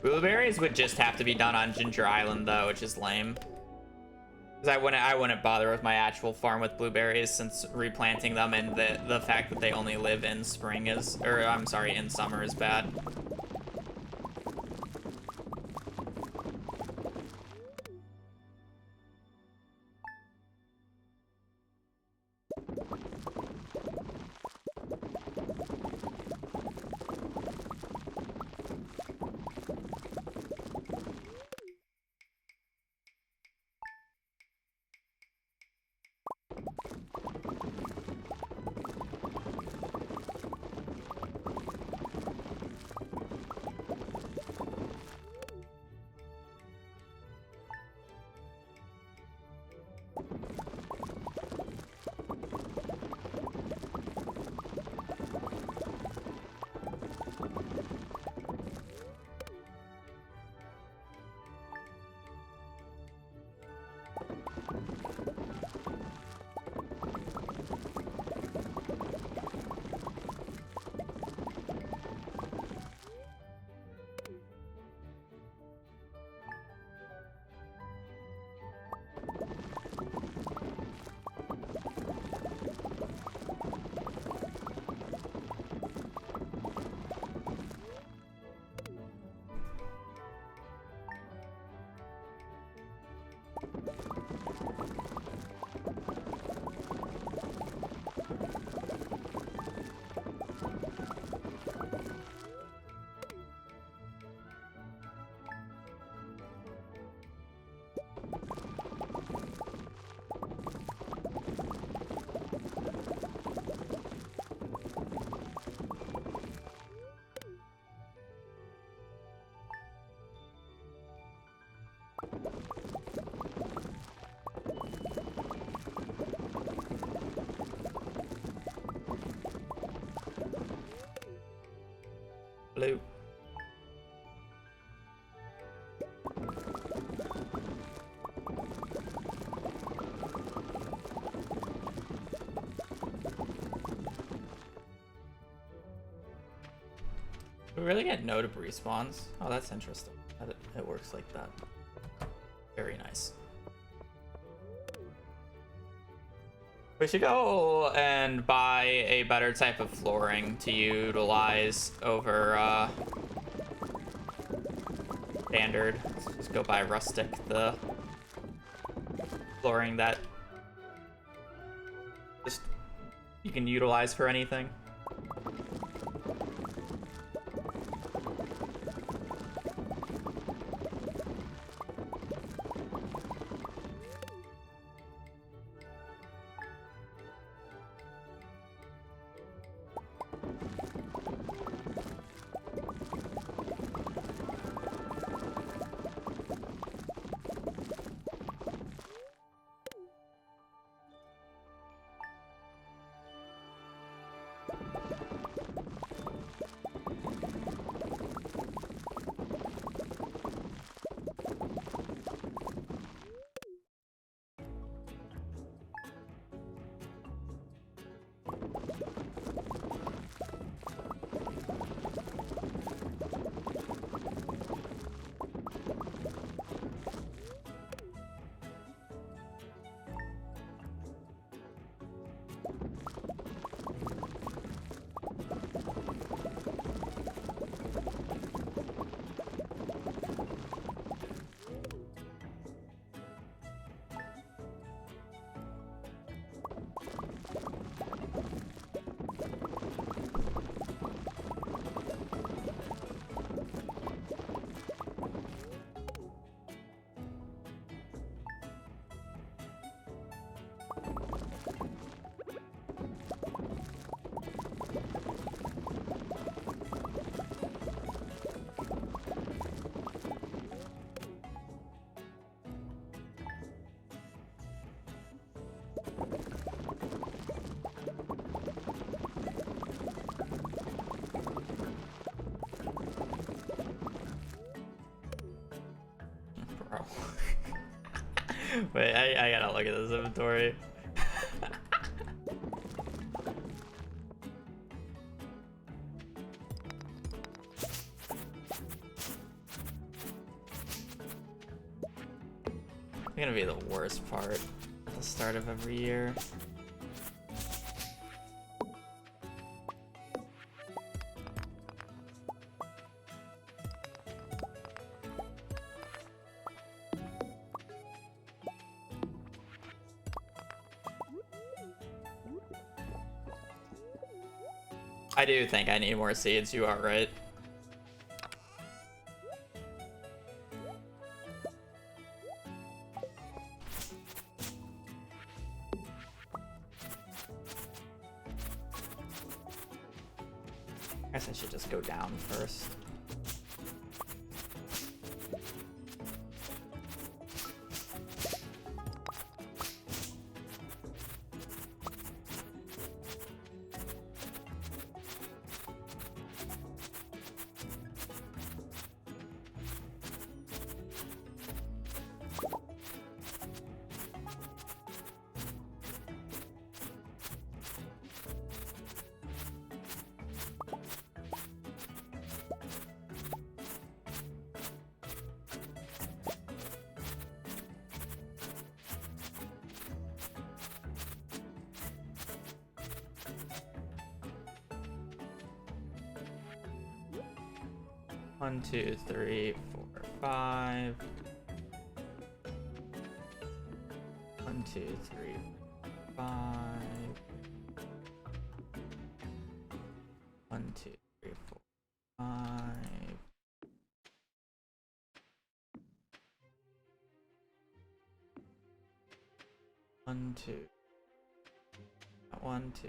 Blueberries would just have to be done on Ginger Island though, which is lame. Because I wouldn't bother with my actual farm with blueberries since replanting them and the fact that they only live in spring is, or I'm sorry, in summer is bad. Blue. We really get no debris spawns. Oh, that's interesting. That it works like that. Very nice. We should go and buy a better type of flooring to utilize over standard. Let's just go buy rustic, the flooring that just you can utilize for anything. Bro. Wait, I gotta look at this inventory. It's gonna be the worst part at the start of every year. I do think I need more seeds, you are right. I guess I should just go down first. One, two, three, four, five. 1, 2, 3, 5. 1, 2, 3, 4, 5. 1, 2. 1, 2.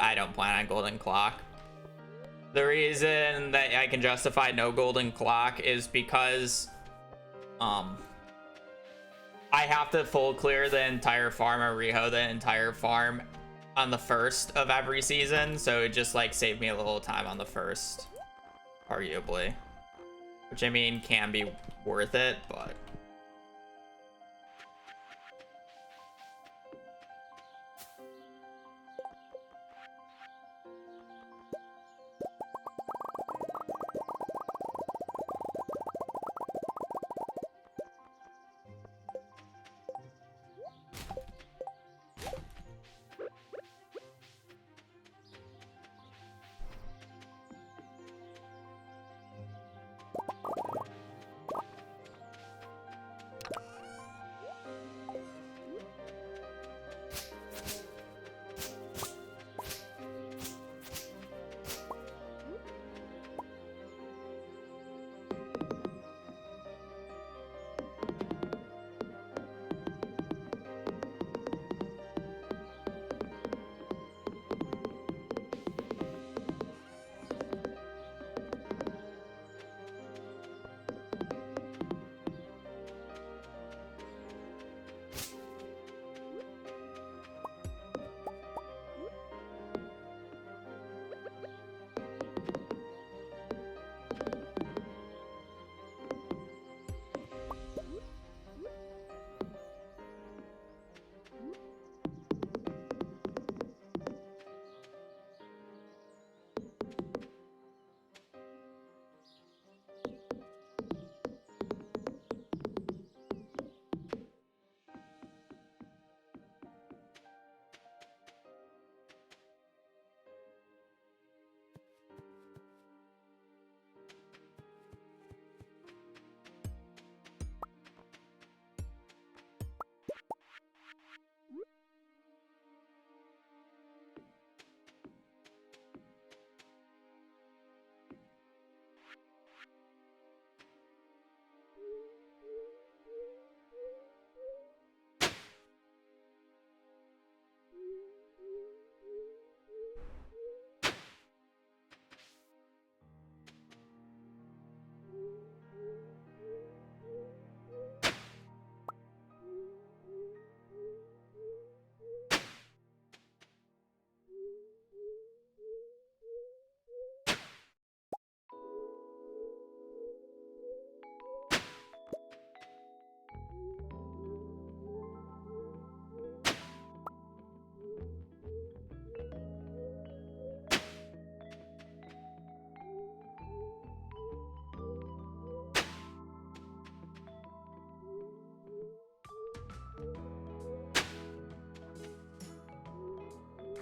I don't plan on golden clock. The reason that I can justify no golden clock is because I have to full clear the entire farm or reho the entire farm on the first of every season, so it just like saved me a little time on the first, arguably, which I mean can be worth it, but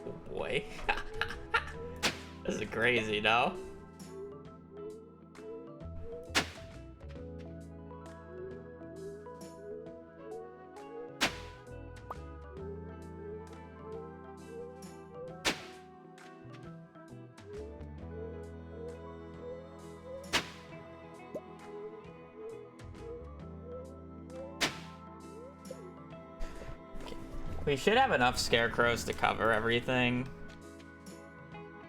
oh boy. This is crazy, no? We should have enough scarecrows to cover everything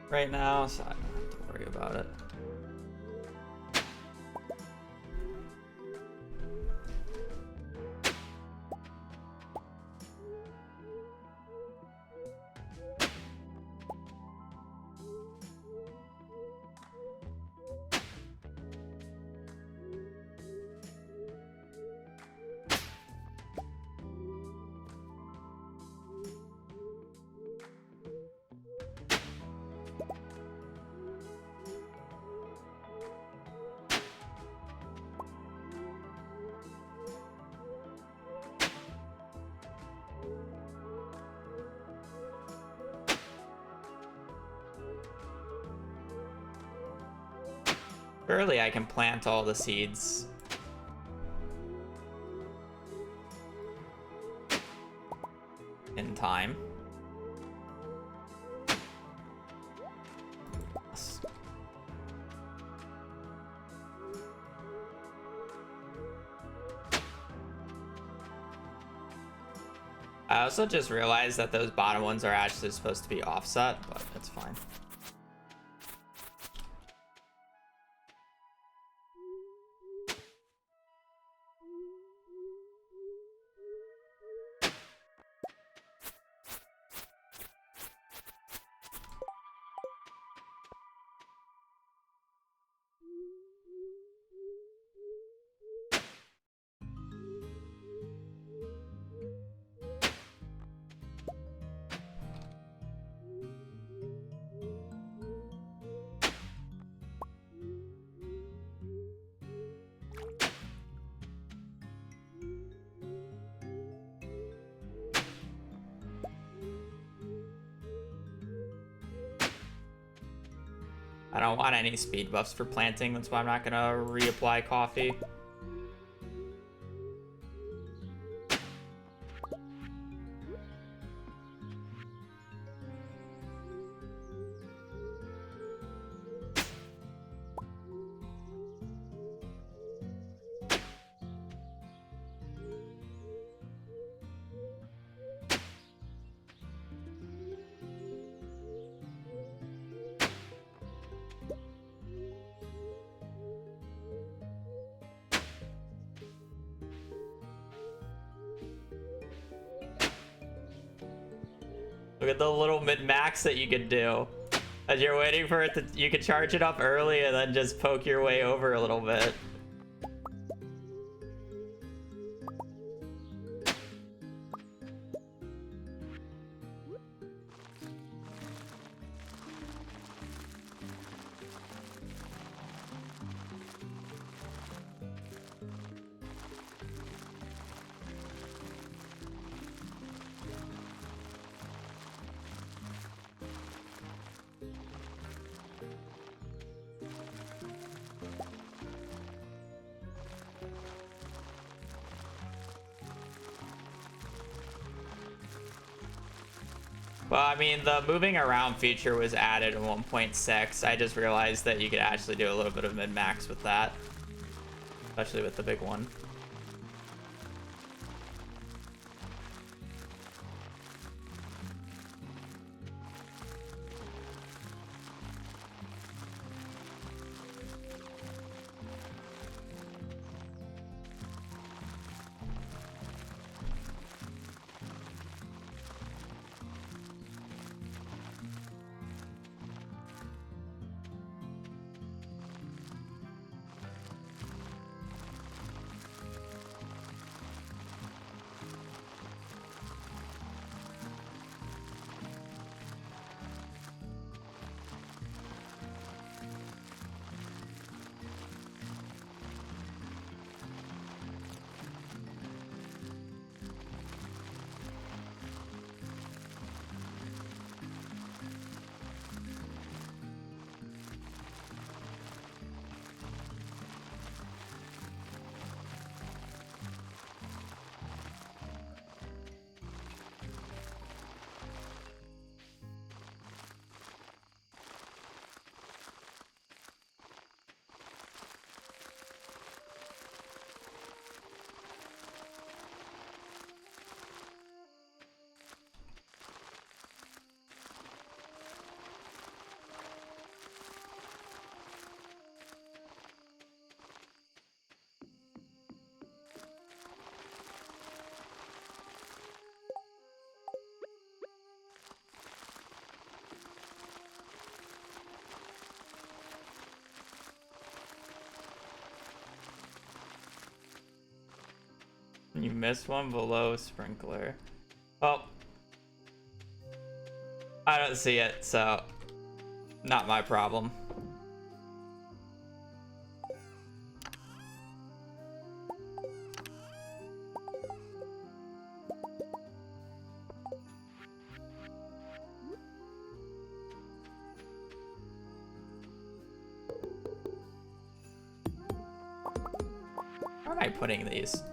right now, so I don't have to worry about it. Surely I can plant all the seeds. In time. Yes. I also just realized that those bottom ones are actually supposed to be offset, but it's fine. I don't want any speed buffs for planting, that's why I'm not gonna reapply coffee. Look at the little min-max that you could do. As you're waiting for it to, you can charge it up early and then just poke your way over a little bit. Well, I mean, the moving around feature was added in 1.6. I just realized that you could actually do a little bit of min-max with that. Especially with the big one. You missed one below sprinkler. Well, I don't see it, so not my problem. Where am I putting these?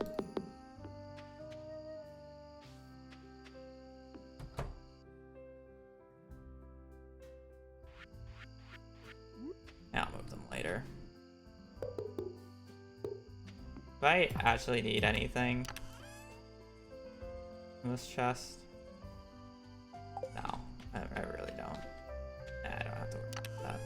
Yeah, I'll move them later. Do I actually need anything in this chest? No, I really don't. Nah, I don't have to worry about that.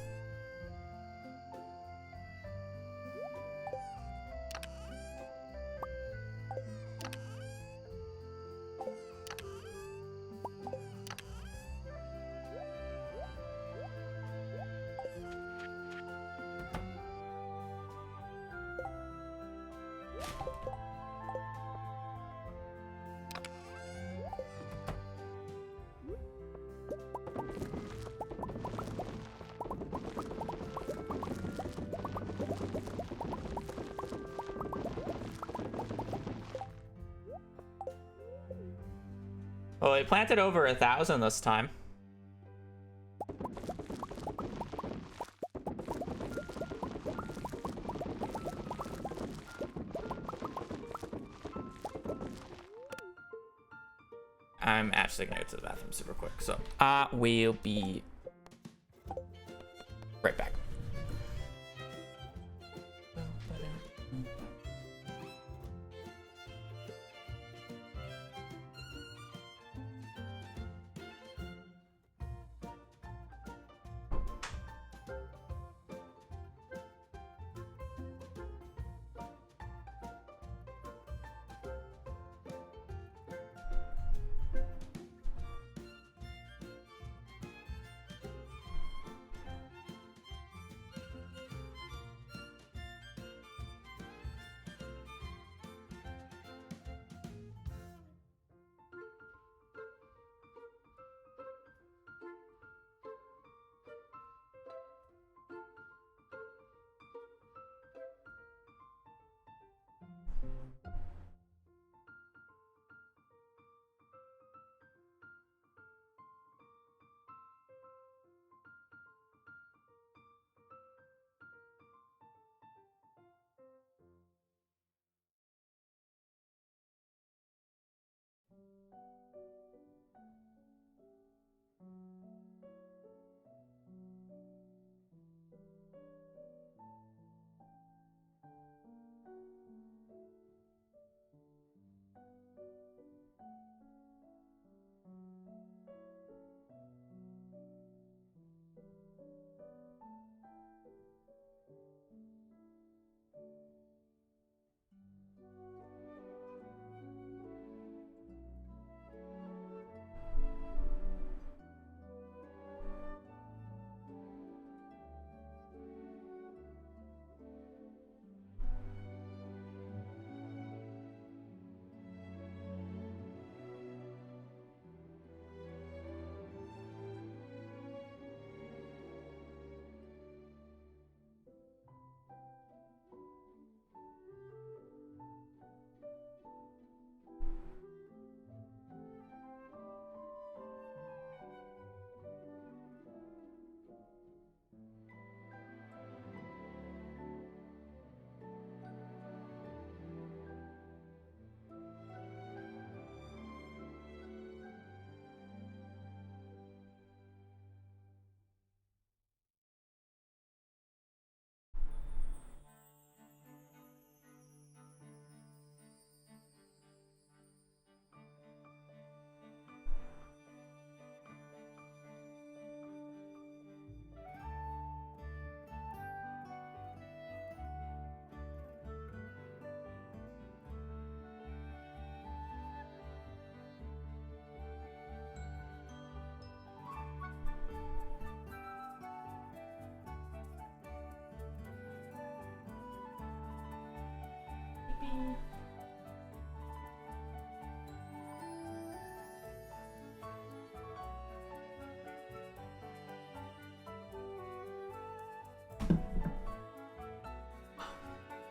Well, we planted over 1,000 this time. I'm actually gonna go to the bathroom super quick, so we'll be right back.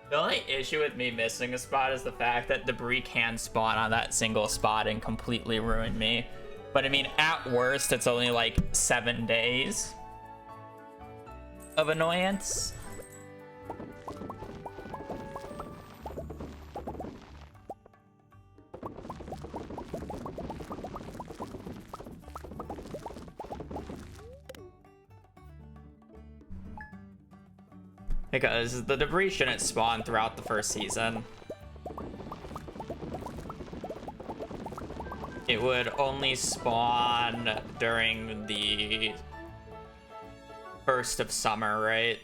The only issue with me missing a spot is the fact that debris can spawn on that single spot and completely ruin me. But I mean, at worst, it's only like 7 days of annoyance. Because the debris shouldn't spawn throughout the first season. It would only spawn during the first of summer, right?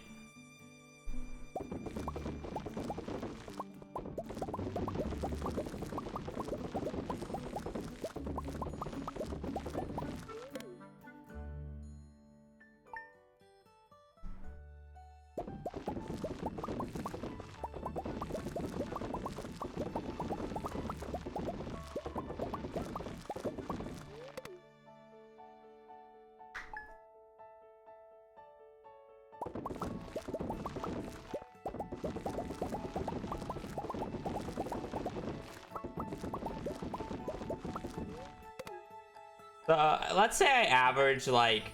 Let's say I average like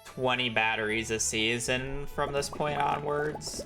20 batteries a season from this point onwards.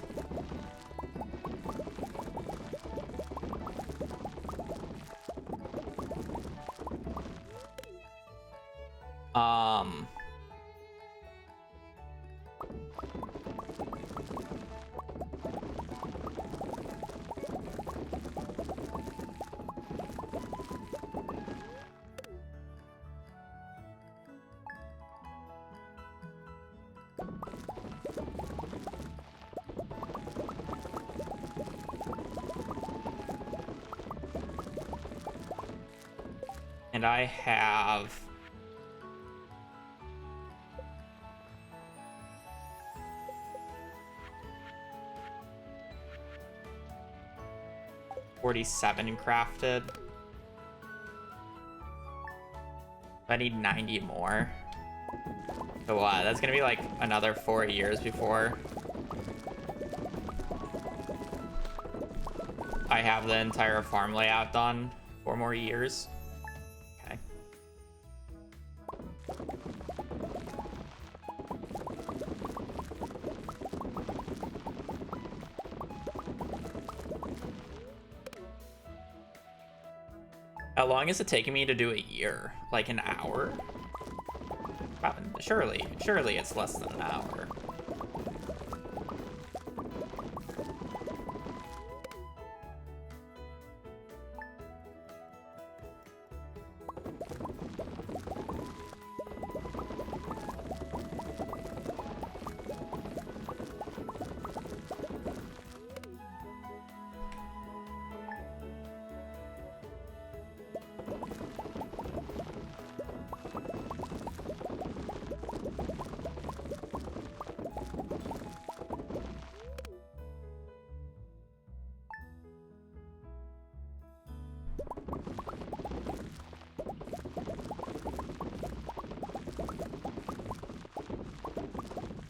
And I have $47 crafted. I need 90 more. So that's gonna be like another 4 years before I have the entire farm layout done. 4 more years. Okay. How long is it taking me to do a year? Like an hour? Surely it's less than an hour.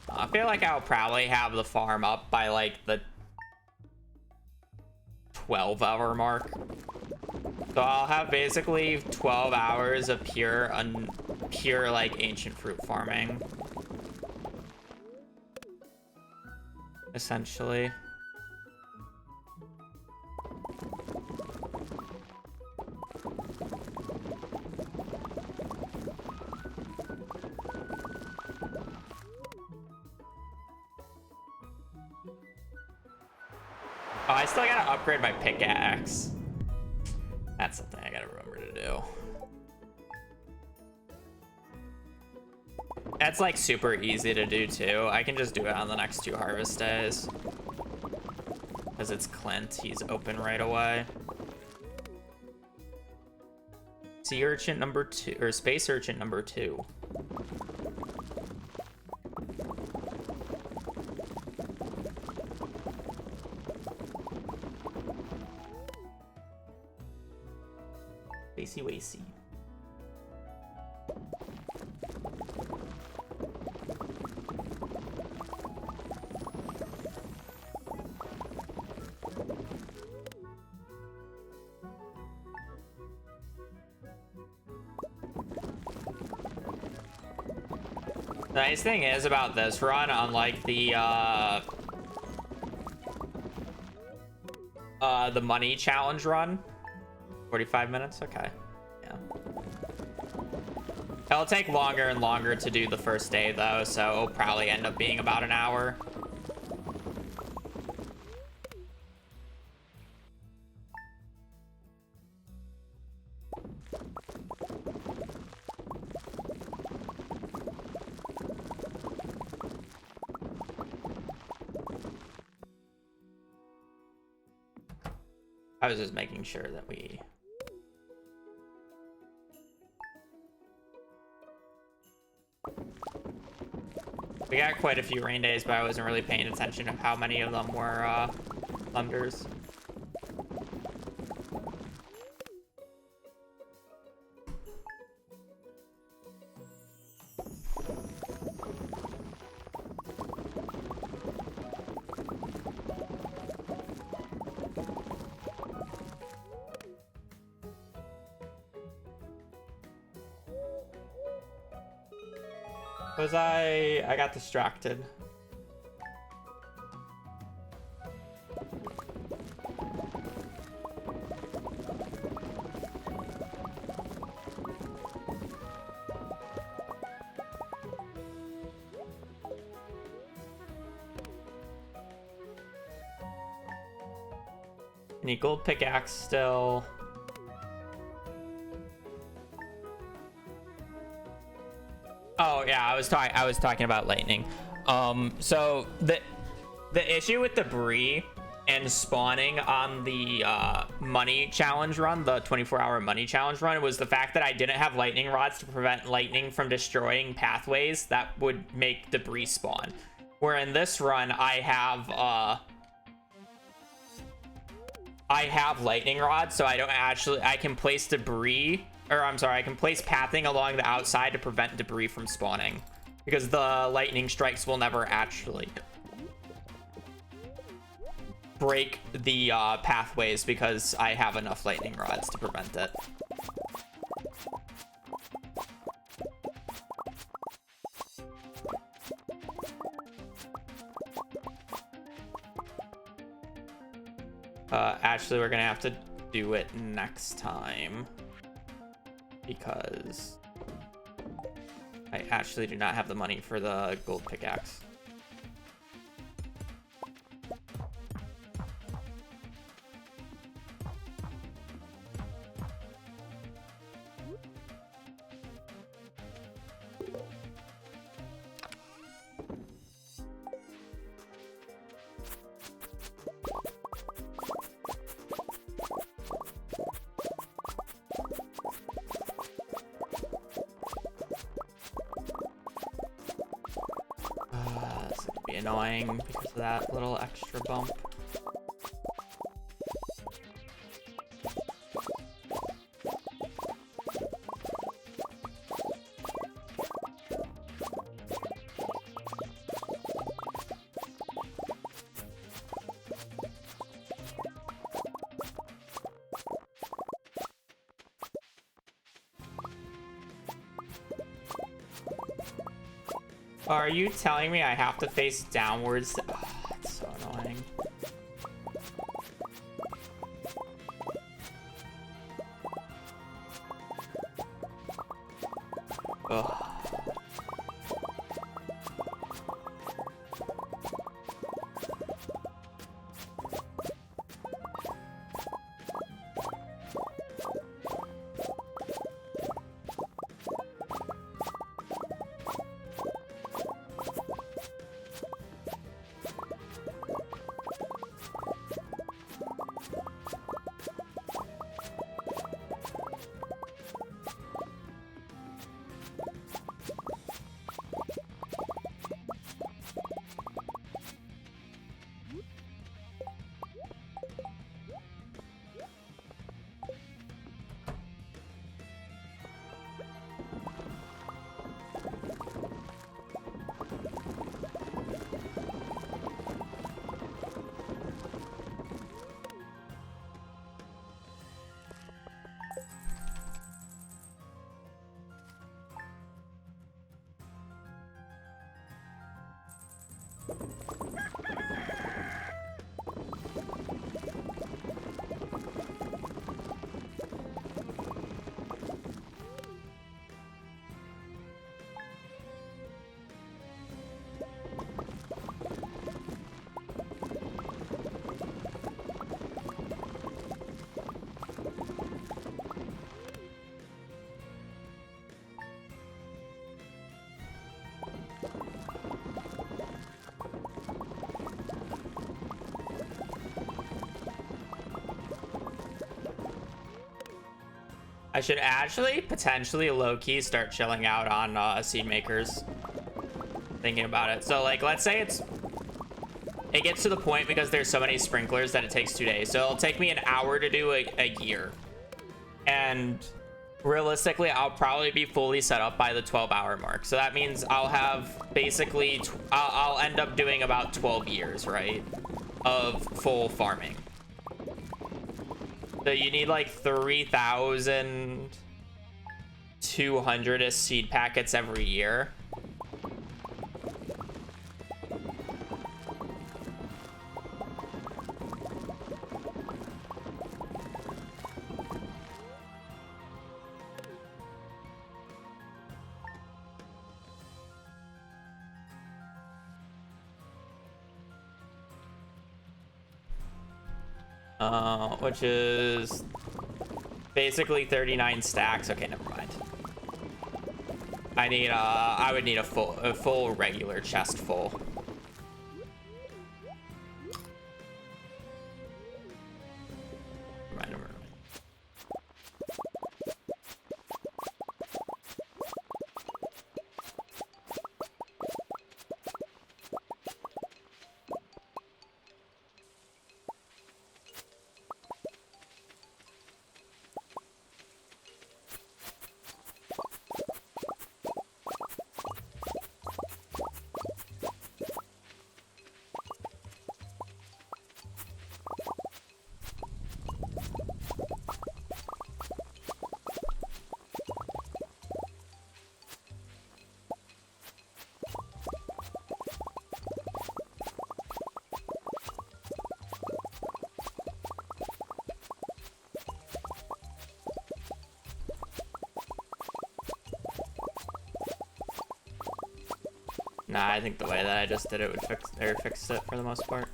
I feel like I'll probably have the farm up by like the 12-hour mark. So I'll have basically 12 hours of pure like ancient fruit farming. Essentially. Oh, I still gotta upgrade my pickaxe. That's something I gotta remember to do. That's like super easy to do too. I can just do it on the next 2 harvest days. Because it's Clint, he's open right away. Sea urchin number 2, or space urchin number 2. Spacey Wacy. The nice thing is about this run, unlike the money challenge run, 45 minutes. Okay, yeah. It'll take longer and longer to do the first day though, so it'll probably end up being about an hour. I was just making sure that we... We got quite a few rain days, but I wasn't really paying attention to how many of them were thunders. Was I got distracted. Any gold pickaxe still? Oh yeah, I was talking about lightning. So the issue with debris and spawning on the money challenge run, the 24-hour money challenge run, was the fact that I didn't have lightning rods to prevent lightning from destroying pathways that would make debris spawn. Where in this run, I have lightning rods, so I can place debris. Or I'm sorry, I can place pathing along the outside to prevent debris from spawning, because the lightning strikes will never actually break the pathways, because I have enough lightning rods to prevent it. Actually, we're gonna have to do it next time, because I actually do not have the money for the gold pickaxe. This would be annoying because of that little extra bump. Are you telling me I have to face downwards? Oh, it's so annoying. Ugh. I should actually potentially low-key start chilling out on seed makers. Thinking about it. So like, let's say it gets to the point because there's so many sprinklers that it takes 2 days. So it'll take me an hour to do a year. And realistically, I'll probably be fully set up by the 12-hour mark. So that means I'll have basically, I'll end up doing about 12 years, right? Of full farming. So you need like 3,200 seed packets every year. Which is basically 39 stacks. Okay, never mind. I would need a full regular chest full. Never mind. Nah, I think the way that I just did it would fix it for the most part.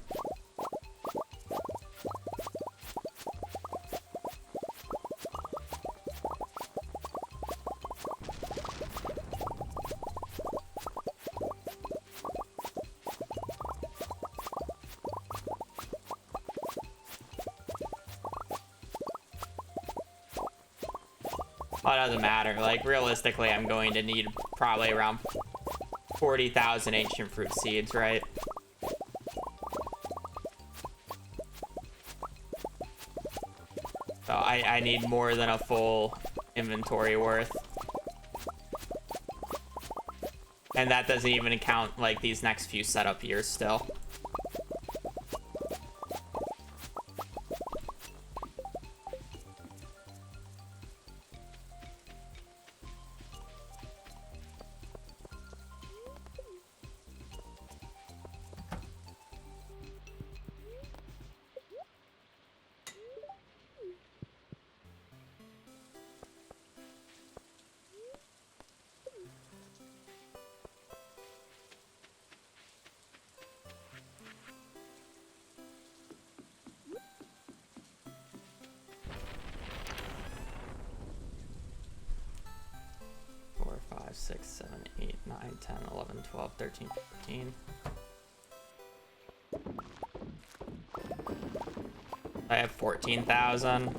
Well, it doesn't matter. Like, realistically, I'm going to need probably around 40,000 ancient fruit seeds, right? So I need more than a full inventory worth. And that doesn't even count like these next few setup years still. Four, 5, 6, 7, 8, 9, 10, 11, 12, 13, 14. I have 14,000.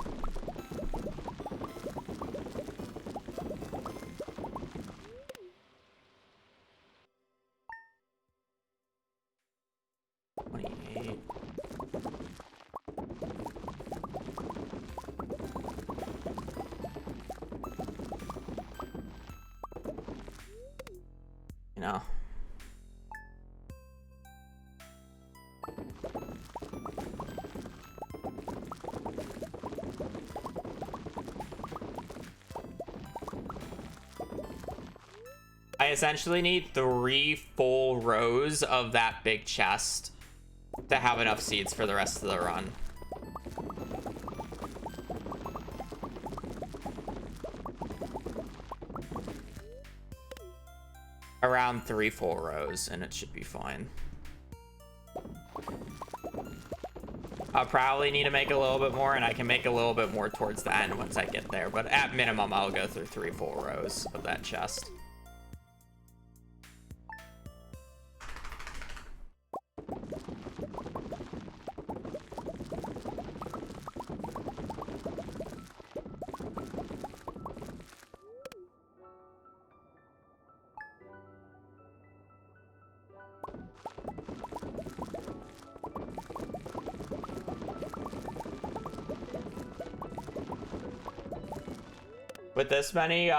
essentially need 3 full rows of that big chest to have enough seeds for the rest of the run. Around 3 full rows, and it should be fine. I'll probably need to make a little bit more, and I can make a little bit more towards the end once I get there, but at minimum, I'll go through 3 full rows of that chest. With this many,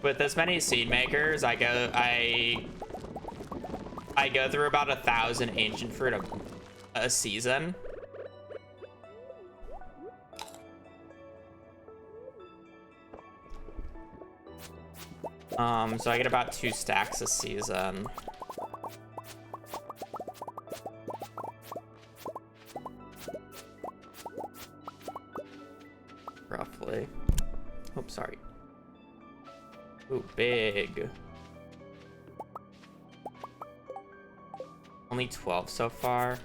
with this many seed makers, I go through about 1,000 ancient fruit a season. So I get about 2 stacks a season. Roughly. Oh, sorry. Ooh, big. Only 12 so far.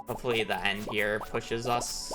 Hopefully the end here pushes us.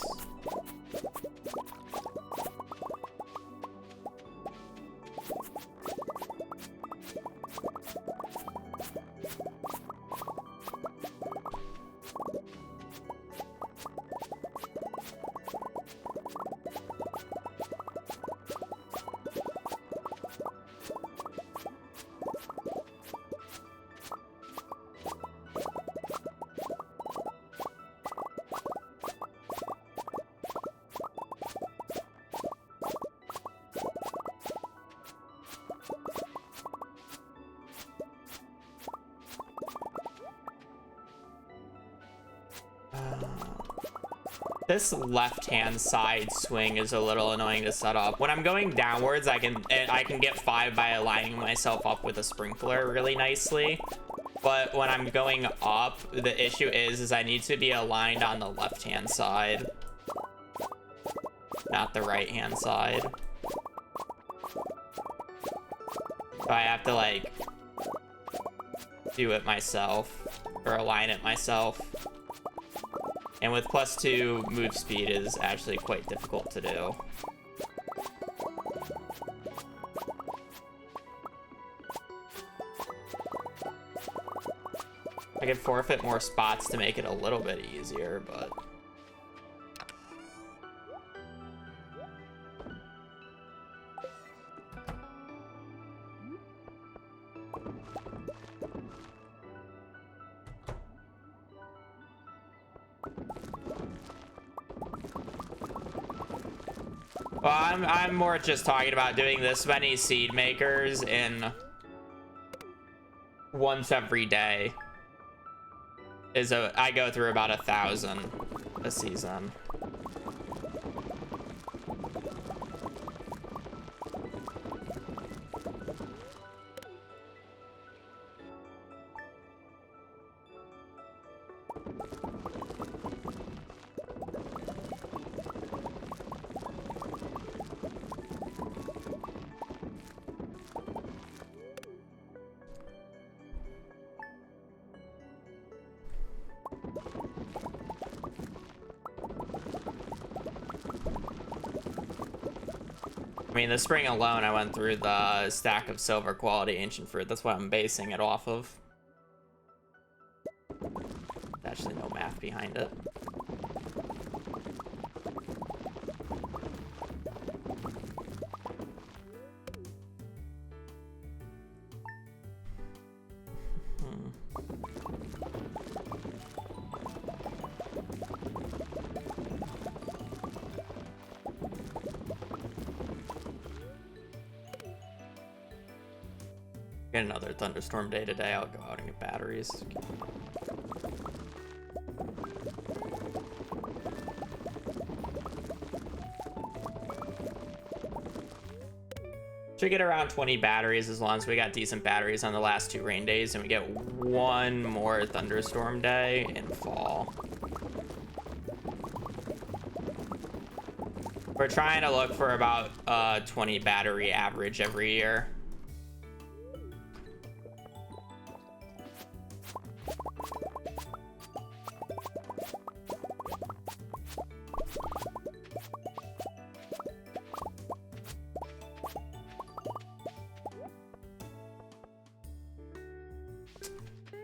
This left-hand side swing is a little annoying to set up. When I'm going downwards, I can get 5 by aligning myself up with a sprinkler really nicely. But when I'm going up, the issue is I need to be aligned on the left-hand side, not the right-hand side. So I have to like do it myself or align it myself. And with +2, move speed is actually quite difficult to do. I could forfeit more spots to make it a little bit easier, but... Well, I'm more just talking about doing this many seed makers in once every day. I go through about 1,000 a season. I mean, this spring alone, I went through the stack of silver quality ancient fruit. That's what I'm basing it off of. There's actually no math behind it. Get another thunderstorm day today. I'll go out and get batteries. Should get around 20 batteries as long as we got decent batteries on the last 2 rain days, and we get 1 more thunderstorm day in fall. We're trying to look for about 20 battery average every year.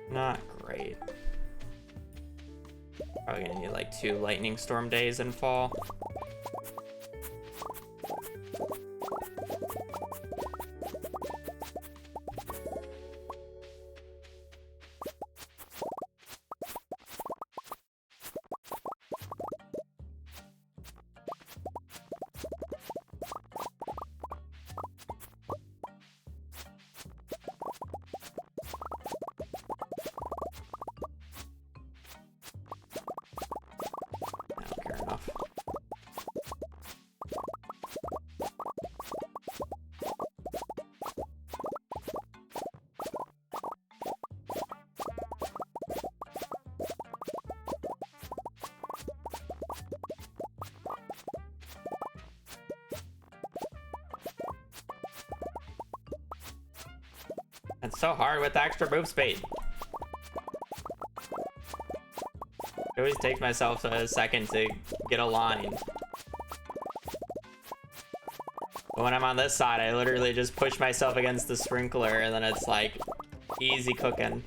Not great. Probably gonna need like 2 lightning storm days in fall. It's so hard with the extra move speed. It always takes myself a second to get aligned. But when I'm on this side, I literally just push myself against the sprinkler and then it's like easy cooking.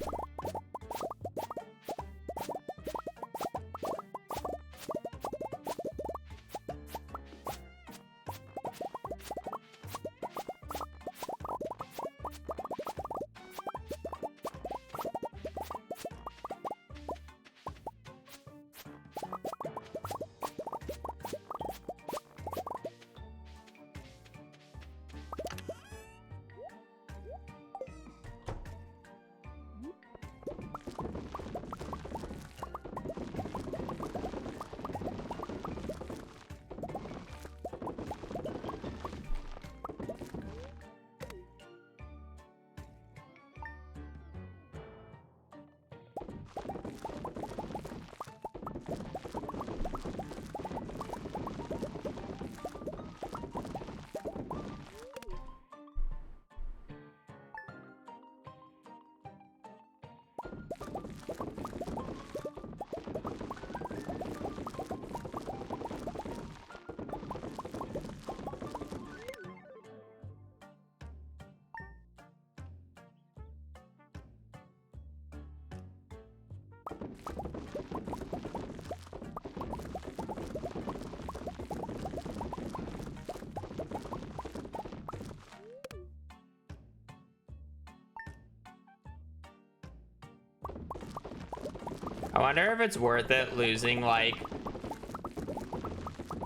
I wonder if it's worth it losing like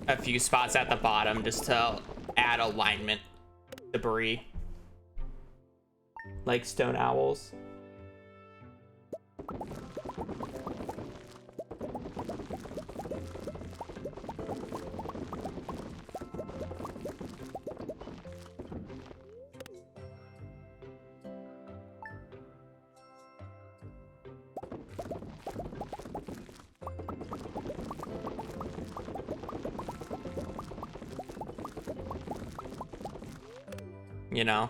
a few spots at the bottom just to add alignment debris. Like stone owls. You know?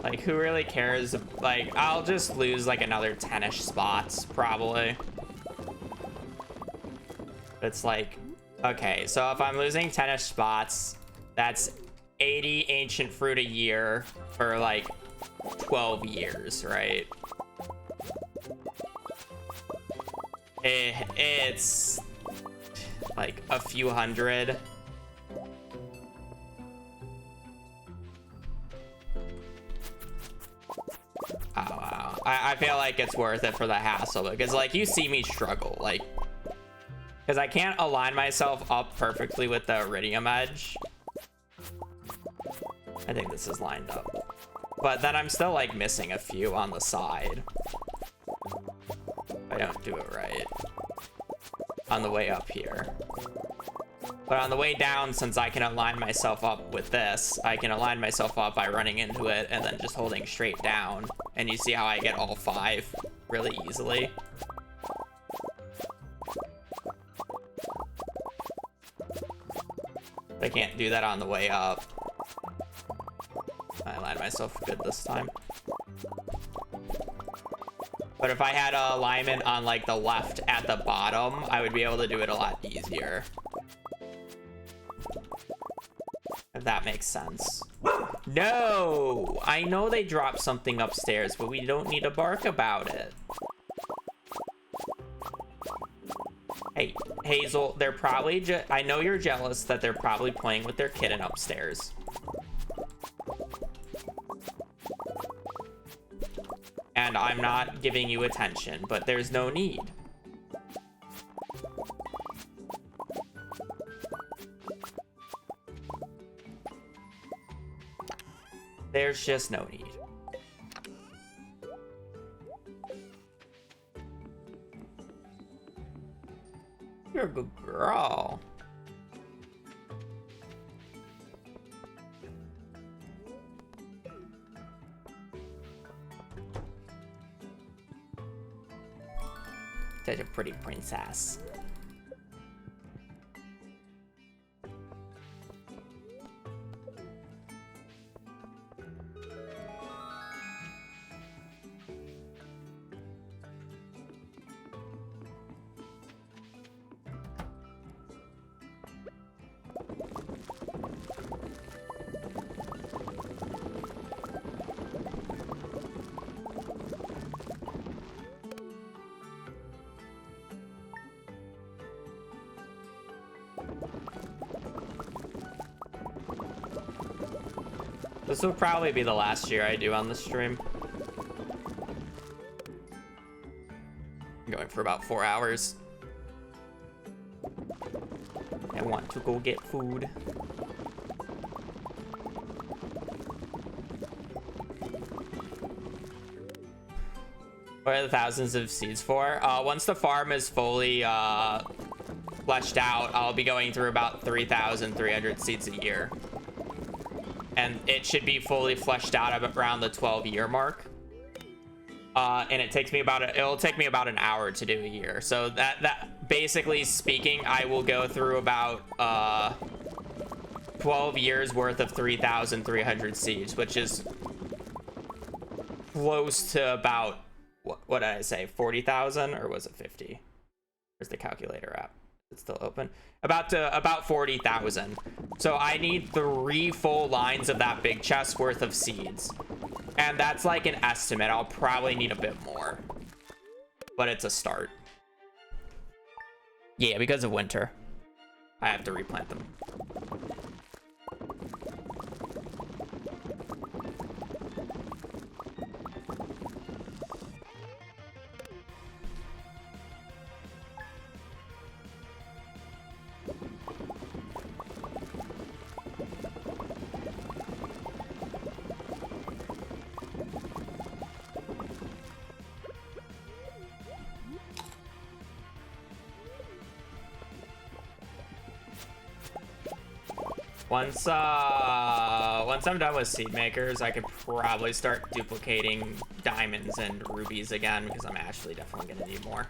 Like, who really cares? Like, I'll just lose like another 10-ish spots, probably. It's like, okay, so if I'm losing 10-ish spots, that's 80 ancient fruit a year for like 12 years, right? It's like a few hundred. Oh, wow. I feel like it's worth it for the hassle because like you see me struggle, like because I can't align myself up perfectly with the iridium edge. I think this is lined up, but then I'm still like missing a few on the side. I don't do it right on the way up here. But on the way down, since I can align myself up with this, I can align myself up by running into it and then just holding straight down. And you see how I get all 5 really easily. I can't do that on the way up. I aligned myself good this time. But if I had an alignment on like the left at the bottom, I would be able to do it a lot easier. If that makes sense. No! I know they dropped something upstairs, but we don't need to bark about it. Hey, Hazel, they're probably I know you're jealous that they're probably playing with their kitten upstairs. And I'm not giving you attention, but there's no need. There's just no need. You're a good girl. Such a pretty princess. This will probably be the last year I do on the stream. I'm going for about 4 hours. I want to go get food. What are the thousands of seeds for? Once the farm is fully fleshed out, I'll be going through about 3,300 seeds a year. And it should be fully fleshed out around the 12-year mark. And it takes me it'll take me about an hour to do a year. So that basically speaking, I will go through about 12 years worth of 3,300 seeds, which is close to about, what did I say, 40,000, or was it 50? Where's the calculator at? It's still open. About 40,000. So I need 3 full lines of that big chest worth of seeds. And that's like an estimate. I'll probably need a bit more. But it's a start. Yeah, because of winter. I have to replant them. Once I'm done with seed makers, I could probably start duplicating diamonds and rubies again, because I'm actually definitely gonna need more.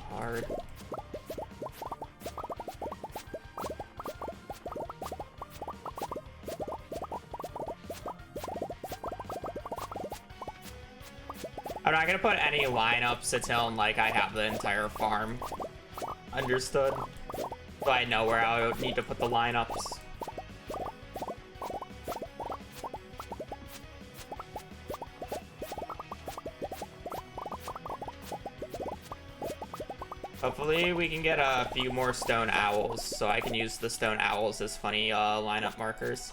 Hard. not gonna put any lineups until like I have the entire farm understood, so I know where I would need to put the lineups. Hopefully we can get a few more stone owls, so I can use the stone owls as funny lineup markers.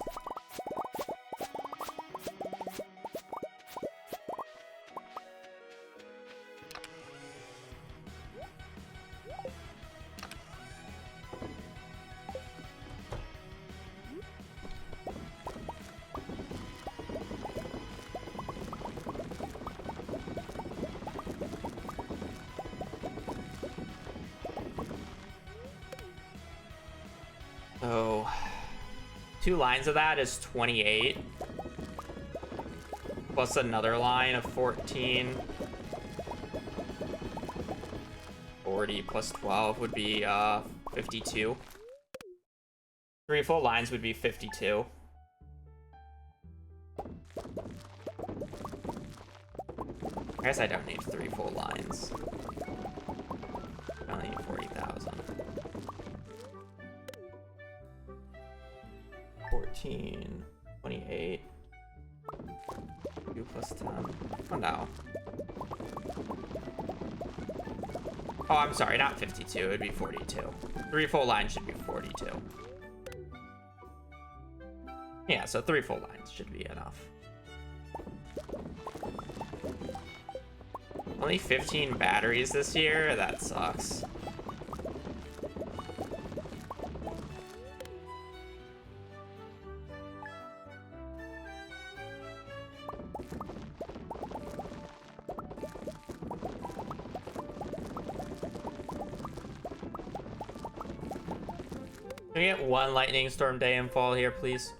So, 2 lines of that is 28. Plus another line of 14. 40 plus 12 would be 52. 3 full lines would be 52. I guess I don't need 3 full lines. I only need 40,000. 14, 28, 2 plus 10. Oh no. Oh, I'm sorry, not 52, it'd be 42. 3 full lines should be 42. Yeah, so 3 full lines should be enough. Only 15 batteries this year? That sucks. Can we get 1 lightning storm day and fall here, please?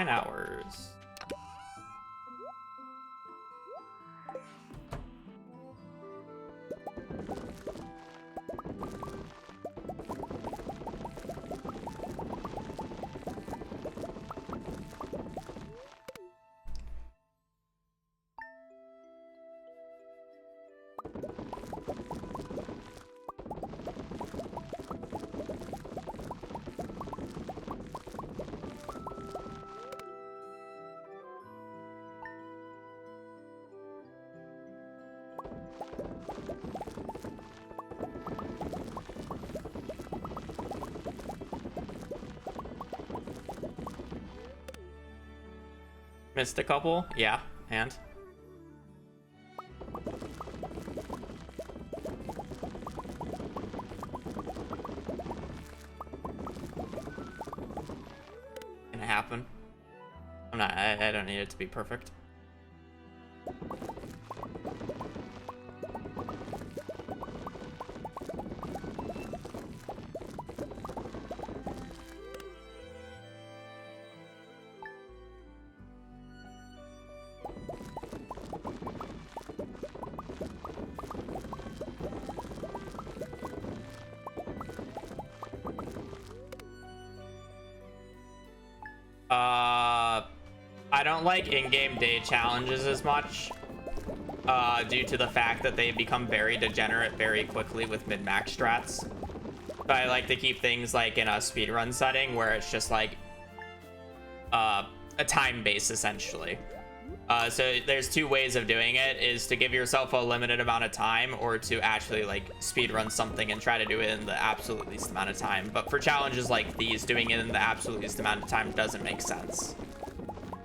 Hours. Missed a couple? Yeah, and? Gonna happen. I don't need it to be perfect. I don't like in-game day challenges as much, due to the fact that they become very degenerate very quickly with mid-max strats. But I like to keep things like in a speedrun setting where it's just like a time base essentially. So there's two ways of doing it, is to give yourself a limited amount of time, or to actually like speedrun something and try to do it in the absolute least amount of time. But for challenges like these, doing it in the absolute least amount of time doesn't make sense.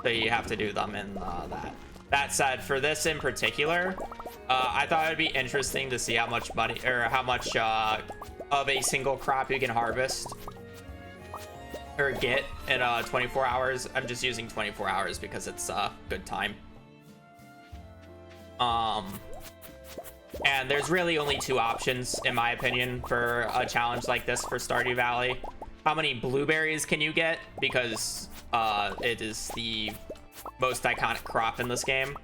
So you have to do them in that. That said, for this in particular, I thought it would be interesting to see how much money, or how much of a single crop you can harvest or get in 24 hours. I'm just using 24 hours because it's a good time. And there's really only two options, in my opinion, for a challenge like this for Stardew Valley. How many blueberries can you get? Because it is the most iconic crop in this game.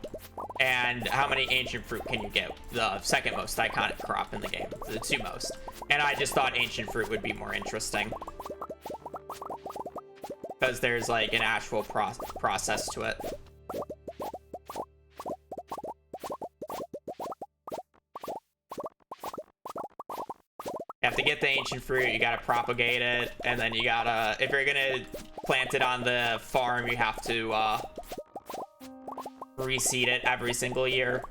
And how many ancient fruit can you get? The second most iconic crop in the game. The two most. And I just thought ancient fruit would be more interesting, because there's like an actual process to it. You have to get the ancient fruit, you gotta propagate it, and then you gotta, if you're gonna plant it on the farm, you have to reseed it every single year.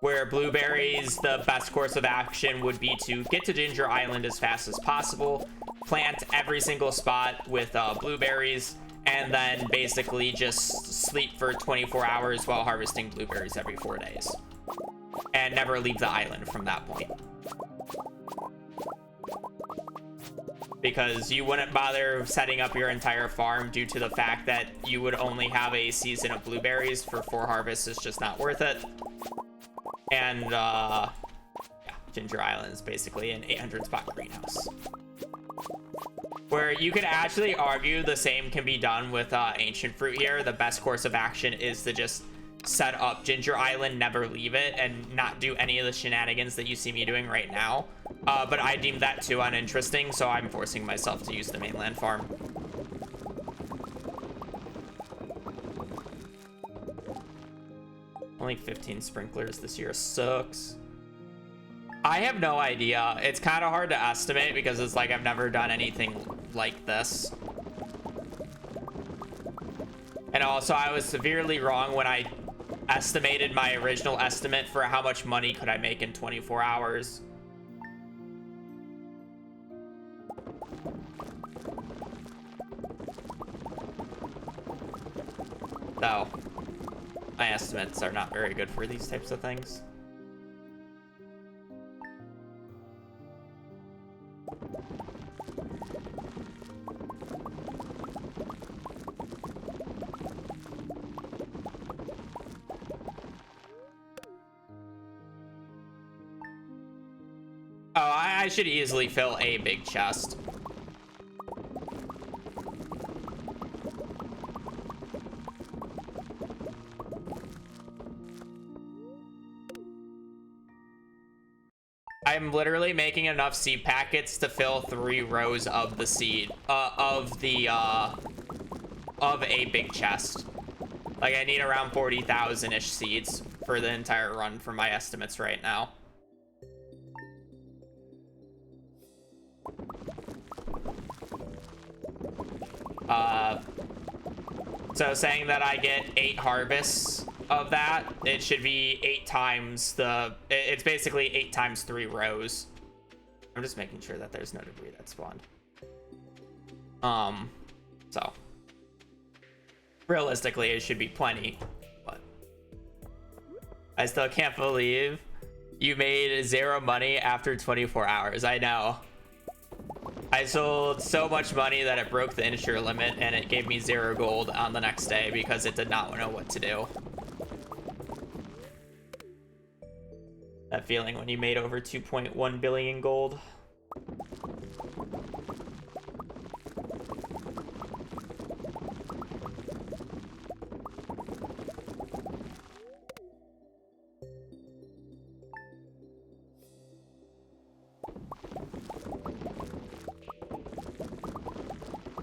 Where blueberries, the best course of action would be to get to Ginger Island as fast as possible, plant every single spot with blueberries, and then basically just sleep for 24 hours while harvesting blueberries every 4 days. And never leave the island from that point. Because you wouldn't bother setting up your entire farm due to the fact that you would only have a season of blueberries for 4 harvests. It's just not worth it. And yeah, Ginger Island is basically an 800 spot greenhouse, where you could actually argue the same can be done with ancient fruit here. The best course of action is to just set up Ginger Island, never leave it, and not do any of the shenanigans that you see me doing right now. But I deemed that too uninteresting, so I'm forcing myself to use the mainland farm. Only 15 sprinklers this year sucks. I have no idea. It's kind of hard to estimate because it's like I've never done anything like this. And also I was severely wrong when I estimated my original estimate for how much money could I make in 24 hours. So my estimates are not very good for these types of things. Oh, I should easily fill a big chest. I'm literally making enough seed packets to fill 3 rows of the seed, of a big chest. Like, I need around 40,000-ish seeds for the entire run for my estimates right now. So saying that I get 8 harvests of that, it should be 8 times the, it's basically 8 times 3 rows. I'm just making sure that there's no debris that spawned. So realistically, it should be plenty. But I still can't believe you made 0 money after 24 hours. I know. I sold so much money that it broke the integer limit, and it gave me 0 gold on the next day because it did not know what to do. That feeling when you made over 2.1 billion gold.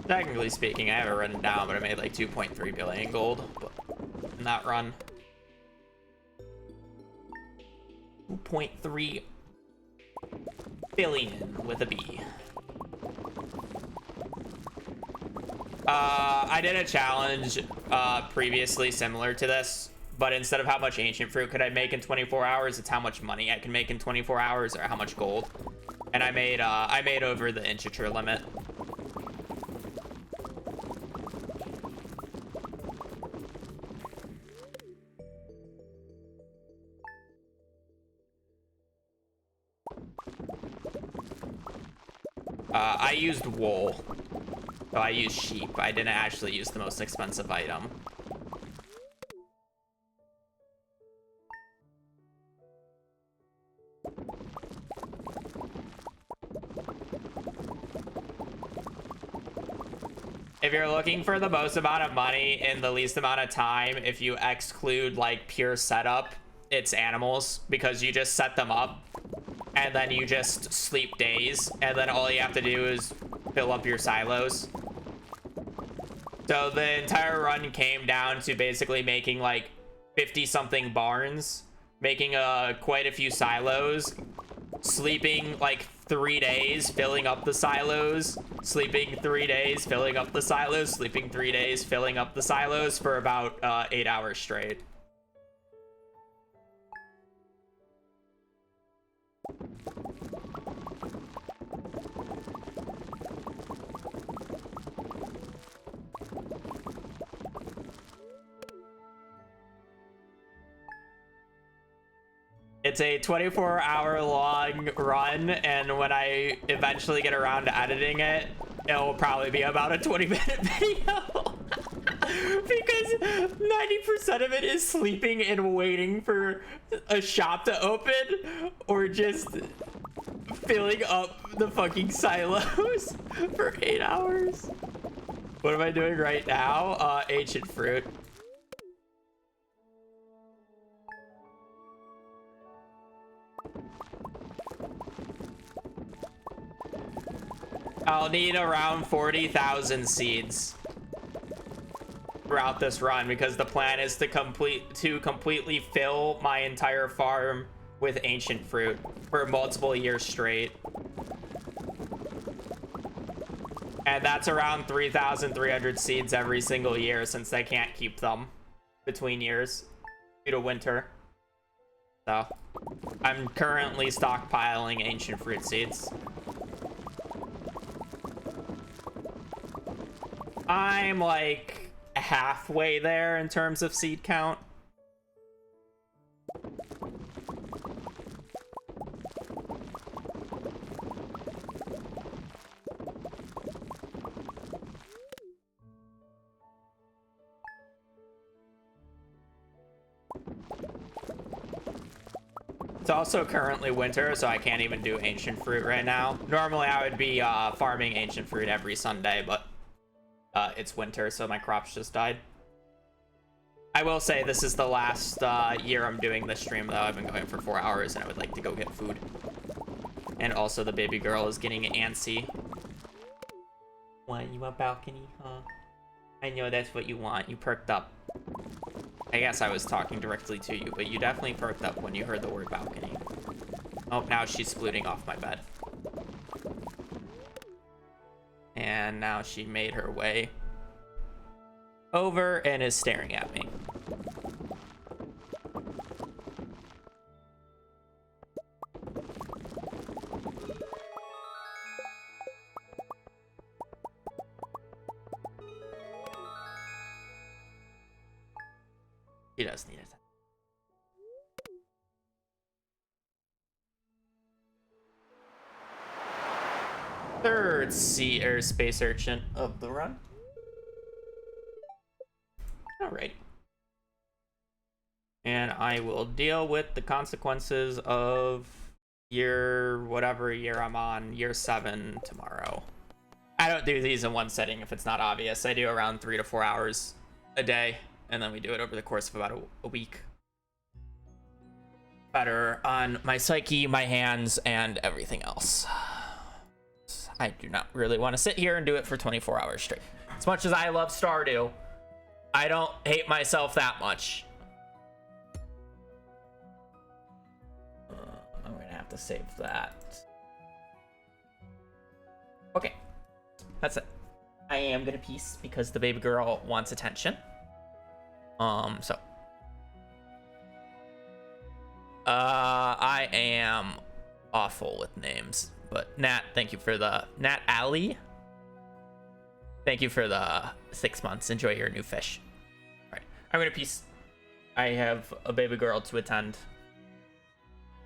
Technically speaking, I have it written down, but I made like 2.3 billion gold in that run. 2.3 billion with a B. I did a challenge previously similar to this, but instead of how much ancient fruit could I make in 24 hours, it's how much money I can make in 24 hours or how much gold. And I made over the integer limit. I used wool. So I used sheep. I didn't actually use the most expensive item. If you're looking for the most amount of money in the least amount of time, if you exclude like pure setup, it's animals, because you just set them up and then you just sleep days, and then all you have to do is fill up your silos. So the entire run came down to basically making like 50 something barns, making quite a few silos, sleeping like 3 days, filling up the silos, sleeping 3 days, filling up the silos, sleeping 3 days, filling up the silos for about 8 hours straight. It's a 24-hour long run, and when I eventually get around to editing it, it'll probably be about a 20-minute video. Because 90% of it is sleeping and waiting for a shop to open, or just filling up the fucking silos for 8 hours. What am I doing right now? Ancient fruit. I'll need around 40,000 seeds throughout this run, because the plan is to completely fill my entire farm with ancient fruit for multiple years straight. And that's around 3,300 seeds every single year, since they can't keep them between years due to winter. So I'm currently stockpiling ancient fruit seeds. I'm like halfway there in terms of seed count. It's also currently winter, so I can't even do ancient fruit right now. Normally I would be farming ancient fruit every Sunday, but it's winter, so my crops just died. I will say this is the last year I'm doing this stream, though. I've been going for 4 hours, and I would like to go get food. And also the baby girl is getting antsy. What, you want balcony, huh? I know that's what you want. You perked up. I guess I was talking directly to you, but you definitely perked up when you heard the word balcony. Oh, now she's splooting off my bed. And now she made her way over and is staring at me. He does need it. Third sea or space urchin of the run. Alright. And I will deal with the consequences of whatever year I'm on, year 7 tomorrow. I don't do these in one setting if it's not obvious. I do around 3 to 4 hours a day, and then we do it over the course of about a week. Better on my psyche, my hands, and everything else. I do not really want to sit here and do it for 24 hours straight. As much as I love Stardew, I don't hate myself that much. I'm gonna have to save that. Okay, that's it. I am gonna peace because the baby girl wants attention. So. I am awful with names, but Nat, thank you for the Nat Alley. Thank you for the 6 months. Enjoy your new fish. All right, I'm gonna peace. I have a baby girl to attend.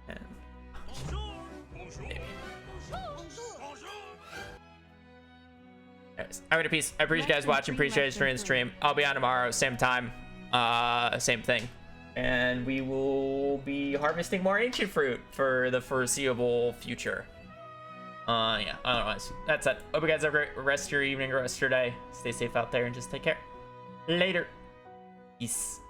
And Bonjour. Bonjour. maybe. Bonjour. Anyways, I'm gonna peace. I appreciate you guys watching. Appreciate you during the stream. I'll be on tomorrow, same time, same thing. And we will be harvesting more ancient fruit for the foreseeable future. Yeah, otherwise, that's it. Hope you guys have a great rest of your evening or rest of your day. Stay safe out there and just take care. Later. Peace.